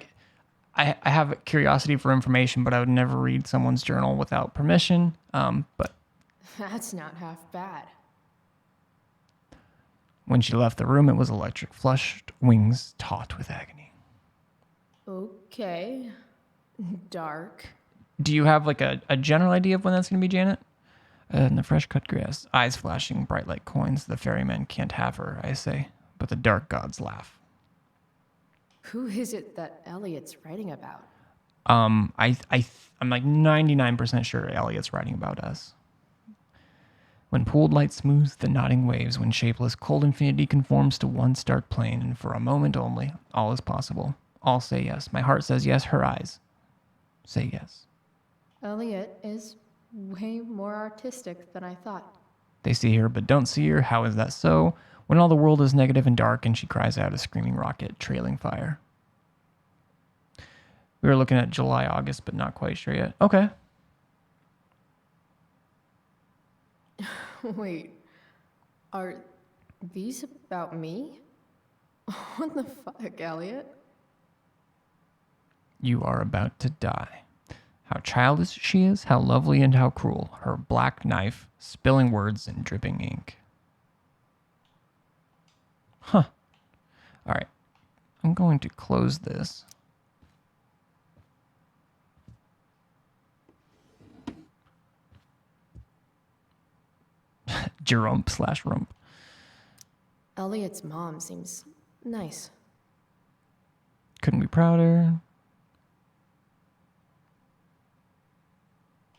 have a curiosity for information, but I would never read someone's journal without permission. But That's not half bad. when she left the room, it was electric, flushed wings taut with agony. Okay. Dark. Do you have like a general idea of when that's going to be, Janet? In the fresh cut grass, eyes flashing bright like coins, the ferrymen can't have her, I say, but the dark gods laugh. Who is it that Elliot's writing about? I'm like 99% sure Elliot's writing about us. When pooled light smooths the nodding waves, when shapeless cold infinity conforms to one stark plane, and for a moment only, all is possible. All say yes. My heart says yes, her eyes say yes. Elliot is way more artistic than I thought. They see her but don't see her. How is that so? When all the world is negative and dark and she cries out a screaming rocket, trailing fire. We were looking at July, August, but not quite sure yet. Okay. Wait, are these about me? What the fuck, Elliot? You are about to die. How childish she is, how lovely and how cruel. Her black knife, spilling words and dripping ink. Huh. All right. I'm going to close this. Jerump/rump. Elliot's mom seems nice. Couldn't be prouder.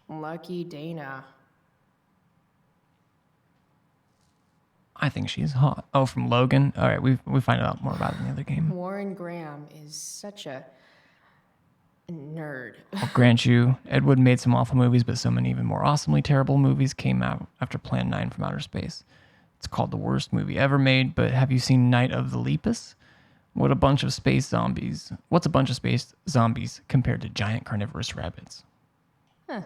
Lucky Dana. I think she's hot. Oh, from Logan? All right, we find out more about it in the other game. Warren Graham is such a nerd. I'll grant you, Ed Wood made some awful movies, but so many even more awesomely terrible movies came out after Plan 9 from Outer Space. It's called the worst movie ever made, but have you seen Night of the Lepus? What's a bunch of space zombies compared to giant carnivorous rabbits? Huh.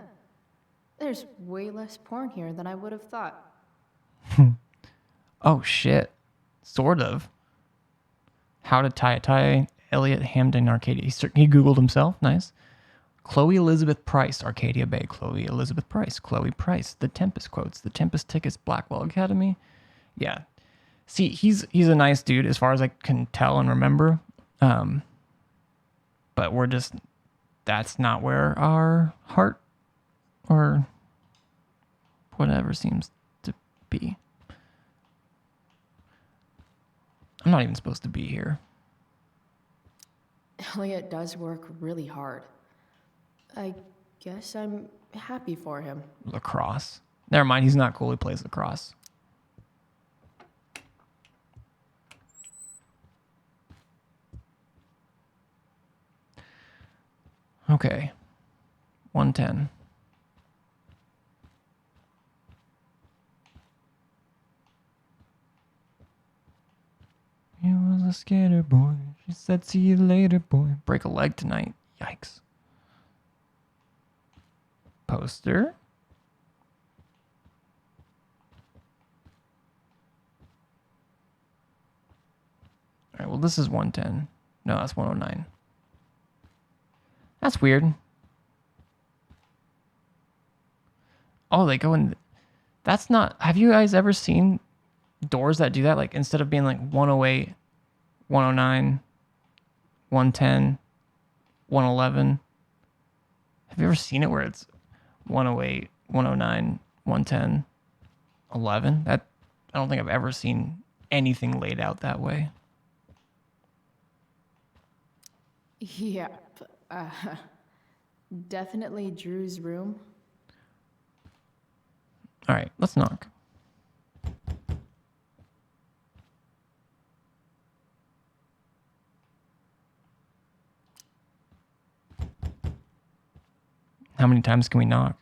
There's way less porn here than I would have thought. Oh, shit. Sort of. How to tie a tie. Elliot Hamden Arcadia. He Googled himself. Nice. Chloe Elizabeth Price, Arcadia Bay. Chloe Elizabeth Price. Chloe Price. The Tempest quotes. The Tempest tickets. Blackwell Academy. Yeah. See, he's a nice dude as far as I can tell and remember. But that's not where our heart or whatever seems to be. I'm not even supposed to be here. Elliot does work really hard. I guess I'm happy for him. Lacrosse. Never mind, he's not cool. He plays lacrosse. Okay. 110. He was a skater boy. She said, see you later, boy. Break a leg tonight. Yikes. Poster. All right, well, this is 110. No, that's 109. That's weird. Oh, they go in. That's not. Have you guys ever seen doors that do that? Like, instead of being like 108, 109, 110, 111. Have you ever seen it where it's 108, 109, 110, 11? I don't think I've ever seen anything laid out that way. Yep. Definitely Drew's room. All right, let's knock. How many times can we knock?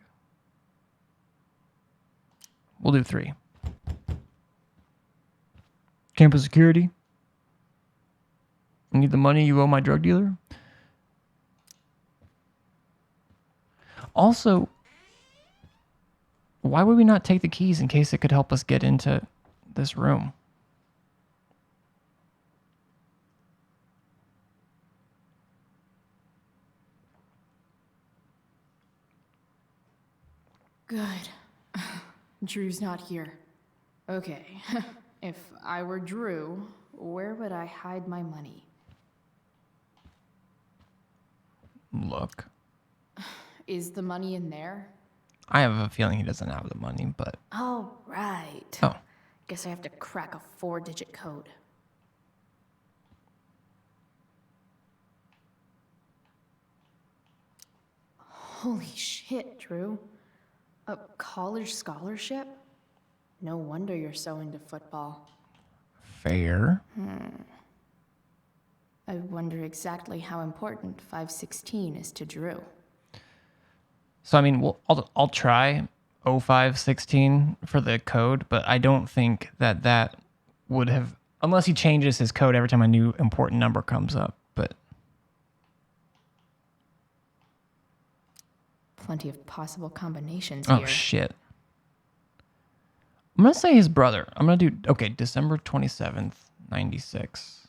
We'll do 3. Campus security. You need the money you owe my drug dealer? Also, why would we not take the keys in case it could help us get into this room? Good. Drew's not here. Okay. If I were Drew, where would I hide my money? Look. Is the money in there? I have a feeling he doesn't have the money, but... Oh, right. Oh. Guess I have to crack a 4-digit code. Holy shit, Drew. A college scholarship? No wonder you're so into football. Fair. I wonder exactly how important 516 is to Drew. So, I mean, I'll try 0516 for the code, but I don't think that would have... Unless he changes his code every time a new important number comes up, but... Plenty of possible combinations Oh, here. shit. I'm going to say his brother. I'm going to do... Okay, December 27th, 96.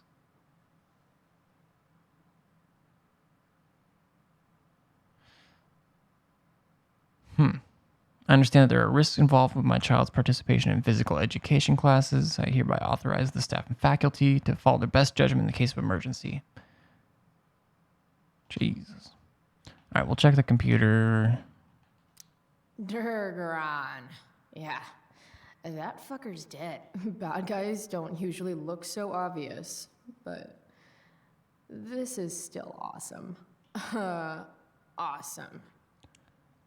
I understand that there are risks involved with my child's participation in physical education classes. I hereby authorize the staff and faculty to follow their best judgment in the case of emergency. Jesus. All right, we'll check the computer. Durgaron. Yeah. That fucker's dead. Bad guys don't usually look so obvious, but this is still awesome. Awesome.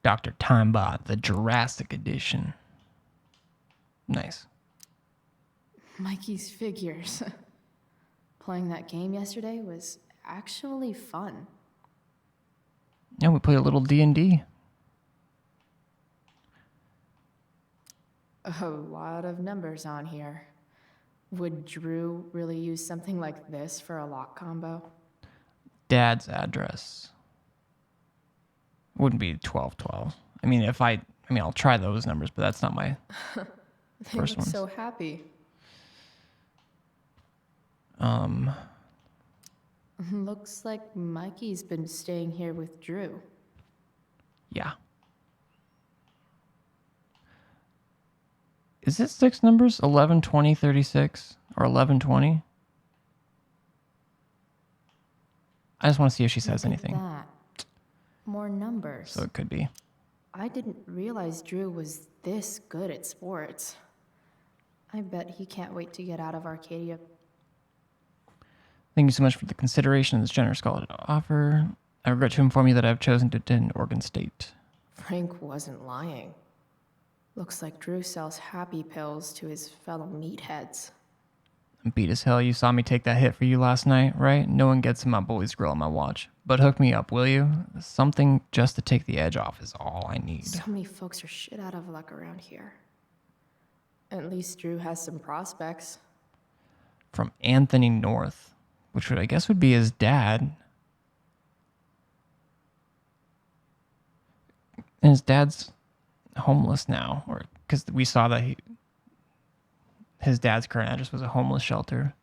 Dr. Timebot, the Jurassic Edition. Nice. Mikey's figures. Playing that game yesterday was actually fun. Yeah, we played a little D&D. A lot of numbers on here. Would Drew really use something like this for a lock combo? Dad's address. Wouldn't be 1212. I mean, I'll try those numbers, but that's not my They first look ones. so happy. Looks like Mikey's been staying here with Drew. Yeah. Is it 6 numbers? 11, 20, 36? Or 11, 20? I just want to see if she says Look at anything. that. More numbers. So it could be. I didn't realize Drew was this good at sports. I bet he can't wait to get out of Arcadia. Thank you so much for the consideration of this generous scholarship offer. I regret to inform you that I have chosen to attend Oregon State. Frank wasn't lying. Looks like Drew sells happy pills to his fellow meatheads. I'm beat as hell. You saw me take that hit for you last night, right? No one gets in my bully's grill on my watch. But hook me up, will you? Something just to take the edge off is all I need. So many folks are shit out of luck around here. At least Drew has some prospects. From Anthony North, which I guess would be his dad. And his dad's homeless now, or because we saw that his dad's current address was a homeless shelter.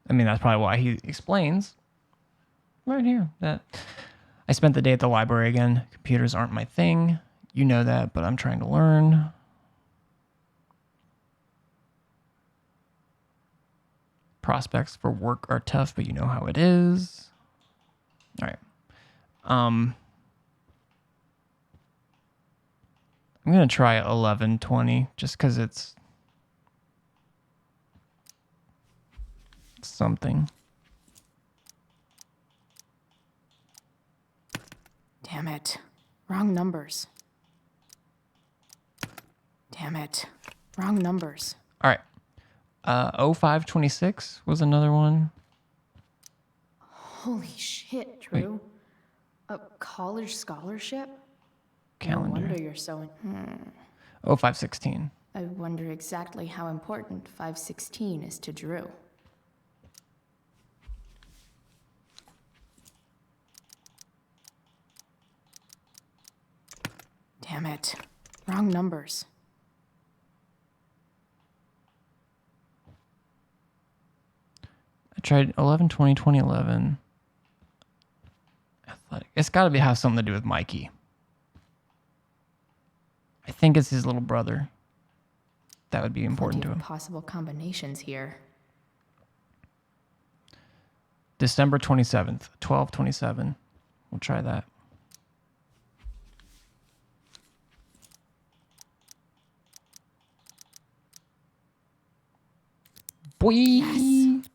I mean, that's probably why he explains right here that I spent the day at the library again. Computers aren't my thing. You know that, but I'm trying to learn. Prospects for work are tough, but you know how it is. All right. I'm going to try 11:20 just because it's something. Damn it. Wrong numbers. Damn it. Wrong numbers. All right. 0526 was another one. Holy shit, Drew. A college scholarship? Calendar. No wonder you're so... 0516. I wonder exactly how important 516 is to Drew. Damn it. Wrong numbers. I tried 11:20, 2011. Athletic. It's got to have something to do with Mikey. I think it's his little brother. That would be important to him. Possible combinations here. December 27th, 12:27. We'll try that. Boy. Yes.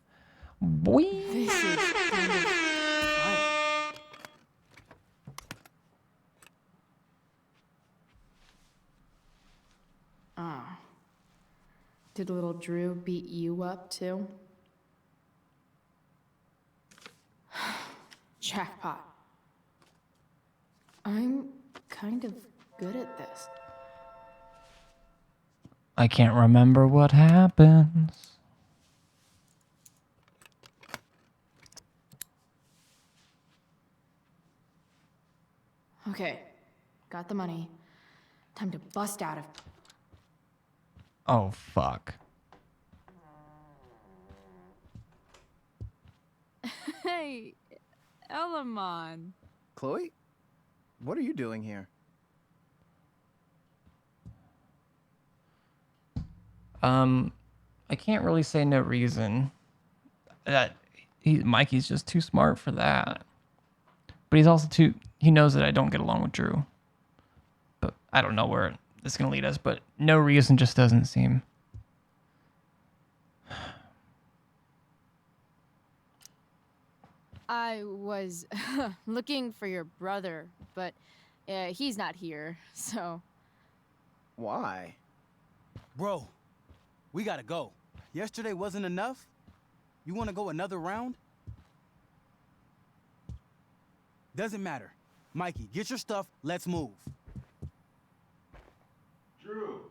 Boy. This is kind of fun. Oh. Did little Drew beat you up too? Jackpot. I'm kind of good at this. I can't remember what happens. Okay, got the money. Time to bust out of... Oh, fuck. Hey, Elamon. Chloe? What are you doing here? I can't really say no reason. That Mikey's just too smart for that. But he's also he knows that I don't get along with Drew. But I don't know where this is going to lead us, but no reason just doesn't seem. I was looking for your brother, but he's not here, so... Why? Bro, we gotta go. Yesterday wasn't enough? You wanna go another round? Doesn't matter. Mikey, get your stuff, let's move. Drew,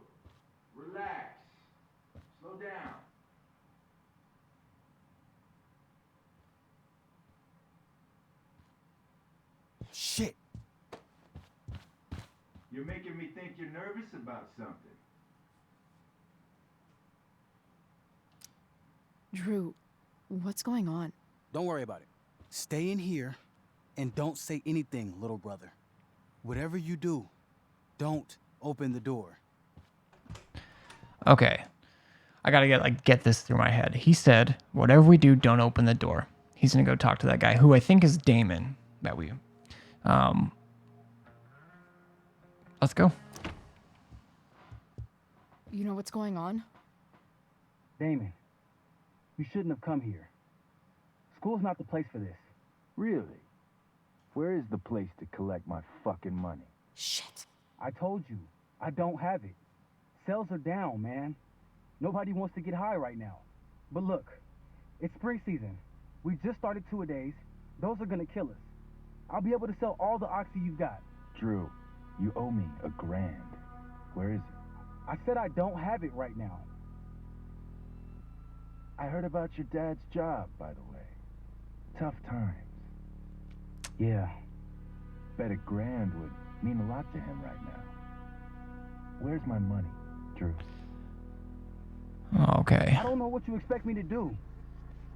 relax. Slow down. Shit. You're making me think you're nervous about something. Drew, what's going on? Don't worry about it. Stay in here and don't say anything, little brother. Whatever you do, don't open the door. Okay. I got to get this through my head. He said, whatever we do, don't open the door. He's going to go talk to that guy who I think is Damon that we let's go. You know what's going on? Damon, you shouldn't have come here. School's not the place for this. Really? Where is the place to collect my fucking money? Shit. I told you, I don't have it. Sales are down, man. Nobody wants to get high right now. But look, it's spring season. We just started two-a-days. Those are gonna kill us. I'll be able to sell all the oxy you've got. Drew, you owe me $1,000. Where is it? I said I don't have it right now. I heard about your dad's job, by the way. Tough times. Yeah. Bet $1,000 would mean a lot to him right now. Where's my money, Drew? Okay. I don't know what you expect me to do.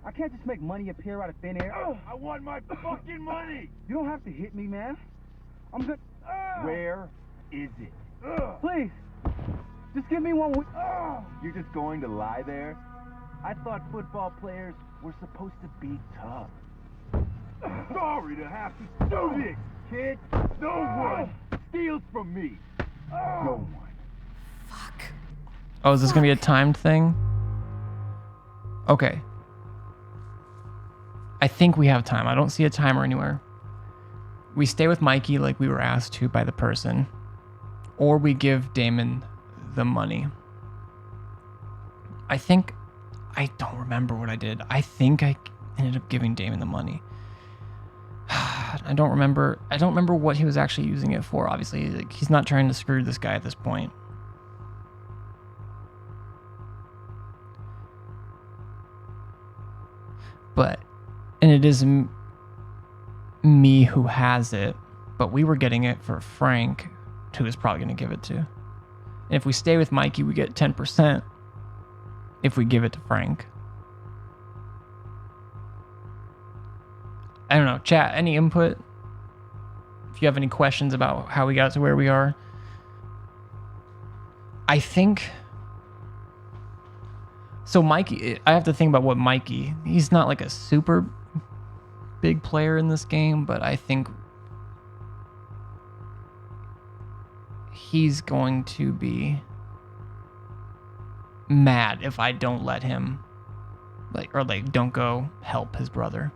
I can't just make money appear out of thin air. I want my fucking money! You don't have to hit me, man. I'm good. Where is it? Please, just give me one. You're just going to lie there? I thought football players were supposed to be tough. Sorry to have to do this, kid. No one steals from me. No one. Oh, is this going to be a timed thing? Okay. I think we have time. I don't see a timer anywhere. We stay with Mikey like we were asked to by the person, or we give Damon the money. I don't remember what I did. I think I ended up giving Damon the money. I don't remember what he was actually using it for. Obviously, he's not trying to screw this guy at this point. And it is me who has it, but we were getting it for Frank, who is probably going to give it to. And if we stay with Mikey, we get 10% if we give it to Frank. I don't know. Chat, any input? If you have any questions about how we got to where we are. I think... So Mikey, I have to think about what Mikey... He's not like a super big player in this game, but I think he's going to be mad if I don't let him, don't go help his brother.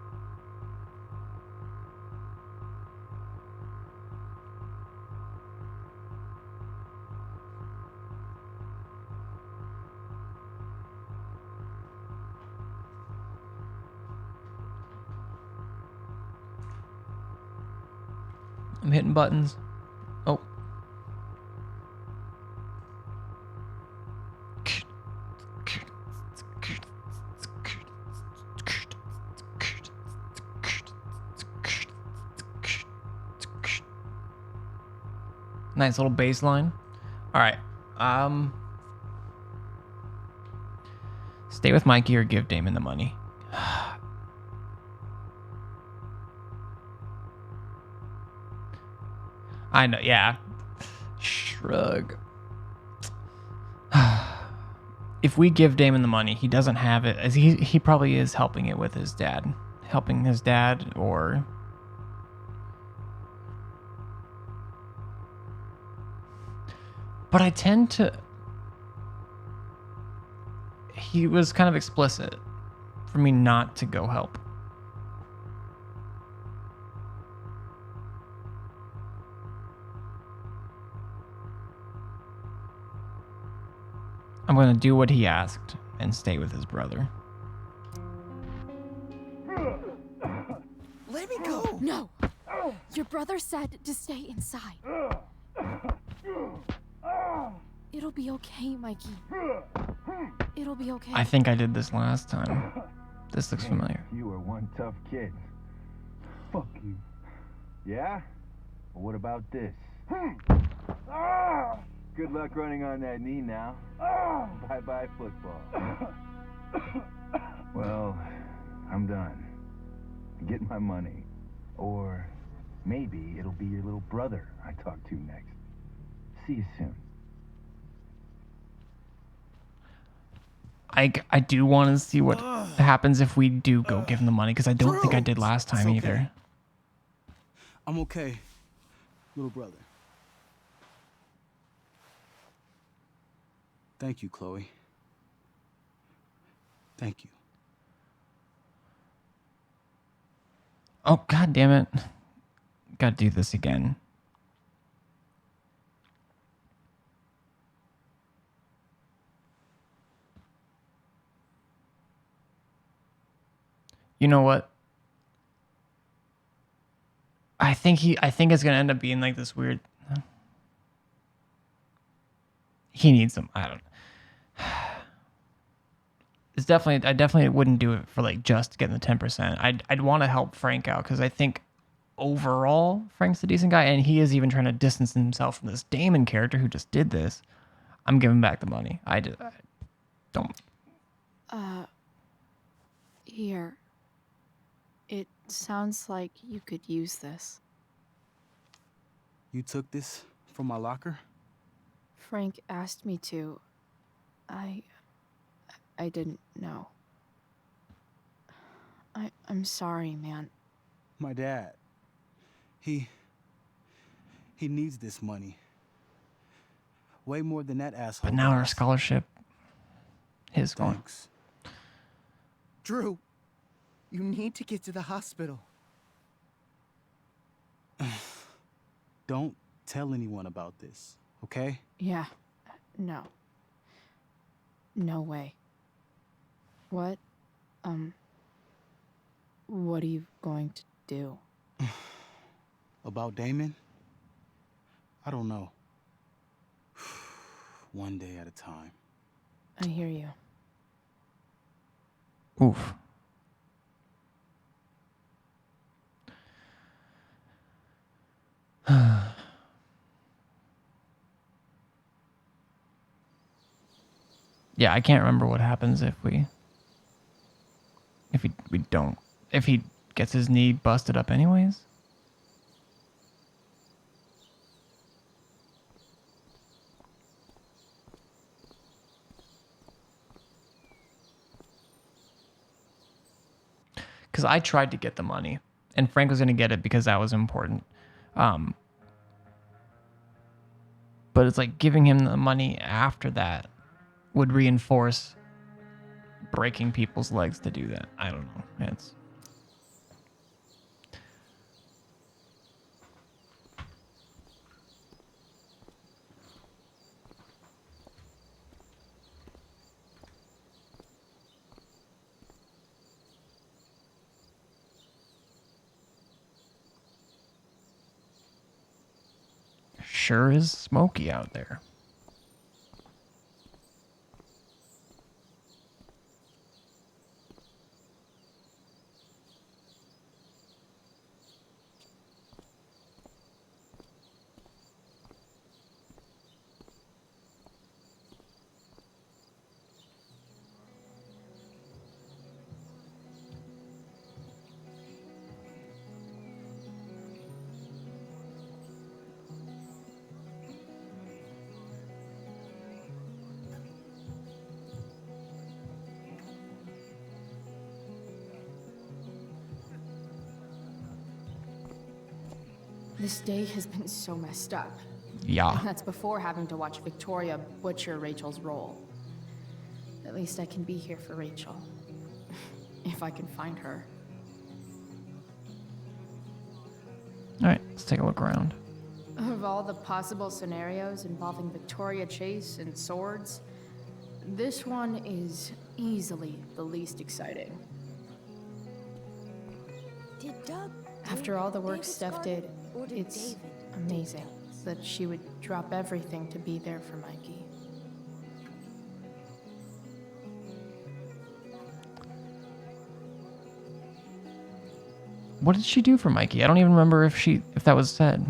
I'm hitting buttons. Oh. Nice little bass line. All right. Stay with Mikey or give Damon the money. I know, yeah. Shrug. if we give Damon the money, he doesn't have it. As he probably is helping it with his dad. Helping his dad or... But I tend to... He was kind of explicit for me not to go help. I'm going to do what he asked and stay with his brother. Let me go! No! Your brother said to stay inside. It'll be okay, Mikey. It'll be okay. I think I did this last time. This looks familiar. You were one tough kid. Fuck you. Yeah? Well, what about this? Good luck running on that knee now. Bye-bye football. Well, I'm done. Get my money. Or maybe it'll be your little brother I talk to next. See you soon. I do want to see what happens if we do go give him the money, because I don't think I did last time It's okay. either. I'm okay, little brother. Thank you, Chloe. Thank you. Oh, god damn it. Gotta do this again. You know what? I think it's gonna end up being like this weird... He needs them. I don't... It's definitely... I definitely wouldn't do it for like just getting the 10%. I'd want to help Frank out, because I think overall Frank's a decent guy, and he is even trying to distance himself from this Damon character who just did this. I'm giving back the money. I don't... Here. It sounds like you could use this. You took this from my locker? Frank asked me to. I didn't know. I'm sorry, man. My dad. He needs this money. Way more than that asshole. But now our does. scholarship is gone. Thanks. Drew, you need to get to the hospital. Don't tell anyone about this, okay? Yeah. No. No way. What are you going to do? About Damon? I don't know. One day at a time. I hear you. Oof. Yeah, I can't remember what happens if we don't, if he gets his knee busted up anyways. Because I tried to get the money, and Frank was going to get it because that was important. But it's like giving him the money after that would reinforce breaking people's legs to do that. I don't know. It's... Sure is smoky out there. This day has been so messed up. Yeah. And that's before having to watch Victoria butcher Rachel's role. At least I can be here for Rachel. If I can find her. Alright, let's take a look around. Of all the possible scenarios involving Victoria Chase and swords, this one is easily the least exciting. Did Doug After all the work David's Steph garden, did, or did it's David amazing that she would drop everything to be there for Mikey. What did she do for Mikey? I don't even remember if that was said.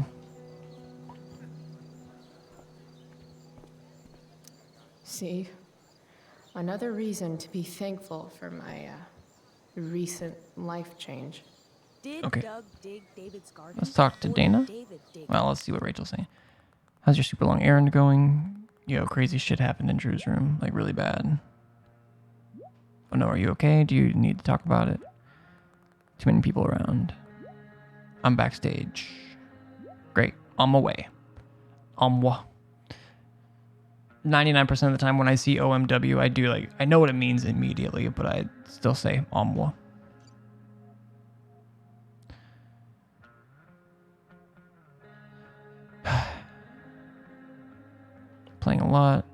See? Another reason to be thankful for my recent life change. Did Okay. Doug dig David's garden? Let's talk to or did Dana. David dig Well, let's see what Rachel's saying. How's your super long errand going? Yo, crazy shit happened in Drew's room. Like, really bad. Oh no, are you okay? Do you need to talk about it? Too many people around. I'm backstage. Great. On my way. 99% of the time when I see OMW, I do I know what it means immediately, but I still say moi. Playing a lot.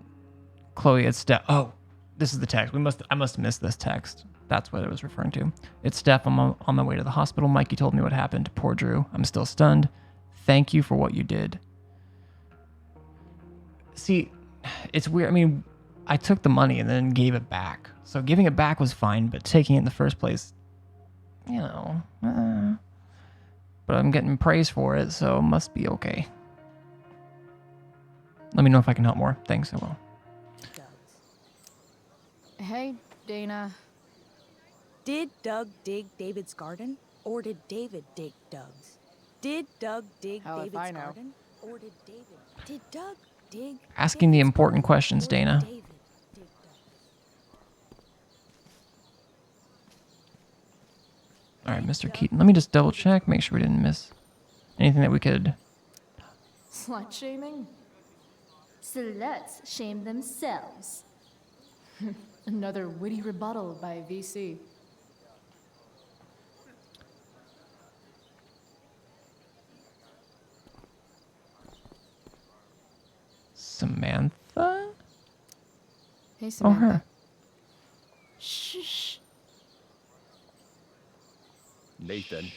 Chloe, it's Steph. Oh, this is the text. I must have missed this text. That's what it was referring to. It's Steph. I'm on my way to the hospital. Mikey told me what happened. Poor Drew. I'm still stunned. Thank you for what you did. See, it's weird. I mean, I took the money and then gave it back. So giving it back was fine, but taking it in the first place, you know. But I'm getting praise for it, so it must be okay. Let me know if I can help more. Thanks, I will. Hey, Dana. Did Doug dig David's garden, or did David dig Doug's? Did Doug dig Hell if David's I know. garden, or did David? Did Doug dig? Asking the important questions, or did Dana. David dig All right, Mr. Keaton. Let me just double check, make sure we didn't miss anything that we could. Slut shaming? Sluts shame themselves. Another witty rebuttal by VC. Samantha? Hey, Oh, Samantha. her. Shh. Nathan,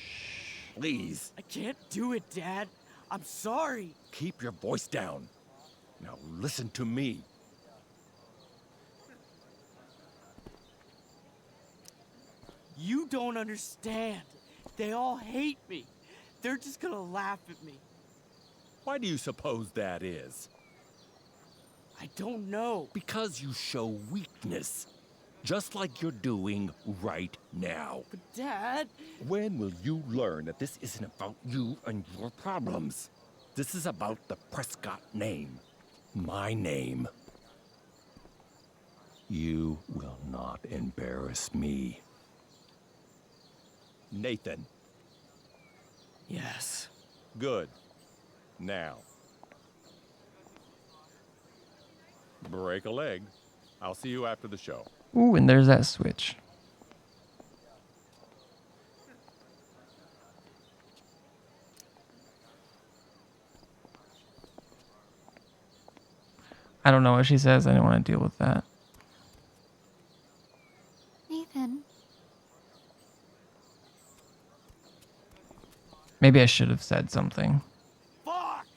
please. I can't do it, Dad. I'm sorry. Keep your voice down. Now listen to me. You don't understand. They all hate me. They're just gonna laugh at me. Why do you suppose that is? I don't know. Because you show weakness. Just like you're doing right now. But Dad... When will you learn that this isn't about you and your problems? This is about the Prescott name. My name. You will not embarrass me. Nathan. Yes. Good. Now. Break a leg. I'll see you after the show. Ooh, and there's that switch. I don't know what she says. I don't want to deal with that. Nathan. Maybe I should have said something. Fuck!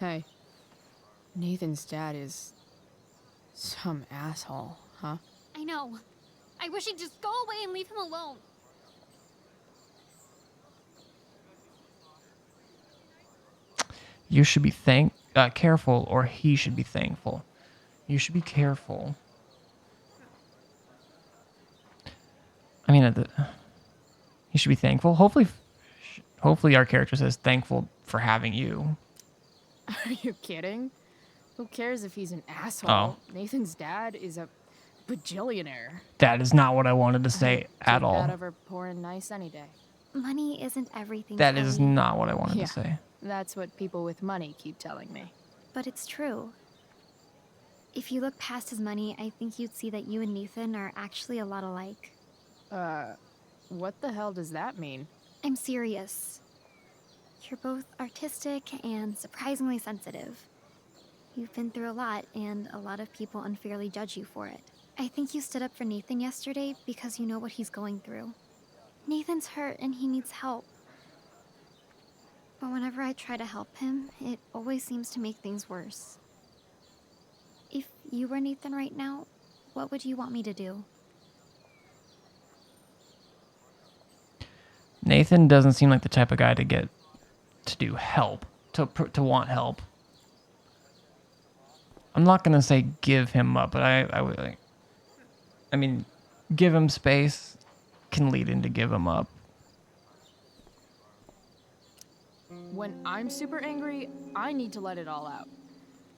Hey. Nathan's dad is some asshole, huh? I know. I wish he'd just go away and leave him alone. You should be careful, or he should be thankful. You should be careful. I mean, he should be thankful. Hopefully our character says thankful for having you. Are you kidding? Who cares if he's an asshole? Oh. Nathan's dad is a bajillionaire. That is not what I wanted to say at Take all. that over pouring nice any day. Money isn't everything. That is Chloe. not what I wanted Yeah, to say. that's what people with money keep telling me. But it's true. If you look past his money, I think you'd see that you and Nathan are actually a lot alike. What the hell does that mean? I'm serious. You're both artistic and surprisingly sensitive. You've been through a lot, and a lot of people unfairly judge you for it. I think you stood up for Nathan yesterday because you know what he's going through. Nathan's hurt and he needs help. But whenever I try to help him, it always seems to make things worse. If you were Nathan right now, what would you want me to do? Nathan doesn't seem like the type of guy to get to do help, to want help. I'm not gonna say give him up, but I would like. I mean, give him space can lead into give him up. When I'm super angry, I need to let it all out.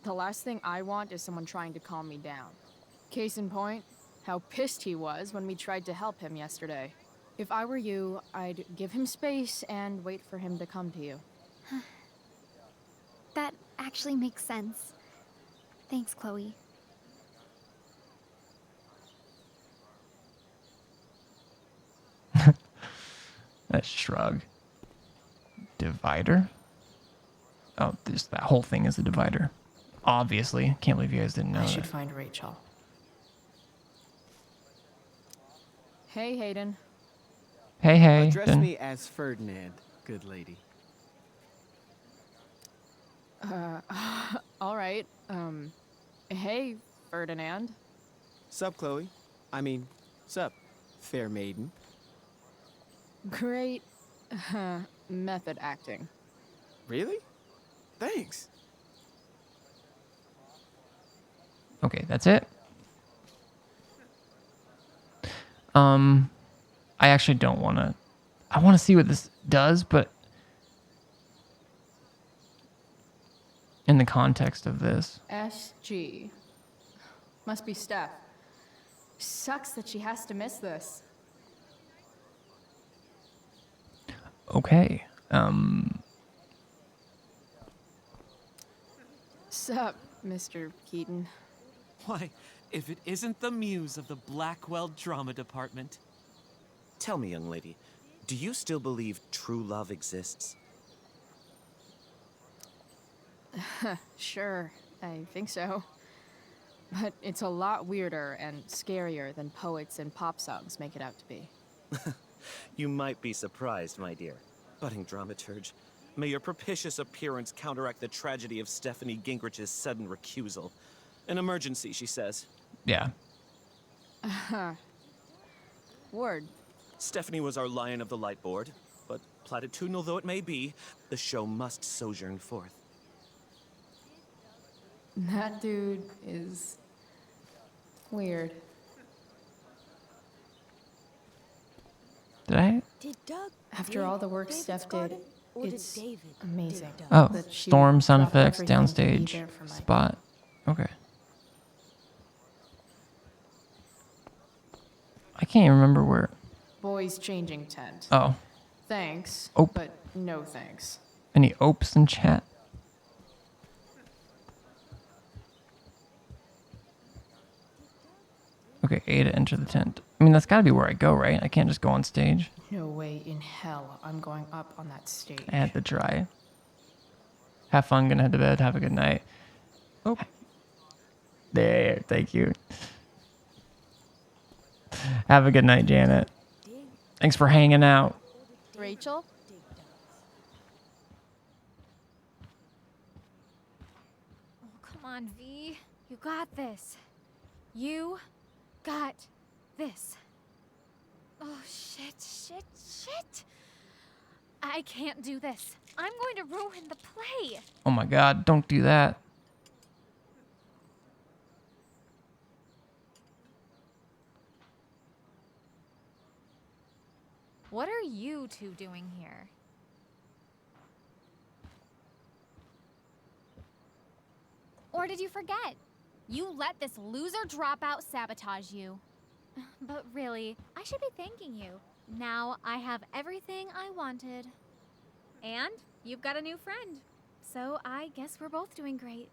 The last thing I want is someone trying to calm me down. Case in point, how pissed he was when we tried to help him yesterday. If I were you, I'd give him space and wait for him to come to you. That actually makes sense. Thanks, Chloe. That shrug. Divider? Oh, that whole thing is a divider. Obviously. Can't believe you guys didn't know I that. should find Rachel. Hey, Hayden. Hey. Address me as Ferdinand, good lady. All right. Hey, Ferdinand. Sup, Chloe? I mean, sup, fair maiden. Great method acting. Really? Thanks. Okay, that's it. I actually don't want to. I want to see what this does, but in the context of this. SG. Must be Steph. Sucks that she has to miss this. Okay. Sup, Mr. Keaton. Why, if it isn't the muse of the Blackwell Drama Department. Tell me, young lady, do you still believe true love exists? Sure, I think so. But it's a lot weirder and scarier than poets and pop songs make it out to be. You might be surprised, my dear. Budding dramaturge, may your propitious appearance counteract the tragedy of Stephanie Gingrich's sudden recusal. An emergency, she says. Yeah. Word. Stephanie was our lion of the light board, but platitudinal though it may be, the show must sojourn forth. That dude is weird. Did I? Did Doug After all the work David's Steph did, garden, or did it's David amazing. Oh, that she storm would sound drop effects, everything to be downstage, there for my spot. Okay. I can't even remember where. Boys changing tent. Oh. Thanks, Ope. but no thanks. Any opes in chat? Okay, A to enter the tent. I mean, that's gotta be where I go, right? I can't just go on stage. No way in hell I'm going up on that stage. I had to try. Have fun, gonna head to bed. Have a good night. Oh. There, thank you. Have a good night, Janet. Thanks for hanging out. Rachel? Oh, come on, V. You got this. You got this. Oh, shit. I can't do this. I'm going to ruin the play. Oh my god, don't do that. What are you two doing here? Or did you forget? You let this loser dropout sabotage you. But really, I should be thanking you. Now I have everything I wanted. And you've got a new friend. So I guess we're both doing great.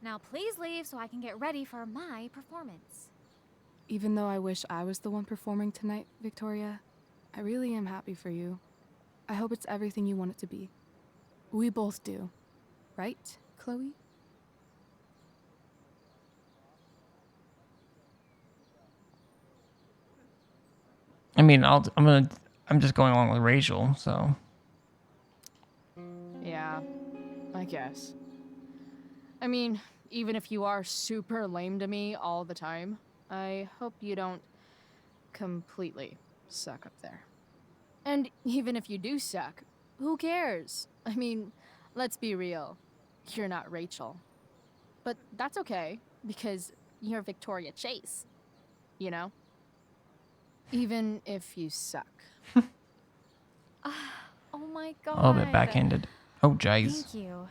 Now please leave so I can get ready for my performance. Even though I wish I was the one performing tonight, Victoria, I really am happy for you. I hope it's everything you want it to be. We both do. Right, Chloe? I mean, I'm just going along with Rachel, so. Yeah, I guess. I mean, even if you are super lame to me all the time, I hope you don't completely suck up there. And even if you do suck, who cares? I mean, let's be real. You're not Rachel. But that's okay, because you're Victoria Chase. You know? Even if you suck. Oh my god. A little bit backhanded. Oh, jeez. Thank you.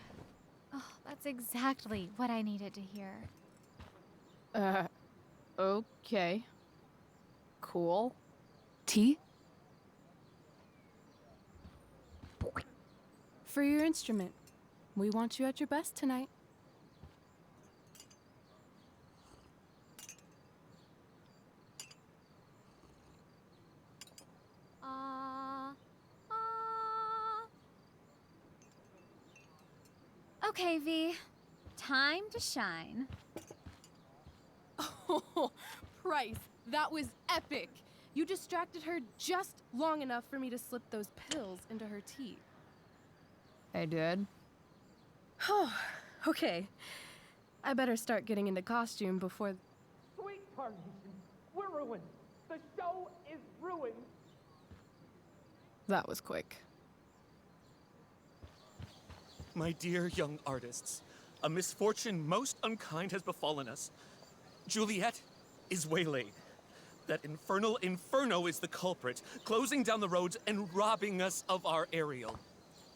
Oh, that's exactly what I needed to hear. Okay. Cool. Tea? For your instrument. We want you at your best tonight. Okay, V. Time to shine. Oh, Price, that was epic. You distracted her just long enough for me to slip those pills into her tea. I did. Okay. I better start getting into costume before... Sweet Carnation, we're ruined. The show is ruined. That was quick. My dear young artists, a misfortune most unkind has befallen us. Juliet is waylaid. That infernal Inferno is the culprit, closing down the roads and robbing us of our Ariel.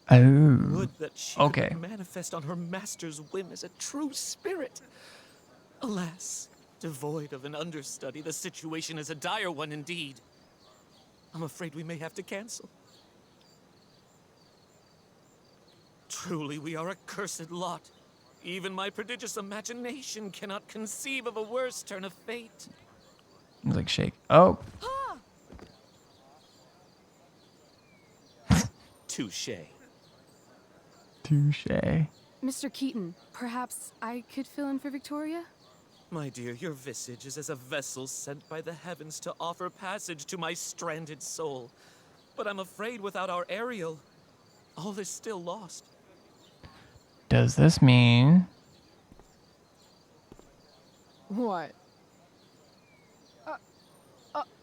Oh. Would that she Okay. could manifest on her master's whim as a true spirit. Alas, devoid of an understudy, the situation is a dire one indeed. I'm afraid we may have to cancel. Truly, we are a cursed lot. Even my prodigious imagination cannot conceive of a worse turn of fate. He's like, shake. Oh. Touche. Touche. Mr. Keaton, perhaps I could fill in for Victoria? My dear, your visage is as a vessel sent by the heavens to offer passage to my stranded soul. But I'm afraid without our Ariel, all is still lost. Does this mean... What?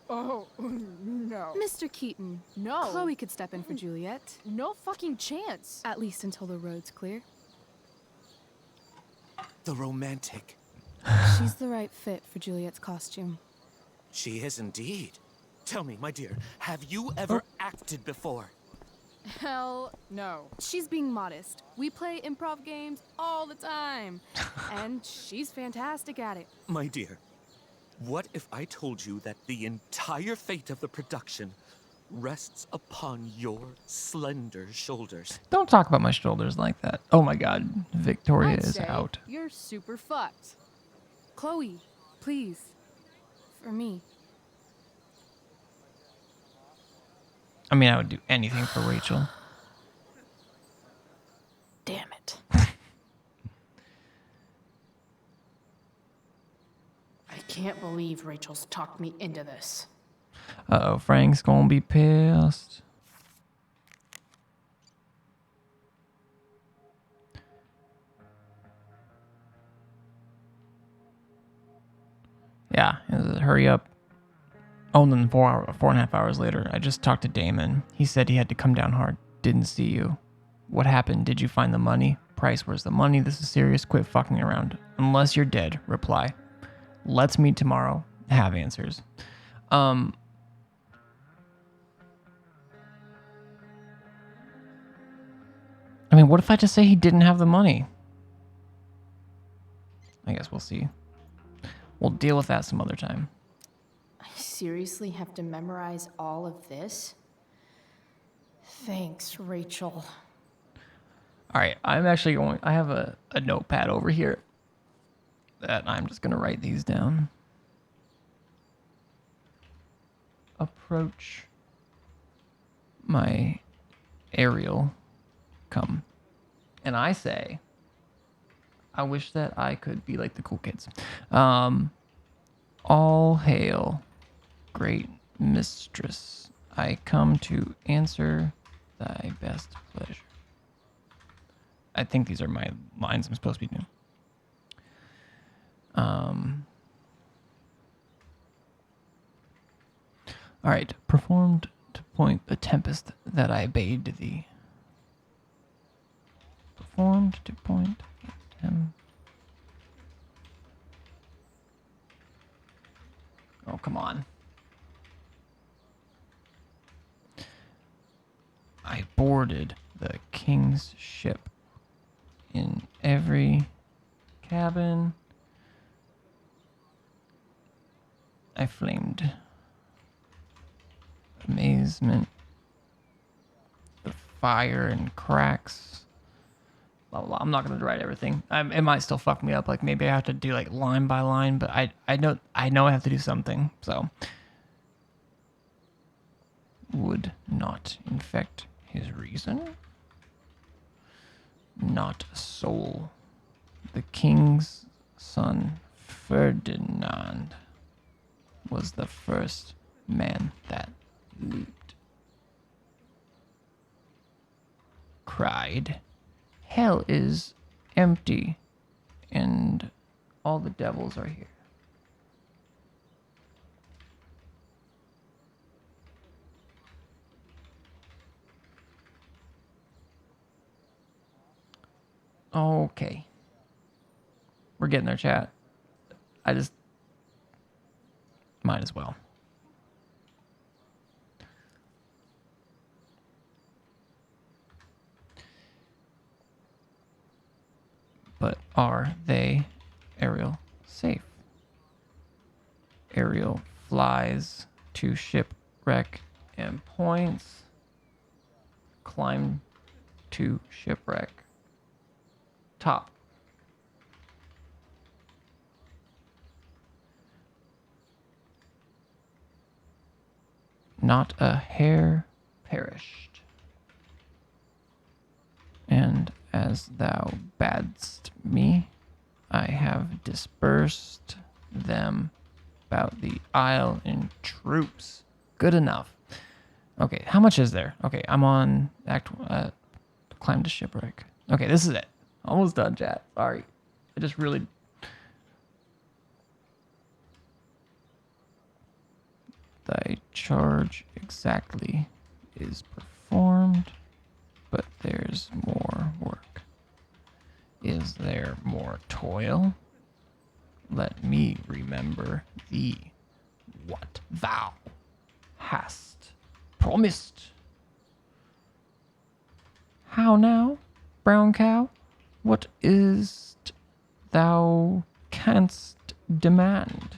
Oh, no. Mr. Keaton. No. Chloe could step in for Juliet. No fucking chance. At least until the road's clear. The romantic. She's the right fit for Juliet's costume. She is indeed. Tell me, my dear, have you ever acted before? Hell no. She's being modest. We play improv games all the time. And she's fantastic at it. My dear, what if I told you that the entire fate of the production rests upon your slender shoulders? Don't talk about my shoulders like that. Oh my god. Victoria I'd is say out. You're super fucked. Chloe, please. For me. I mean, I would do anything for Rachel. Damn it. I can't believe Rachel's talked me into this. Uh-oh, Frank's gonna be pissed. Yeah, hurry up. Oh, and then 4.5 hours later, I just talked to Damon. He said he had to come down hard. Didn't see you. What happened? Did you find the money? Price, where's the money? This is serious. Quit fucking around. Unless you're dead. Reply. Let's meet tomorrow. Have answers. I mean, what if I just say he didn't have the money? I guess we'll see. We'll deal with that some other time. I seriously have to memorize all of this? Thanks, Rachel. All right, I'm actually going... I have a notepad over here that I'm just going to write these down. Approach my aerial come. And I say, I wish that I could be like the cool kids. All hail, great mistress. I come to answer thy best pleasure. I think these are my lines I'm supposed to be doing. All right, performed to point the tempest that I bade thee. Performed to point the Oh, come on. I boarded the king's ship. In every cabin, I flamed. Amazement, the fire and cracks. Blah, blah, blah. I'm not gonna write everything. It might still fuck me up. Like maybe I have to do like line by line, but I know I have to do something. So would not infect his reason. Not a soul. The king's son Ferdinand was the first man that leaped. Cried, hell is empty, and all the devils are here. Okay. We're getting there, chat. I just might as well. But are they, Ariel, safe? Ariel flies to shipwreck and points. Climb to shipwreck. Top. Not a hair perished. And as thou badst me, I have dispersed them about the isle in troops. Good enough. Okay, how much is there? Okay, I'm on climb to shipwreck. Okay, this is it. Almost done, chat. Sorry. I just really... Thy charge exactly is performed, but there's more work. Is there more toil? Let me remember thee, what thou hast promised. How now, brown cow? What is't thou canst demand?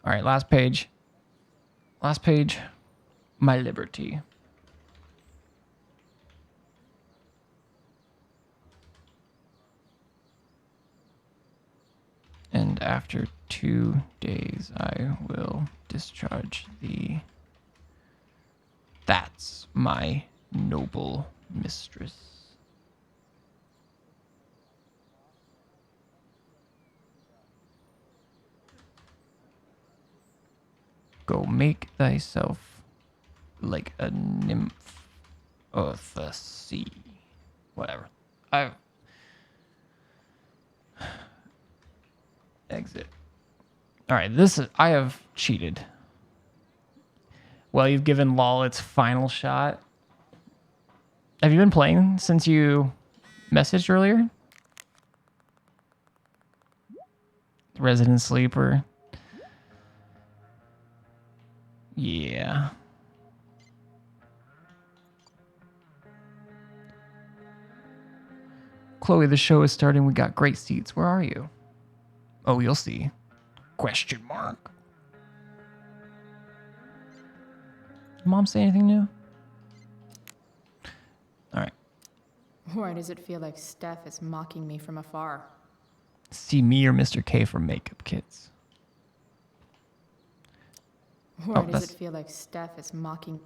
All right, last page. Last page. My liberty. And after 2 days I will discharge thee. That's my noble mistress. Go make thyself like a nymph of the sea. Whatever. Exit. All right, I have cheated. Well, you've given LOL its final shot. Have you been playing since you messaged earlier? Resident Sleeper. Yeah. Chloe, the show is starting. We got great seats. Where are you? Oh, you'll see. Question mark. Mom say anything new? All right. Why does it feel like Steph is mocking me from afar? See me or Mr. K for makeup kits. Why Oh, does it feel like Steph is mocking?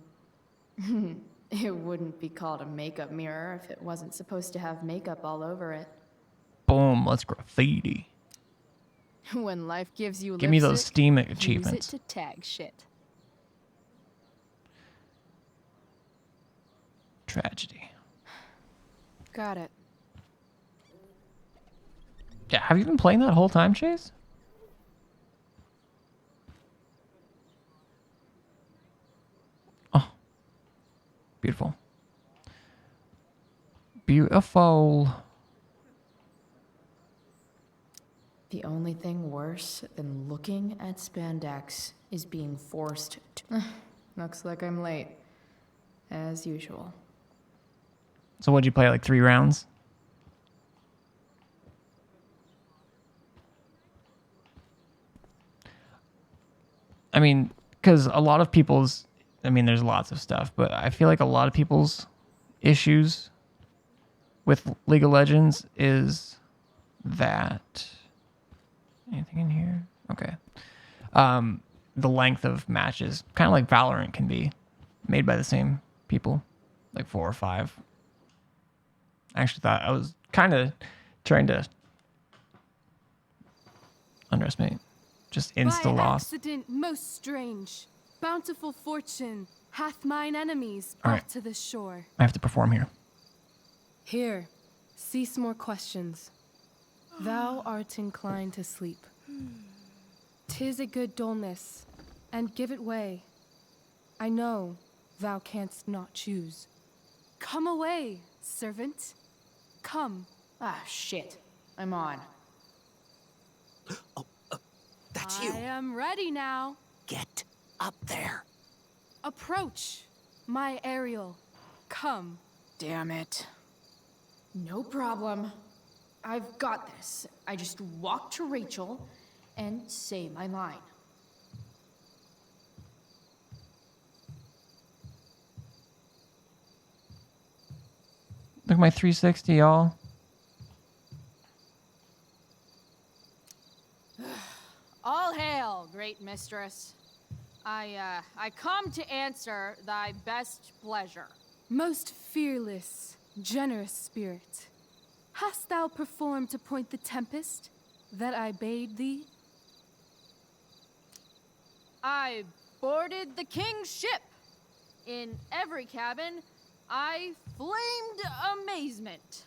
It wouldn't be called a makeup mirror if it wasn't supposed to have makeup all over it. Boom, let's graffiti. When life gives you Give me those lipstick, Steam use it achievements. to tag shit. Tragedy. Got it. Yeah, have you been playing that whole time, Chase? Oh. Beautiful. Beautiful. The only thing worse than looking at spandex is being forced to. Looks like I'm late. As usual. So what'd you play, like 3 rounds? I mean, because a lot of people's, I mean, there's lots of stuff, but I feel like a lot of people's issues with League of Legends is that, anything in here? Okay. The length of matches, kind of like Valorant can be, made by the same people, like 4 or 5. I actually thought I was kind of trying to underestimate just insta By loss. accident most strange, bountiful fortune hath mine enemies All brought right. to this shore. I have to perform here. Here, cease more questions. Thou art inclined to sleep. 'Tis a good dullness, and give it way. I know thou canst not choose. Come away, servant. Come. Ah, shit. I'm on. That's you. I am ready now. Get up there. Approach, my Ariel. Come. Damn it. No problem. I've got this. I just walk to Rachel and say my line. Look at my 360, y'all. All hail, great mistress. I come to answer thy best pleasure. Most fearless, generous spirit, hast thou performed to point the tempest that I bade thee? I boarded the king's ship. In every cabin, I flamed amazement.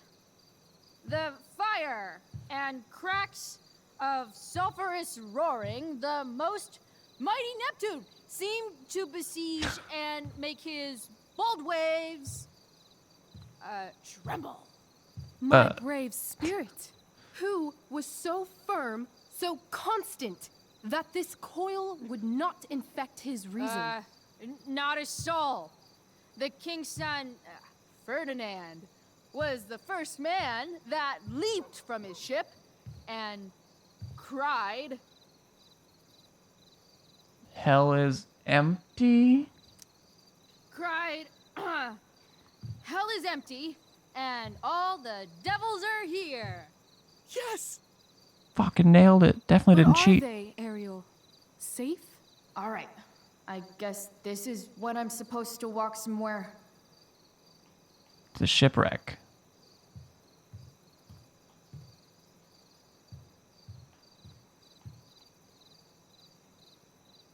The fire and cracks of sulphurous roaring, the most mighty Neptune seemed to besiege and make his bold waves tremble. My brave spirit, who was so firm, so constant, that this coil would not infect his reason. Not a soul. The king's son, Ferdinand, was the first man that leaped from his ship and cried, Hell is empty. Hell is empty, and all the devils are here. Yes! Fucking nailed it. Definitely didn't Where cheat. are they, Ariel? Safe? All right. I guess this is when I'm supposed to walk somewhere. It's a shipwreck.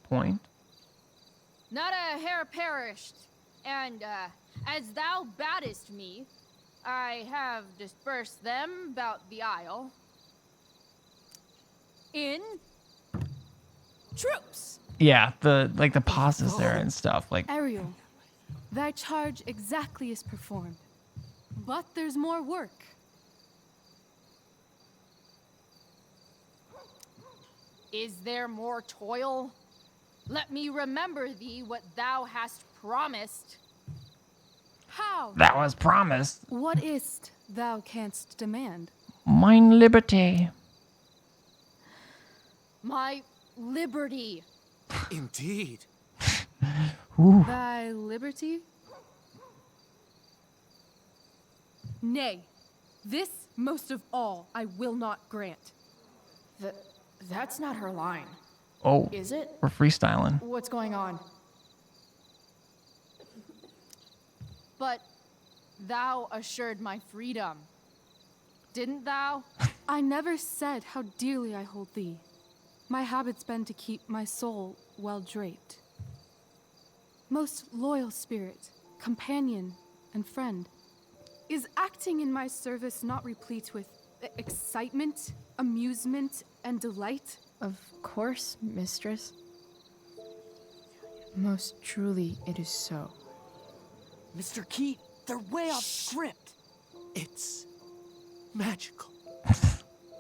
Point. Not a hair perished, and as thou baddest me, I have dispersed them about the isle. In troops. Yeah, the pauses there and stuff. Like Ariel, thy charge exactly is performed. But there's more work. Is there more toil? Let me remember thee what thou hast promised. How? That was promised. What is't thou canst demand? Mine liberty. My liberty. Indeed. Ooh. Thy liberty? Nay, this most of all I will not grant. That's not her line. Oh, Is it? we're freestyling. What's going on? But thou assured my freedom. Didn't thou? I never said how dearly I hold thee. My habit's been to keep my soul well draped. Most loyal spirit, companion, and friend. Is acting in my service not replete with excitement, amusement, and delight? Of course, mistress. Most truly, it is so. Mr. Keat, they're way off script. It's magical.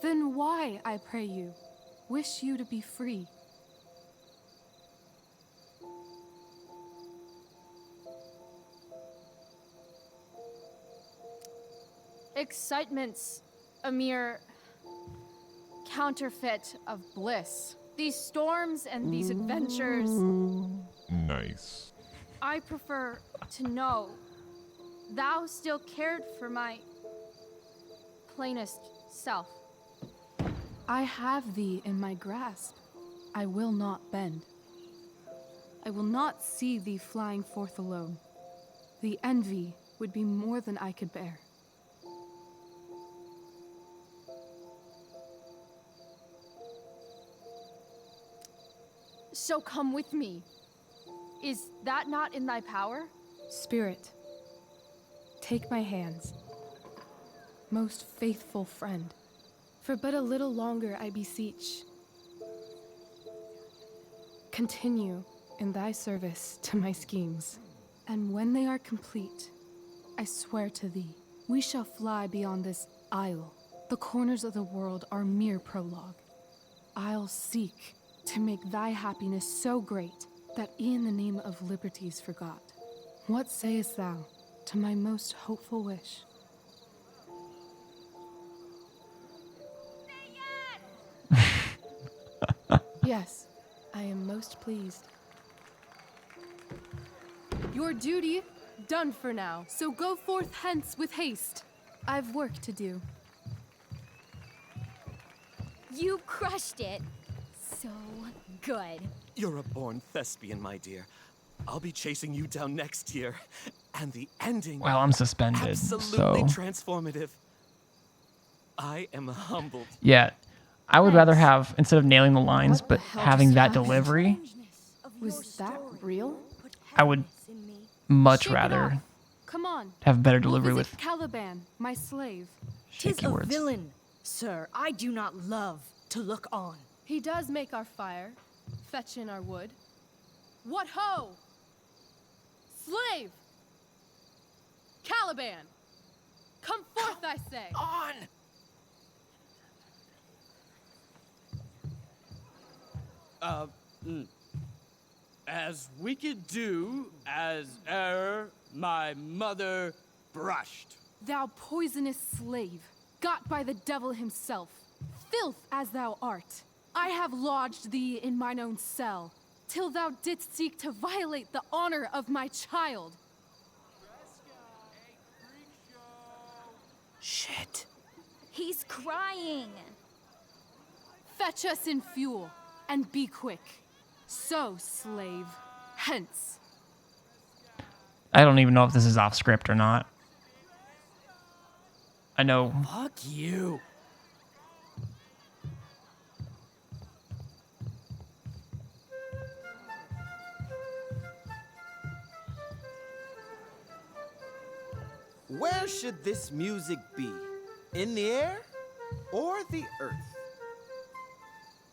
Then why, I pray you, wish you to be free? Excitement's a mere counterfeit of bliss. These storms and these adventures, Nice. I prefer to know thou still cared for my plainest self. I have thee in my grasp. I will not bend. I will not see thee flying forth alone. The envy would be more than I could bear. So come with me. Is that not in thy power? Spirit, take my hands. Most faithful friend, for but a little longer I beseech. Continue in thy service to my schemes, and when they are complete, I swear to thee, we shall fly beyond this isle. The corners of the world are mere prologue. I'll seek to make thy happiness so great that e'en the name of liberty's forgot. What sayest thou to my most hopeful wish? Yes, I am most pleased. Your duty done for now, so go forth hence with haste. I've work to do. You crushed it. So good. You're a born thespian, my dear. I'll be chasing you down next year. And the ending... Well, I'm suspended, absolutely so... transformative. I am humbled. Yeah, I would rather have, instead of nailing the lines, but hell having just that happened? delivery, Was that real? I would much Shake it rather off. Come on. have better We'll delivery visit with Caliban, my slave. shaky a words. villain, sir. I do not love to look on. He does make our fire, fetch in our wood. What ho! Slave! Caliban! Come forth, I say! On! As wicked do as e'er my mother brushed. Thou poisonous slave, got by the devil himself, filth as thou art, I have lodged thee in mine own cell, till thou didst seek to violate the honor of my child. Shit. He's crying. Fetch us in fuel, and be quick. So, slave, hence. I don't even know if this is off script or not. I know. Fuck you. Where should this music be? In the air or the earth?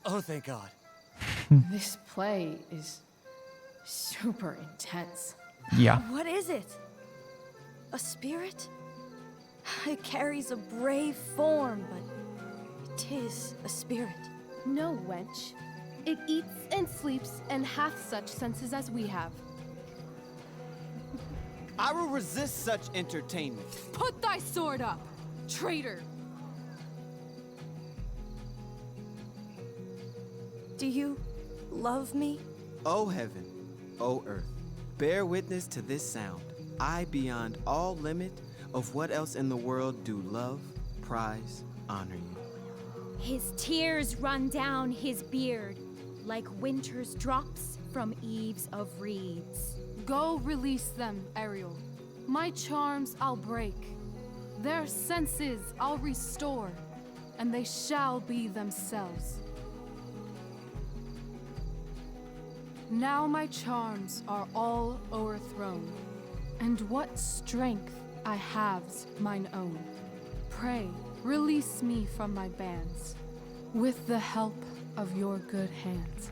Oh, thank God. This play is super intense. Yeah. What is it? A spirit? It carries a brave form, but it is a spirit. No, wench. It eats and sleeps and hath such senses as we have. I will resist such entertainment. Put thy sword up, traitor! Do you love me? O heaven, O earth, bear witness to this sound. I, beyond all limit of what else in the world do love, prize, honor you. His tears run down his beard like winter's drops from eaves of reeds. Go release them, Ariel. My charms I'll break. Their senses I'll restore, and they shall be themselves. Now my charms are all o'erthrown, and what strength I have's mine own. Pray, release me from my bands, with the help of your good hands.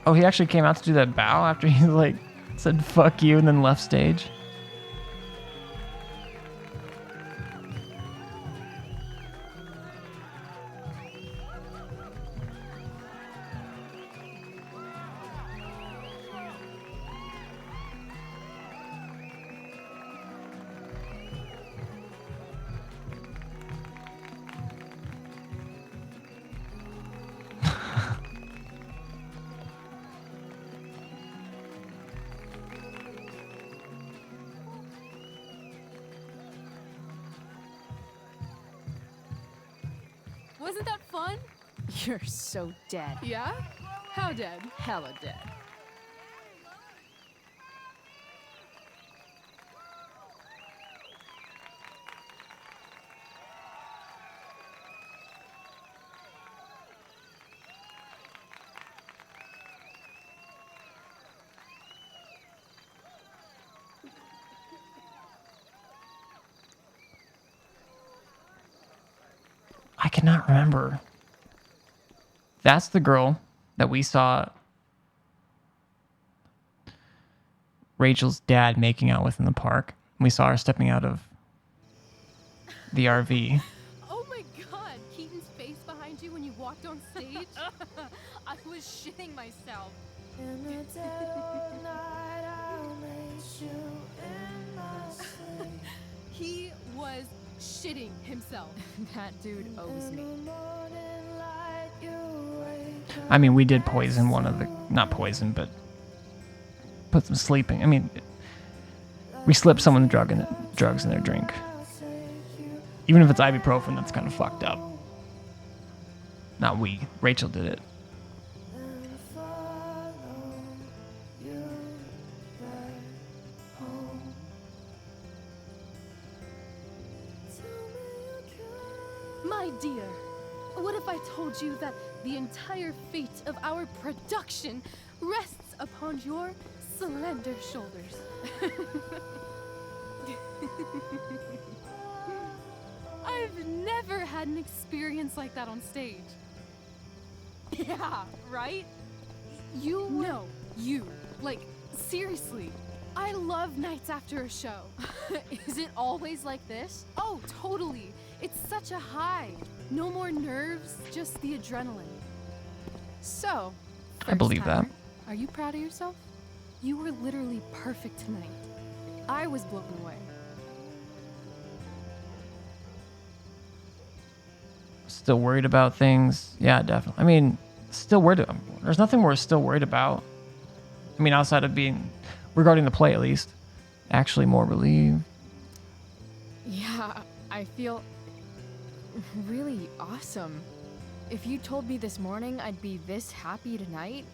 Oh, he actually came out to do that bow after he like said fuck you and then left stage. Wasn't that fun? You're so dead. Yeah? How dead? Hella dead. I cannot remember. That's the girl that we saw Rachel's dad making out with in the park. We saw her stepping out of the RV. Oh my god, Keaton's face behind you when you walked on stage? I was shitting myself. In the dead of night, I'll lace you in my sleep. He was shitting himself. That dude owes me. I mean, we did poison one of the... Not poison, but... Put some sleeping... I mean... We slipped someone drugs in their drink. Even if it's ibuprofen, that's kind of fucked up. Not we. Rachel did it. My dear, what if I told you that the entire fate of our production rests upon your slender shoulders? I've never had an experience like that on stage. Yeah, right? You were... No, you. Like, seriously. I love nights after a show. Is it always like this? Oh, totally. It's such a high. No more nerves, just the adrenaline. So, I believe that. Are you proud of yourself? You were literally perfect tonight. I was blown away. Still worried about things? Yeah, definitely. I mean, still worried. There's nothing we're still worried about. I mean, outside of being, regarding the play at least, actually more relieved. Yeah, I feel really awesome. If you told me this morning I'd be this happy tonight...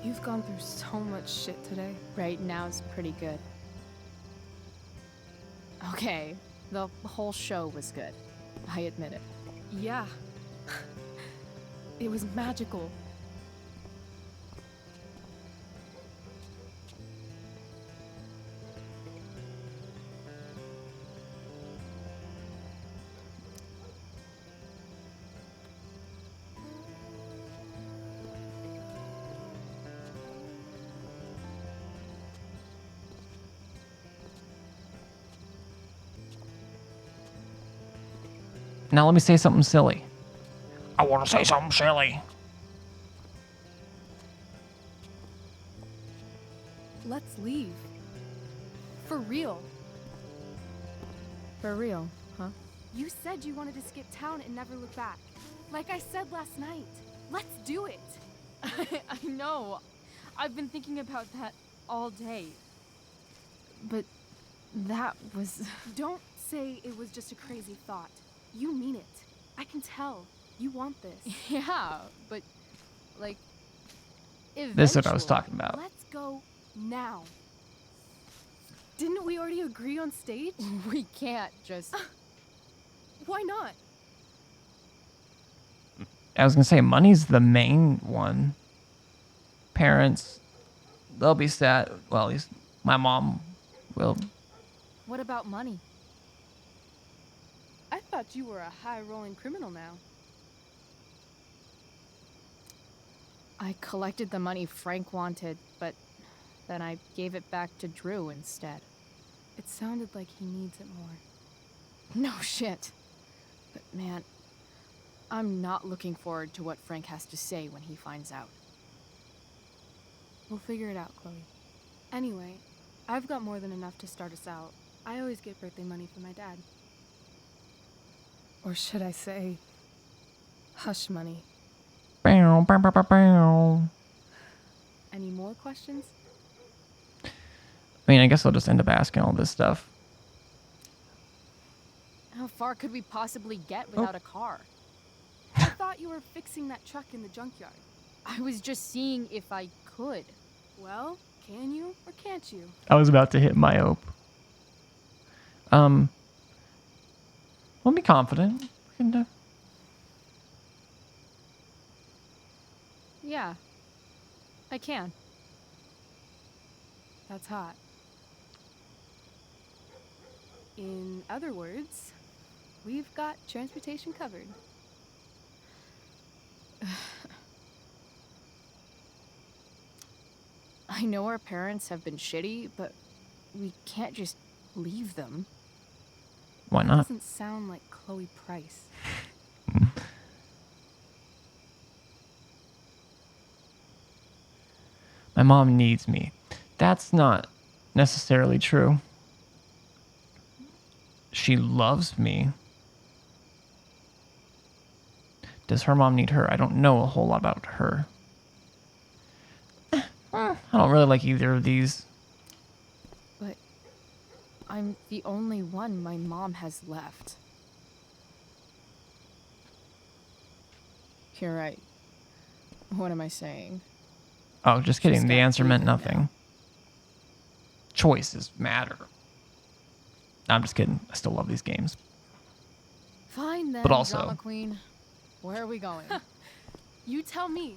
You've gone through so much shit today. Right now it's pretty good. Okay, the whole show was good. I admit it. Yeah. It was magical. Now let me say something silly. I want to say something silly. Let's leave. For real. For real, huh? You said you wanted to skip town and never look back. Like I said last night. Let's do it. I know. I've been thinking about that all day. But that was... Don't say it was just a crazy thought. You mean it. I can tell. You want this. Yeah, but, like, This is what I was talking about. Let's go now. Didn't we already agree on stage? We can't just... Why not? I was gonna say money's the main one. Parents, they'll be sad. Well, at least my mom will. What about money? I thought you were a high-rolling criminal now. I collected the money Frank wanted, but then I gave it back to Drew instead. It sounded like he needs it more. No shit. But man, I'm not looking forward to what Frank has to say when he finds out. We'll figure it out, Chloe. Anyway, I've got more than enough to start us out. I always get birthday money from my dad. Or should I say, hush money. Bow, bow, bow, bow, bow. Any more questions? I mean, I guess I'll just end up asking all this stuff. How far could we possibly get without a car? I thought you were fixing that truck in the junkyard. I was just seeing if I could. Well, can you or can't you? I was about to hit myope. We'll be confident. We can, Yeah, I can. That's hot. In other words, we've got transportation covered. I know our parents have been shitty, but we can't just leave them. Why That not? doesn't sound like Chloe Price. My mom needs me. That's not necessarily true. She loves me. Does her mom need her? I don't know a whole lot about her. I don't really like either of these. But I'm the only one my mom has left. You're right. What am I saying? Oh, just kidding. She's The got answer meant Cleveland nothing. Choices matter. No, I'm just kidding. I still love these games. Fine then, But also- drama queen. Where are we going? You tell me.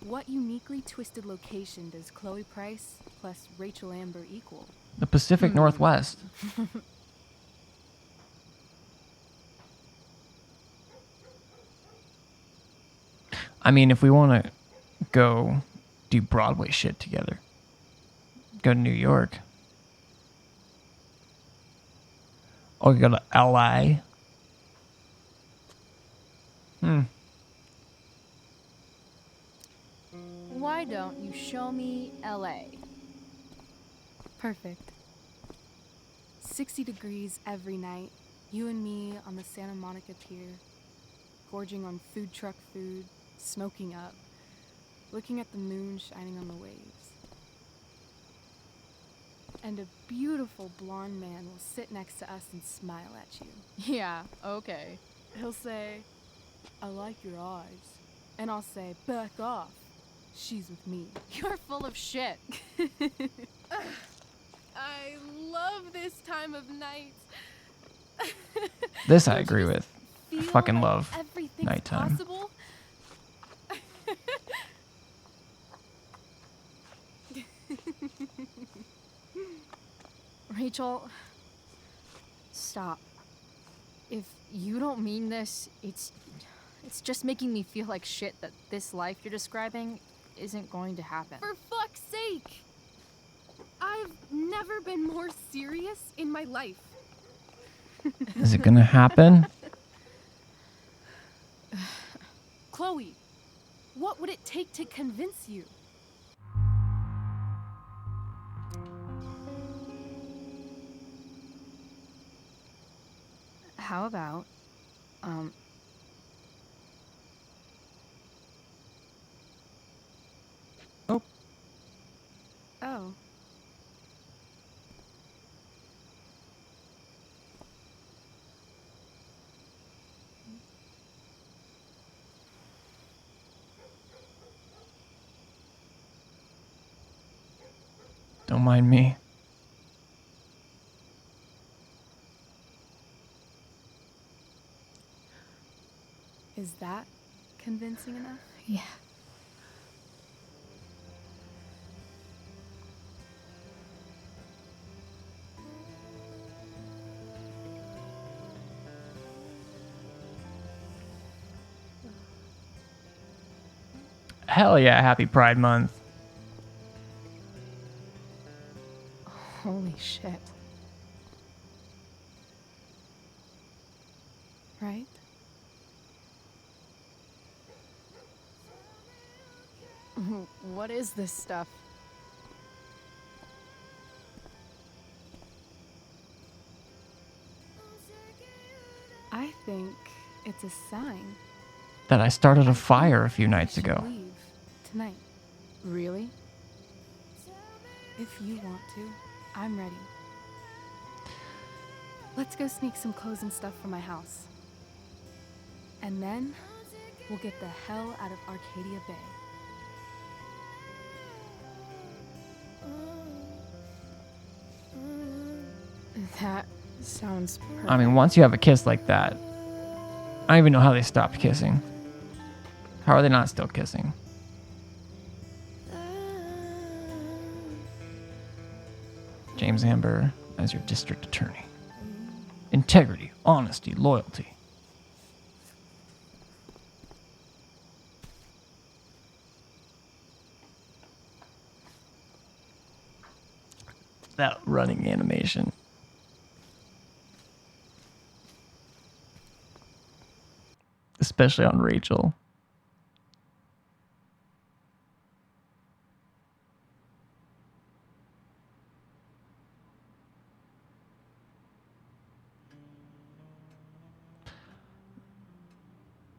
What uniquely twisted location does Chloe Price plus Rachel Amber equal? The Pacific Northwest. I mean, if we want to go do Broadway shit together, go to New York. Or go to LA. Why don't you show me LA? Perfect. 60 degrees every night. You and me on the Santa Monica Pier. Gorging on food truck food. Smoking up. Looking at the moon shining on the waves. And a beautiful blonde man will sit next to us and smile at you. Yeah, okay. He'll say, I like your eyes. And I'll say, back off. She's with me. You're full of shit. I love this time of night. This I Don't you agree just with. I feel fucking like love everything's nighttime. possible? Rachel, stop. If you don't mean this, it's just making me feel like shit that this life you're describing isn't going to happen. For fuck's sake! I've never been more serious in my life. Is it gonna happen? Chloe, what would it take to convince you? How about, Oh. Don't mind me. Is that convincing enough? Yeah. Hell yeah, happy Pride Month. Holy shit. Right? what is this stuff? I think it's a sign. That I started a fire a few nights We should ago. leave tonight. Really? If you want to, I'm ready. Let's go sneak some clothes and stuff from my house. And then we'll get the hell out of Arcadia Bay. That sounds perfect. I mean, once you have a kiss like that, I don't even know how they stopped kissing. How are they not still kissing? James Amber as your district attorney. Integrity, honesty, loyalty. That running animation. Especially on Rachel.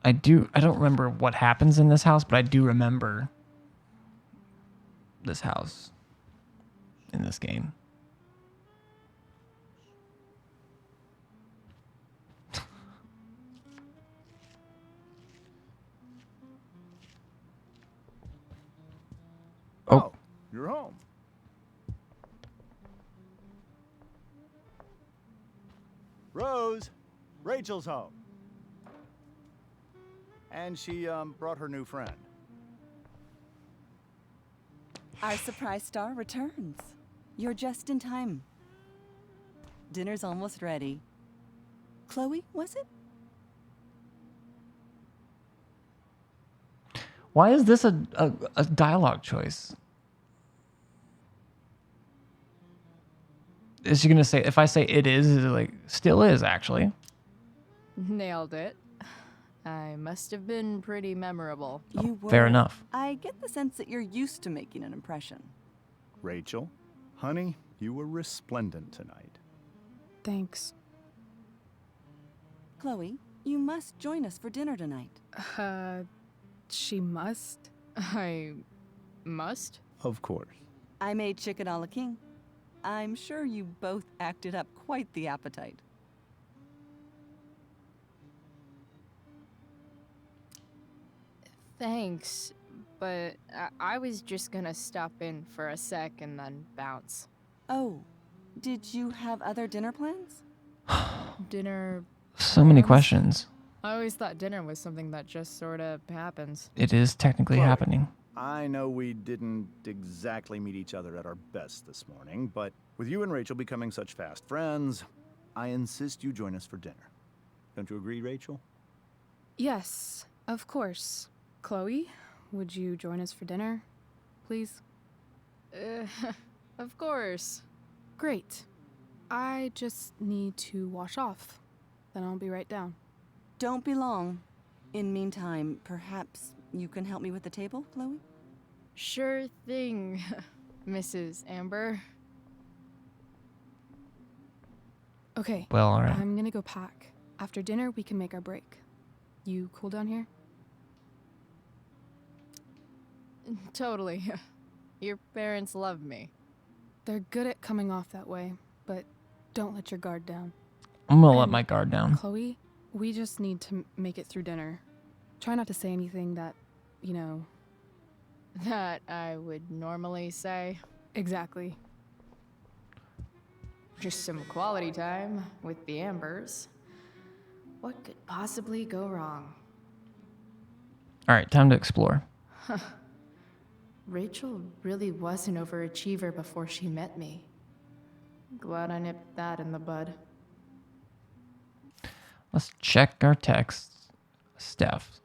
I don't remember what happens in this house, but I do remember this house in this game. Oh, you're home. Rose, Rachel's home. And she brought her new friend. Our surprise star returns. You're just in time. Dinner's almost ready. Chloe, was it? Why is this a dialogue choice? Is she gonna say, if I say it is it like, still is actually? Nailed it. I must have been pretty memorable. You were. Fair enough. I get the sense that you're used to making an impression. Rachel, honey, you were resplendent tonight. Thanks. Chloe, you must join us for dinner tonight. She must? I must? Of course. I made chicken a la king. I'm sure you both acted up quite the appetite. Thanks, but I was just gonna stop in for a sec and then bounce. Oh, did you have other dinner plans? Dinner... So many plans? questions. I always thought dinner was something that just sorta happens. It is technically Chloe, happening. I know we didn't exactly meet each other at our best this morning, but with you and Rachel becoming such fast friends, I insist you join us for dinner. Don't you agree, Rachel? Yes, of course. Chloe, would you join us for dinner, please? Of course. Great. I just need to wash off. Then I'll be right down. Don't be long. In meantime, perhaps you can help me with the table, Chloe? Sure thing, Mrs. Amber. Okay. Well, all right. I'm gonna go pack. After dinner, we can make our break. You cool down here? Totally. Your parents love me. They're good at coming off that way, but don't let your guard down. I'm gonna let And my guard down. Chloe, we just need to make it through dinner. Try not to say anything that, you know... That I would normally say. Exactly. Just some quality time with the Ambers. What could possibly go wrong? All right, time to explore. Rachel really was an overachiever before she met me. Glad I nipped that in the bud. Let's check our texts. Steph.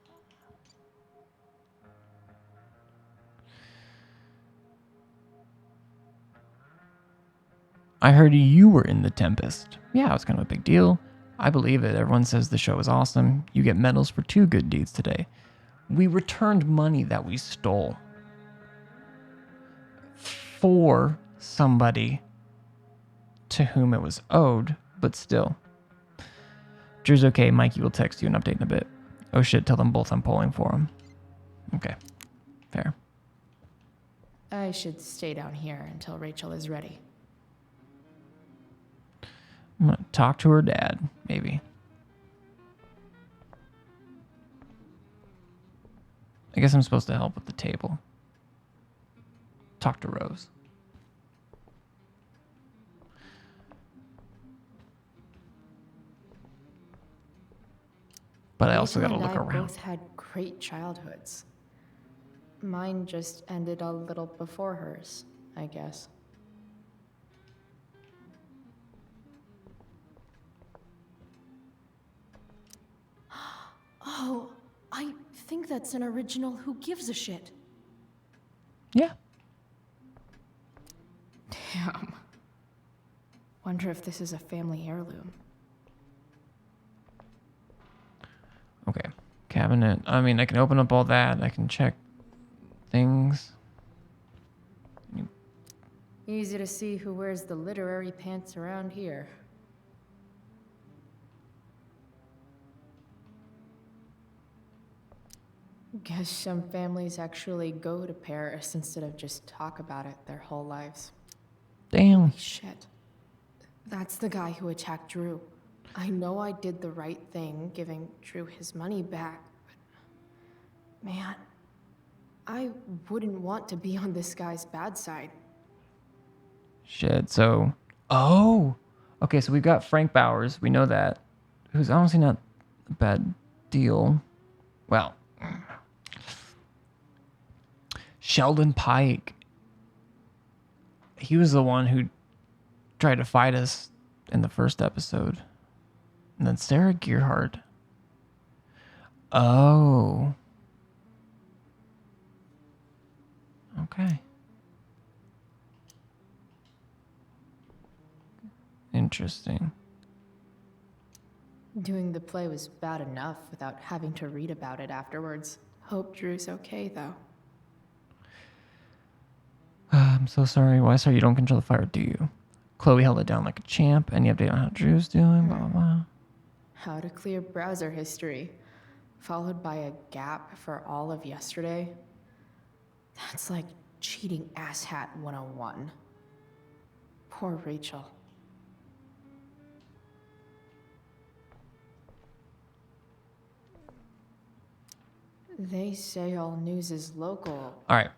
I heard you were in The Tempest. Yeah, it was kind of a big deal. I believe it. Everyone says the show is awesome. You get medals for 2 good deeds today. We returned money that we stole for somebody to whom it was owed, but still. Drew's okay. Mikey will text you an update in a bit. Oh shit, tell them both I'm polling for them. Okay, fair. I should stay down here until Rachel is ready. I'm gonna talk to her dad, maybe. I guess I'm supposed to help with the table. Talk to Rose. But I also gotta look Rachel and I around. both had great childhoods. Mine just ended a little before hers, I guess. Oh, I think that's an original Who Gives a Shit. Yeah. Damn. Wonder if this is a family heirloom. Okay. Cabinet. I mean, I can open up all that. I can check things. Easy to see who wears the literary pants around here. Guess some families actually go to Paris instead of just talk about it their whole lives. Damn. Holy shit. That's the guy who attacked Drew. I know I did the right thing, giving Drew his money back, but... Man, I wouldn't want to be on this guy's bad side. Shit, so... Oh! Okay, so we've got Frank Bowers. We know that. Who's honestly not a bad deal. Well... Sheldon Pike. He was the one who tried to fight us in the first episode. And then Sarah Gearhart. Oh. Okay. Interesting. Doing the play was bad enough without having to read about it afterwards. Hope Drew's okay, though. I'm so sorry. Why, sir? You don't control the fire, do you? Chloe held it down like a champ. Any update on how Drew's doing? Blah, blah, blah. How to clear browser history, followed by a gap for all of yesterday. That's like cheating asshat 101. Poor Rachel. They say all news is local. All right.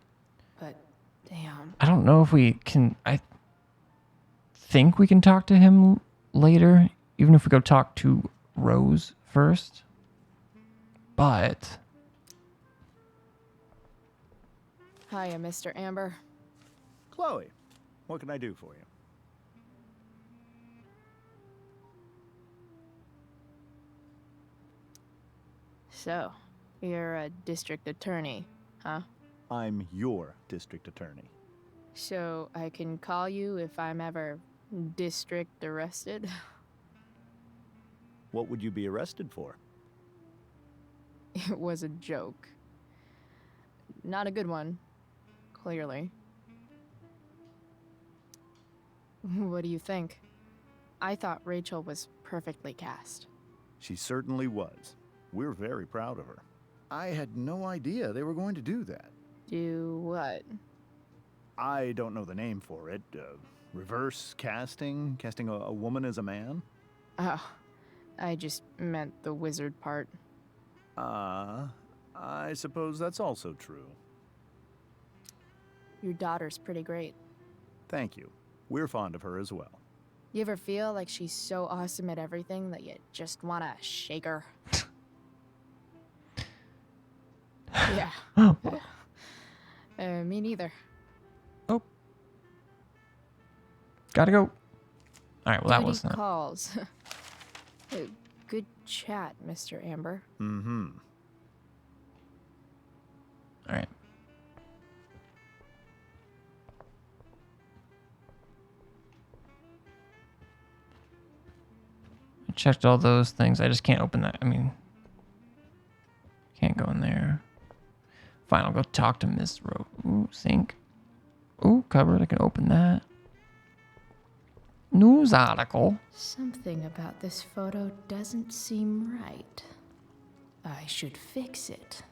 But damn. I don't know if we can... I think we can talk to him later, even if we go talk to Rose first. But... Hiya, Mr. Amber. Chloe, what can I do for you? So, you're a district attorney, huh? I'm your district attorney. So, I can call you if I'm ever district arrested? What would you be arrested for? It was a joke. Not a good one, clearly. What do you think? I thought Rachel was perfectly cast. She certainly was. We're very proud of her. I had no idea they were going to do that. Do what? I don't know the name for it. Reverse casting? Casting a woman as a man? Oh, I just meant the wizard part. I suppose that's also true. Your daughter's pretty great. Thank you. We're fond of her as well. You ever feel like she's so awesome at everything that you just wanna shake her? Yeah. Me neither. Oh. Gotta go. Alright, well that Duty was not. calls. Good chat, Mr. Amber. Mm-hmm. Alright. I checked all those things. I just can't open that. I mean, can't go in there. Fine, I'll go talk to Miss Rose. Ooh, sink. Ooh, cupboard. I can open that. News article. Something about this photo doesn't seem right. I should fix it.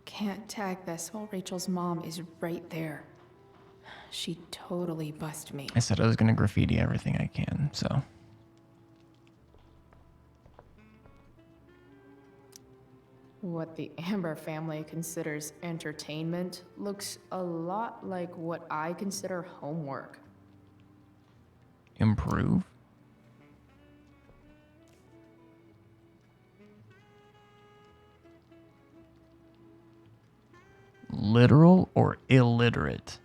Can't tag this while Rachel's mom is right there. She'd totally bust me. I said I was gonna graffiti everything I can, so. What the Amber family considers entertainment looks a lot like what I consider homework. Improve. Literal or illiterate?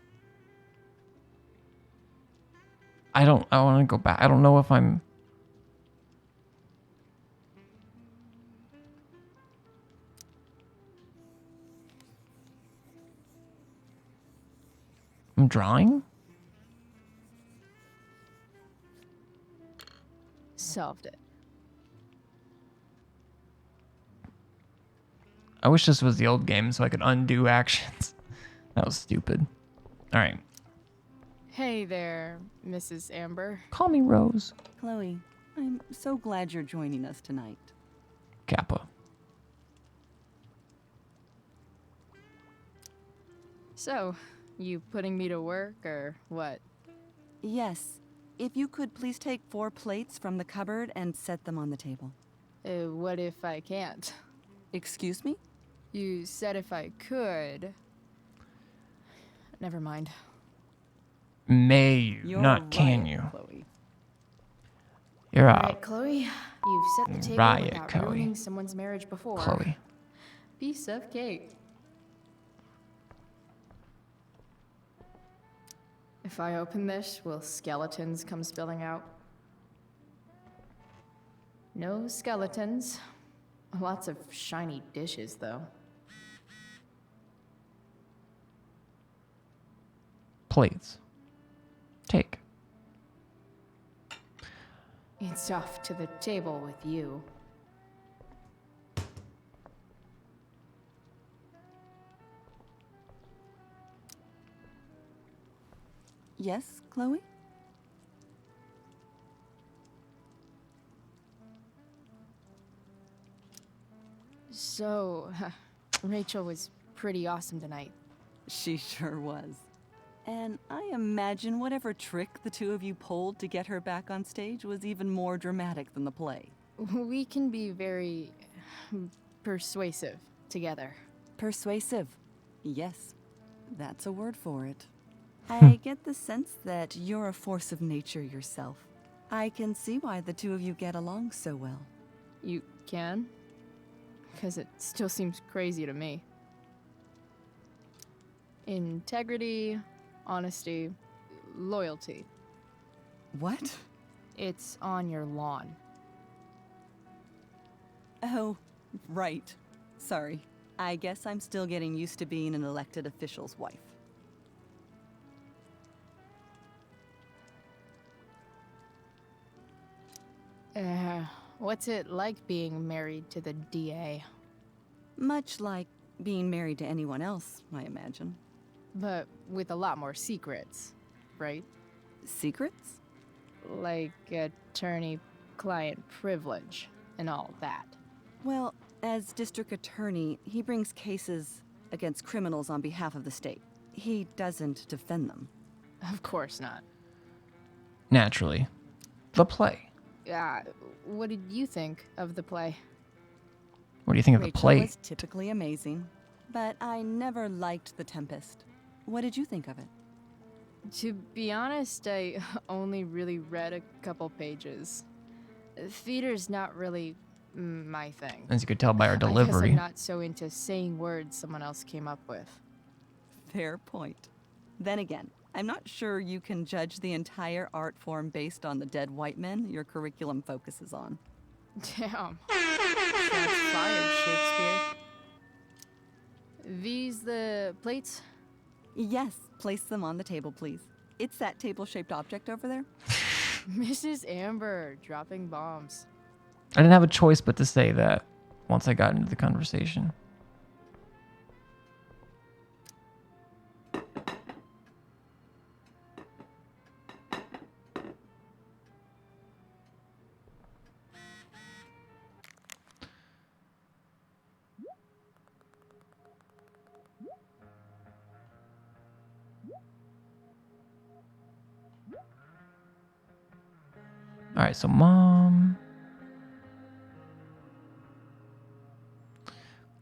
I want to go back. I don't know if I'm... I'm drawing? Solved it. I wish this was the old game so I could undo actions. That was stupid. All right. Hey there, Mrs. Amber. Call me Rose. Chloe, I'm so glad you're joining us tonight. Kappa. So, you putting me to work or what? Yes. If you could please take 4 plates from the cupboard and set them on the table. What if I can't? Excuse me? You said if I could. Never mind. May you, You're not can right, you. Chloe. You're All out. right, Chloe. You've set the table Riot, without Chloe. ruining someone's marriage before. Chloe. Piece of cake. If I open this, will skeletons come spilling out? No skeletons. Lots of shiny dishes, though. Plates. Take. It's off to the table with you. Yes, Chloe? So, Rachel was pretty awesome tonight. She sure was. And I imagine whatever trick the two of you pulled to get her back on stage was even more dramatic than the play. We can be very persuasive together. Persuasive. Yes, that's a word for it. I get the sense that you're a force of nature yourself. I can see why the two of you get along so well. You can? Because it still seems crazy to me. Integrity, honesty, loyalty. What? It's on your lawn. Oh, right. Sorry. I guess I'm still getting used to being an elected official's wife. What's it like being married to the DA? Much like being married to anyone else, I imagine. But with a lot more secrets, right? Secrets? Like attorney-client privilege and all that. Well, as district attorney, he brings cases against criminals on behalf of the state. He doesn't defend them. Of course not. Naturally. The play. What did you think of the play? What do you think of the Rachel play? was typically amazing, but I never liked The Tempest. What did you think of it? To be honest, I only really read a couple pages. Theater's not really my thing. As you could tell by our I guess delivery. I'm not so into saying words someone else came up with. Fair point. Then again, I'm not sure you can judge the entire art form based on the dead white men your curriculum focuses on. Damn. Shots fired, Shakespeare. These the plates? Yes, place them on the table, please. It's that table-shaped object over there. Mrs. Amber dropping bombs. I didn't have a choice but to say that once I got into the conversation. All right, so Mom.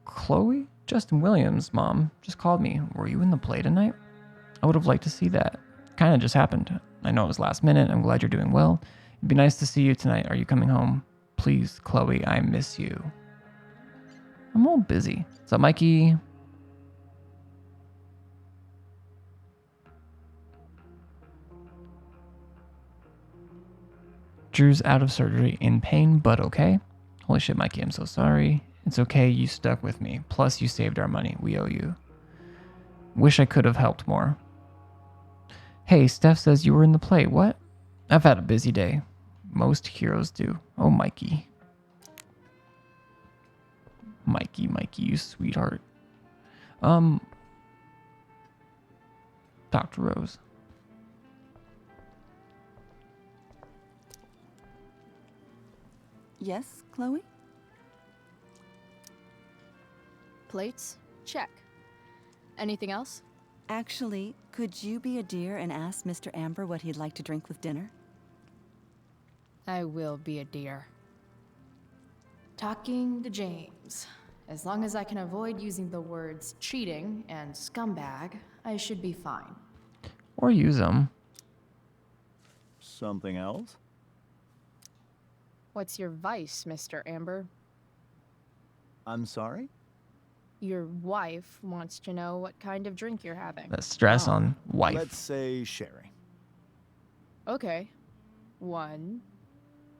Chloe? Justin Williams' mom just called me. Were you in the play tonight? I would have liked to see that. Kind of just happened. I know it was last minute. I'm glad you're doing well. It'd be nice to see you tonight. Are you coming home? Please, Chloe, I miss you. I'm all busy. What's up, Mikey? Drew's out of surgery in pain, but okay. Holy shit, Mikey, I'm so sorry. It's okay, you stuck with me. Plus, you saved our money. We owe you. Wish I could have helped more. Hey, Steph says you were in the play. What? I've had a busy day. Most heroes do. Oh, Mikey. Mikey, you sweetheart. Dr. Rose. Yes, Chloe? Plates? Check. Anything else? Actually, could you be a dear and ask Mr. Amber what he'd like to drink with dinner? I will be a dear. Talking to James. As long as I can avoid using the words cheating and scumbag, I should be fine. Or use them. Something else? What's your vice, Mr. Amber? I'm sorry? Your wife wants to know what kind of drink you're having. The stress on wife. Let's say sherry. Okay. 1,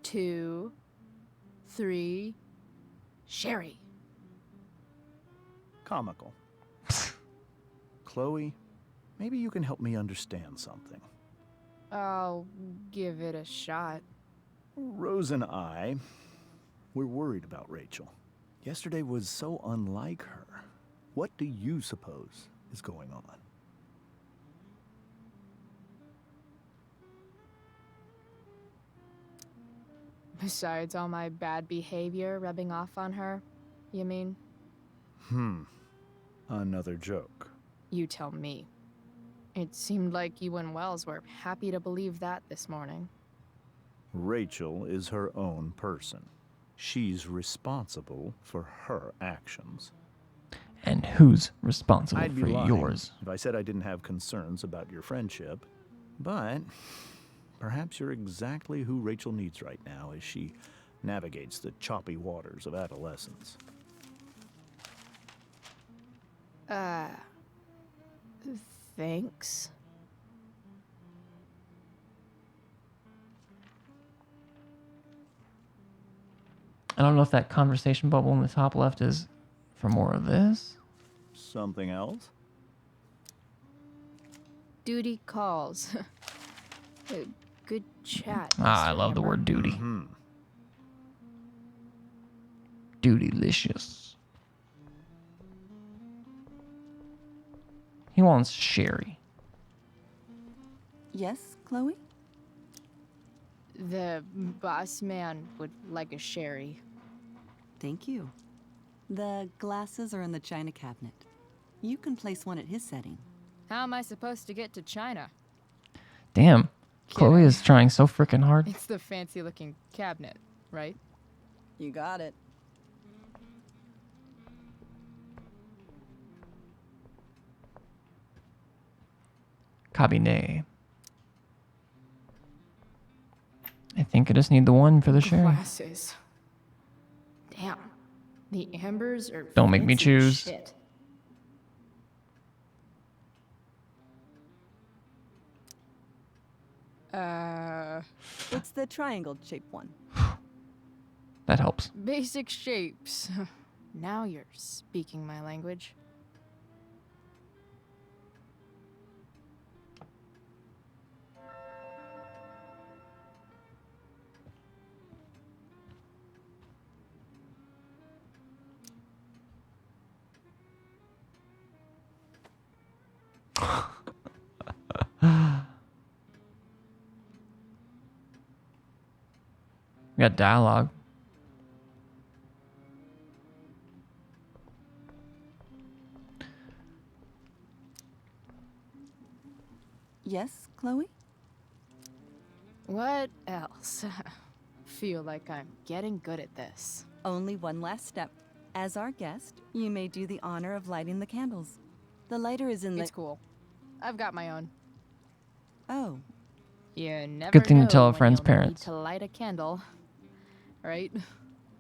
2, 3. Sherry. Comical. Chloe, maybe you can help me understand something. I'll give it a shot. Rose and I, we're worried about Rachel. Yesterday was so unlike her. What do you suppose is going on? Besides all my bad behavior rubbing off on her, you mean? Another joke. You tell me. It seemed like you and Wells were happy to believe that this morning. Rachel is her own person. She's responsible for her actions. And who's responsible I'd be for lying yours? if I said I didn't have concerns about your friendship, but perhaps you're exactly who Rachel needs right now as she navigates the choppy waters of adolescence. Thanks. I don't know if that conversation bubble in the top left is for more of this. Something else? Duty calls. Good chat. I Mr. love the Amber. word duty. Doodylicious. He wants sherry. Yes, Chloe? The boss man would like a sherry. Thank you. The glasses are in the china cabinet. You can place one at his setting. How am I supposed to get to China? Damn. Chloe is trying so freaking hard. It's the fancy looking cabinet, right? You got it. Cabinet. I think I just need the one for the sherry. Glasses. Damn. The ambers are Don't make me fancy as choose. shit. It's the triangle-shaped one. That helps. Basic shapes. Now you're speaking my language. We got dialogue. Yes, Chloe? What else? Feel like I'm getting good at this. Only one last step. As our guest, you may do the honor of lighting the candles. The lighter is in the... It's cool. I've got my own. Oh. You never Good thing to know tell a when friend's you'll need parents. to light a candle, right?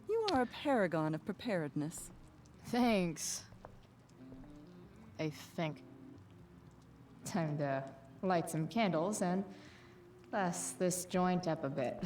You are a paragon of preparedness. Thanks. I think. Time to light some candles and bless this joint up a bit.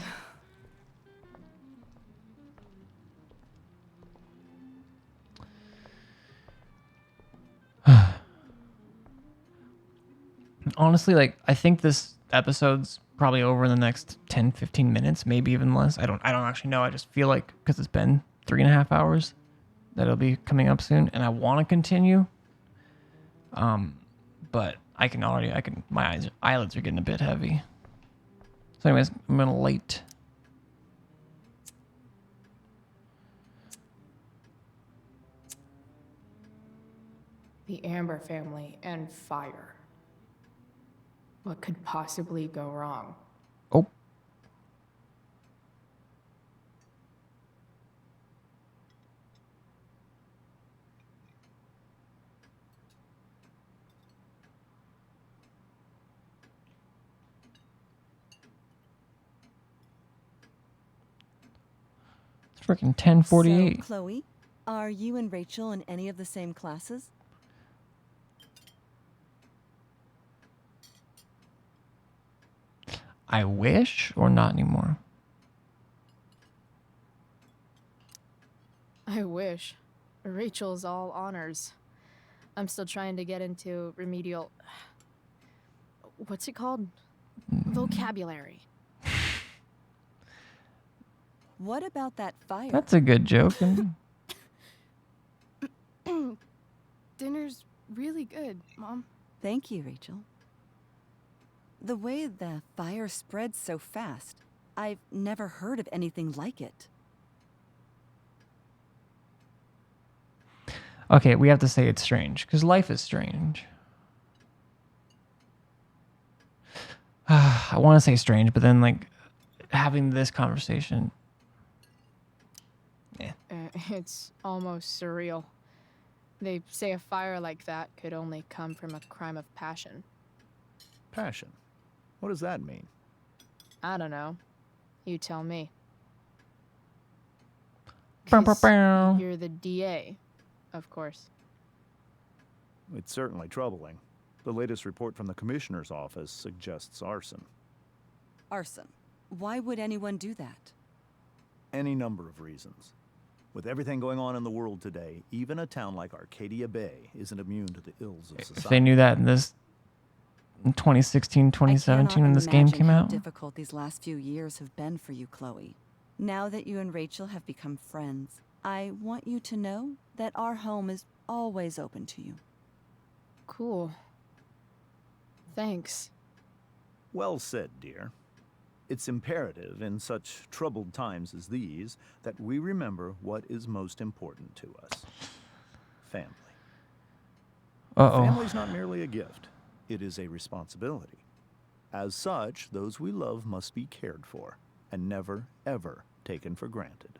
Honestly, like, I think this episode's probably over in the next 10, 15 minutes, maybe even less. I don't actually know. I just feel like, because it's been 3.5 hours, that it'll be coming up soon, and I want to continue. But my eyelids are getting a bit heavy. So anyways, I'm gonna light. The Amber family and fire. What could possibly go wrong? Oh. It's freaking 10:48. So, Chloe, are you and Rachel in any of the same classes? I wish, or not anymore. I wish. Rachel's all honors. I'm still trying to get into remedial... What's it called? Vocabulary. What about that fire? That's a good joke. Dinner's really good, Mom. Thank you, Rachel. The way the fire spreads so fast, I've never heard of anything like it. Okay, we have to say it's strange, because life is strange. I want to say strange, but then, like, having this conversation... It's almost surreal. They say a fire like that could only come from a crime of passion. Passion? What does that mean? I don't know. You tell me. Bow, bow, 'Cause bow. You're the DA, of course. It's certainly troubling. The latest report from the commissioner's office suggests arson. Arson. Why would anyone do that? Any number of reasons. With everything going on in the world today, even a town like Arcadia Bay isn't immune to the ills of society. If they knew that in 2016, 2017, when this game came How out. difficult these last few years have been for you, Chloe. Now that you and Rachel have become friends, I want you to know that our home is always open to you. Cool. Thanks. Well said, dear. It's imperative in such troubled times as these that we remember what is most important to us. Family. Uh-oh. Family's not merely a gift. It is a responsibility. As such, those we love must be cared for and never, ever taken for granted.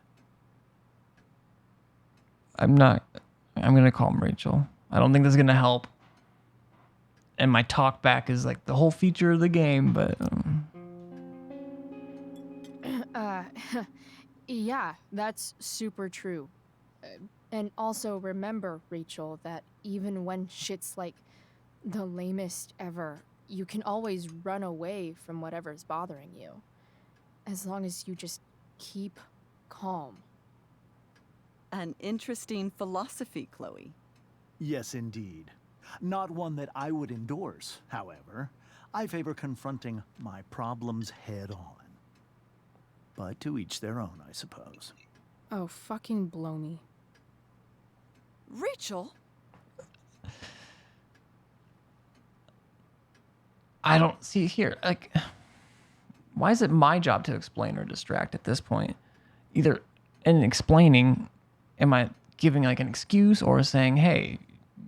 I'm gonna call him Rachel. I don't think this is gonna help. And my talk back is like the whole feature of the game, but Yeah, that's super true. And also remember, Rachel, that even when shit's like the lamest ever, you can always run away from whatever's bothering you. As long as you just keep calm. An interesting philosophy, Chloe. Yes, indeed. Not one that I would endorse, however. I favor confronting my problems head on. But to each their own, I suppose. Oh, fucking blow me. Rachel? I don't see here. Like, why is it my job to explain or distract at this point? Either in explaining, am I giving like an excuse or saying, hey,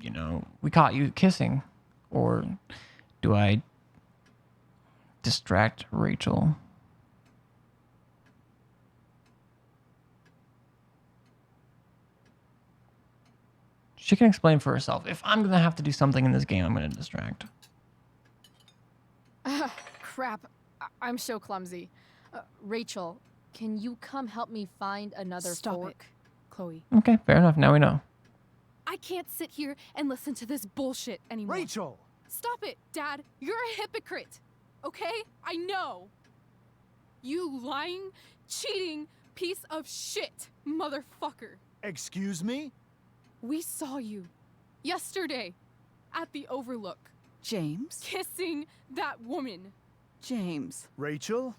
you know, we caught you kissing? Or do I distract Rachel? She can explain for herself. If I'm going to have to do something in this game, I'm going to distract. Crap. I'm so clumsy. Rachel, can you come help me find another Stop fork? it, Chloe. Okay, fair enough. Now we know. I can't sit here and listen to this bullshit anymore. Rachel! Stop it, Dad. You're a hypocrite. Okay? I know. You lying, cheating piece of shit, motherfucker. Excuse me? We saw you yesterday at the Overlook. James? Kissing that woman. James. Rachel?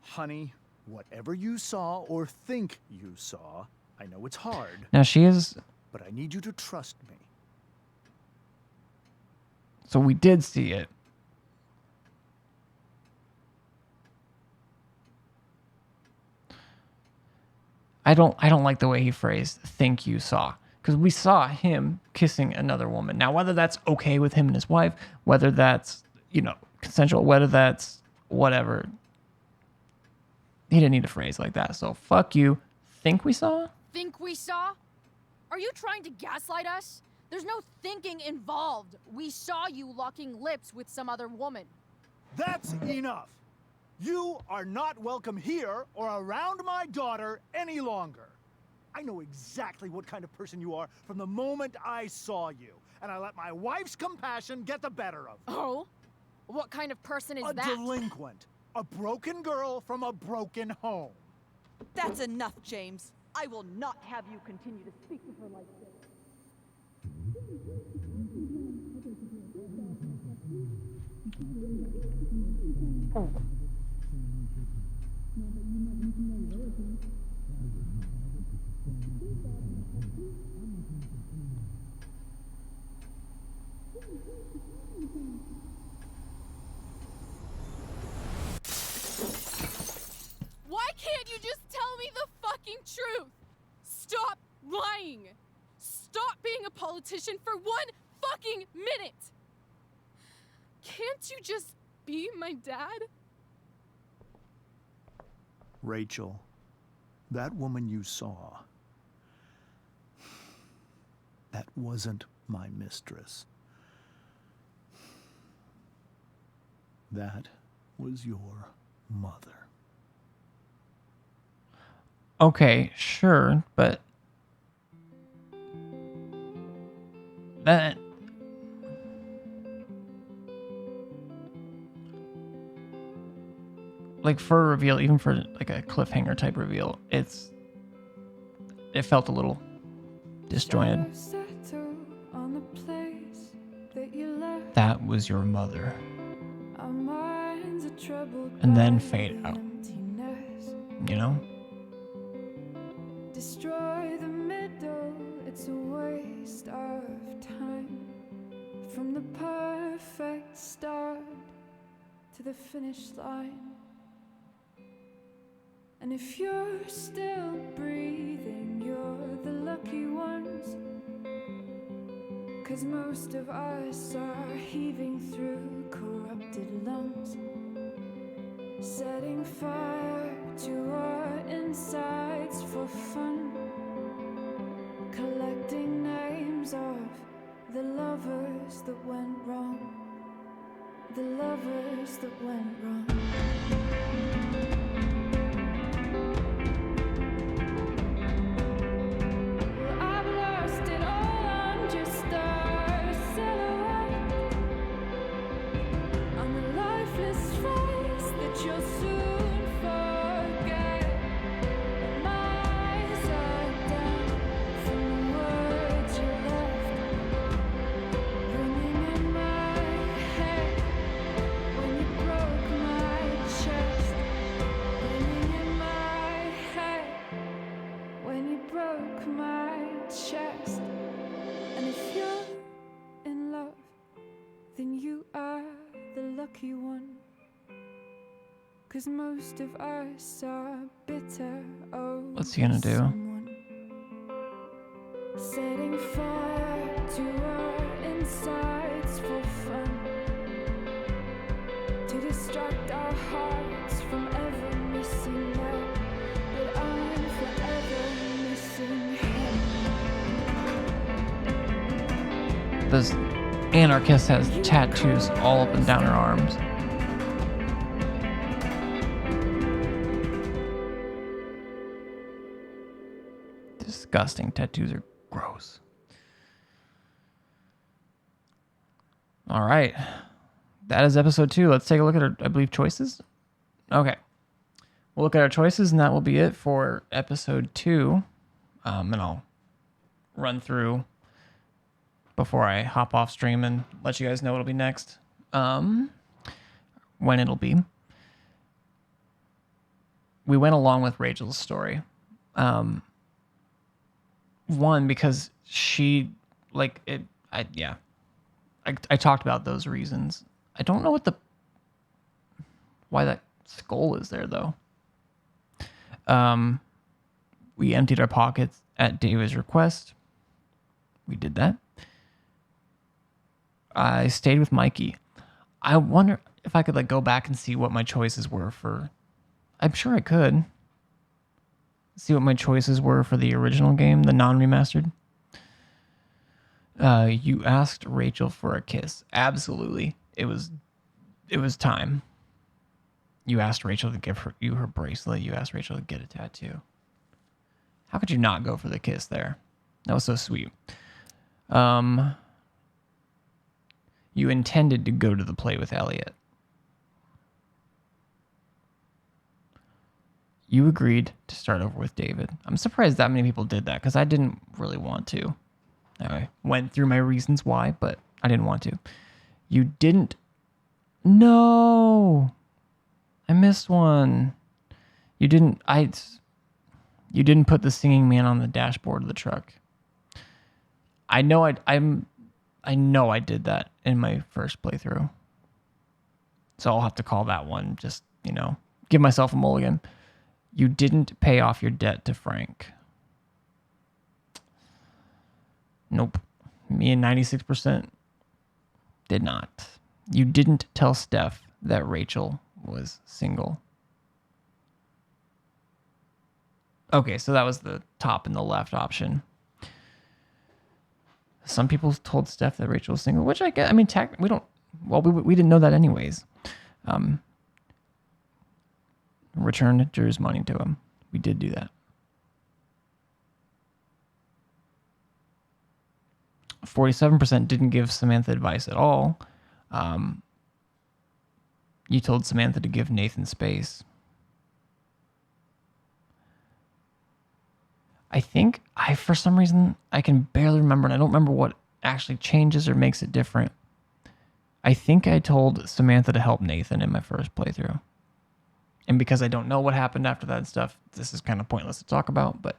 Honey, whatever you saw or think you saw, I know it's hard. Now she is... But I need you to trust me. So we did see it. I don't like the way he phrased think you saw. Because we saw him kissing another woman. Now, whether that's okay with him and his wife, whether that's, you know, consensual, whether that's whatever, he didn't need a phrase like that. So, fuck you. Think we saw? Think we saw? Are you trying to gaslight us? There's no thinking involved. We saw you locking lips with some other woman. That's enough. You are not welcome here or around my daughter any longer. I know exactly what kind of person you are from the moment I saw you, and I let my wife's compassion get the better of me. Oh? What kind of person is a that? A delinquent. A broken girl from a broken home. That's enough, James. I will not have you continue to speak to her like this. Why can't you just tell me the fucking truth? Stop lying. Stop being a politician for 1 fucking minute. Can't you just be my dad? Rachel, that woman you saw, that wasn't my mistress. That was your mother. Okay, sure, but that... Like, for a reveal, even for like a cliffhanger type reveal, it felt a little disjointed. That was your mother. And then fade out. You know? Destroy the From the perfect start to the finish line. And if you're still breathing, you're the lucky ones. 'Cause most of us are heaving through corrupted lungs, setting fire to our insides for fun, collecting names of the lovers that went wrong, the lovers that went wrong. Well, I've lost it all, I'm just a silhouette on the lifeless face that you'll soon forget. My eyes are down from the words you left, ringing in my head when you broke my chest, ringing in my head when you broke my chest. And if you're in love, then you are the lucky one. 'Cause most of us are bitter. What's he gonna do? Setting fire to our insides for fun, to distract our hearts from ever missing that. But I'm forever missing him. This anarchist has tattoos all up and down her arms. Disgusting. Tattoos are gross. All right. That is episode 2. Let's take a look at our, I believe, choices. Okay. We'll look at our choices, and that will be it for episode 2. And I'll run through before I hop off stream and let you guys know what'll be next. When it'll be. We went along with Rachel's story. One, because she, like, it, I talked about those reasons. I don't know why that skull is there, though. We emptied our pockets at David's request. We did that. I stayed with Mikey. I wonder if I could, like, go back and see what my choices were for... I'm sure I could. See what my choices were for the original game, the non-remastered. You asked Rachel for a kiss. Absolutely. It was time. You asked Rachel to give you her bracelet. You asked Rachel to get a tattoo. How could you not go for the kiss there? That was so sweet. You intended to go to the play with Elliot. You agreed to start over with David. I'm surprised that many people did that, because I didn't really want to. I went through my reasons why, but I didn't want to. You didn't... No! I missed one. You didn't... You didn't put the singing man on the dashboard of the truck. I know I did that in my first playthrough. So I'll have to call that one, just, give myself a mulligan. You didn't pay off your debt to Frank. Nope. Me and 96% did not. You didn't tell Steph that Rachel was single. Okay, so that was the top and the left option. Some people told Steph that Rachel was single, which I get. I mean, we don't... Well, we didn't know that anyways. Returned Drew's money to him. We did do that. 47% didn't give Samantha advice at all. You told Samantha to give Nathan space. I think for some reason, I can barely remember, and I don't remember what actually changes or makes it different. I think I told Samantha to help Nathan in my first playthrough. And because I don't know what happened after that stuff, this is kind of pointless to talk about, but...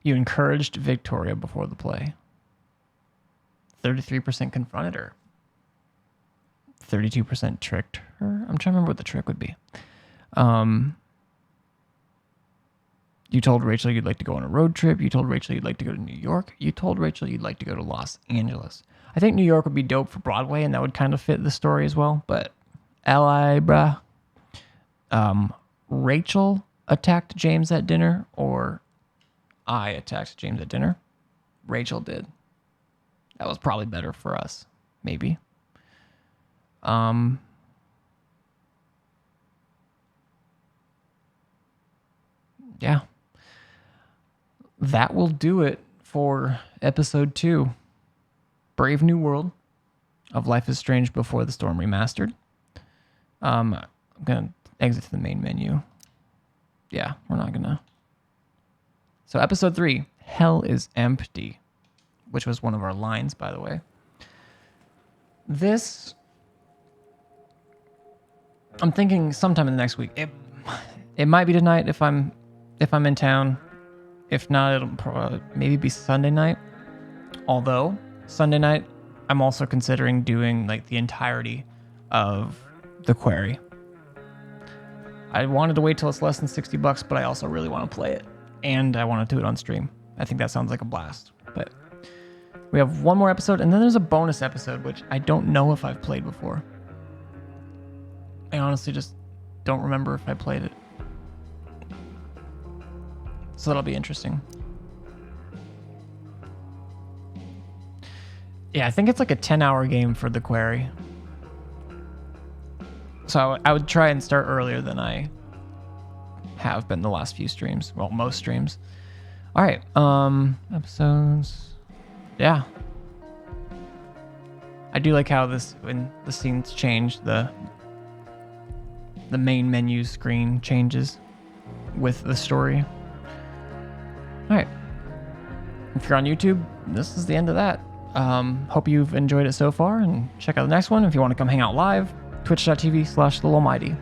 You encouraged Victoria before the play. 33% confronted her. 32% tricked her. I'm trying to remember what the trick would be. You told Rachel you'd like to go on a road trip. You told Rachel you'd like to go to New York. You told Rachel you'd like to go to Los Angeles. I think New York would be dope for Broadway, and that would kind of fit the story as well. But LA, bruh. Rachel attacked James at dinner, or I attacked James at dinner. Rachel did. That was probably better for us, maybe. Yeah. That will do it for episode 2. Brave New World of Life is Strange Before the Storm Remastered. I'm going to exit to the main menu. Yeah, we're not going to. So episode 3, Hell is Empty, which was one of our lines, by the way. This, I'm thinking sometime in the next week. It might be tonight if I'm in town. If not, it'll probably maybe be Sunday night. Although Sunday night, I'm also considering doing like the entirety of The Quarry. I wanted to wait till it's less than $60, but I also really want to play it, and I want to do it on stream. I think that sounds like a blast. But we have one more episode, and then there's a bonus episode, which I don't know if I've played before. I honestly just don't remember if I played it. So that'll be interesting. Yeah, I think it's like a 10-hour game for The Quarry. So I would try and start earlier than I have been the last few streams. Well, most streams. All right, episodes. Yeah. I do like how when the scenes change, the main menu screen changes with the story. All right. If you're on YouTube, this is the end of that. Hope you've enjoyed it so far, and check out the next one. If you want to come hang out live, twitch.tv/thelowmighty.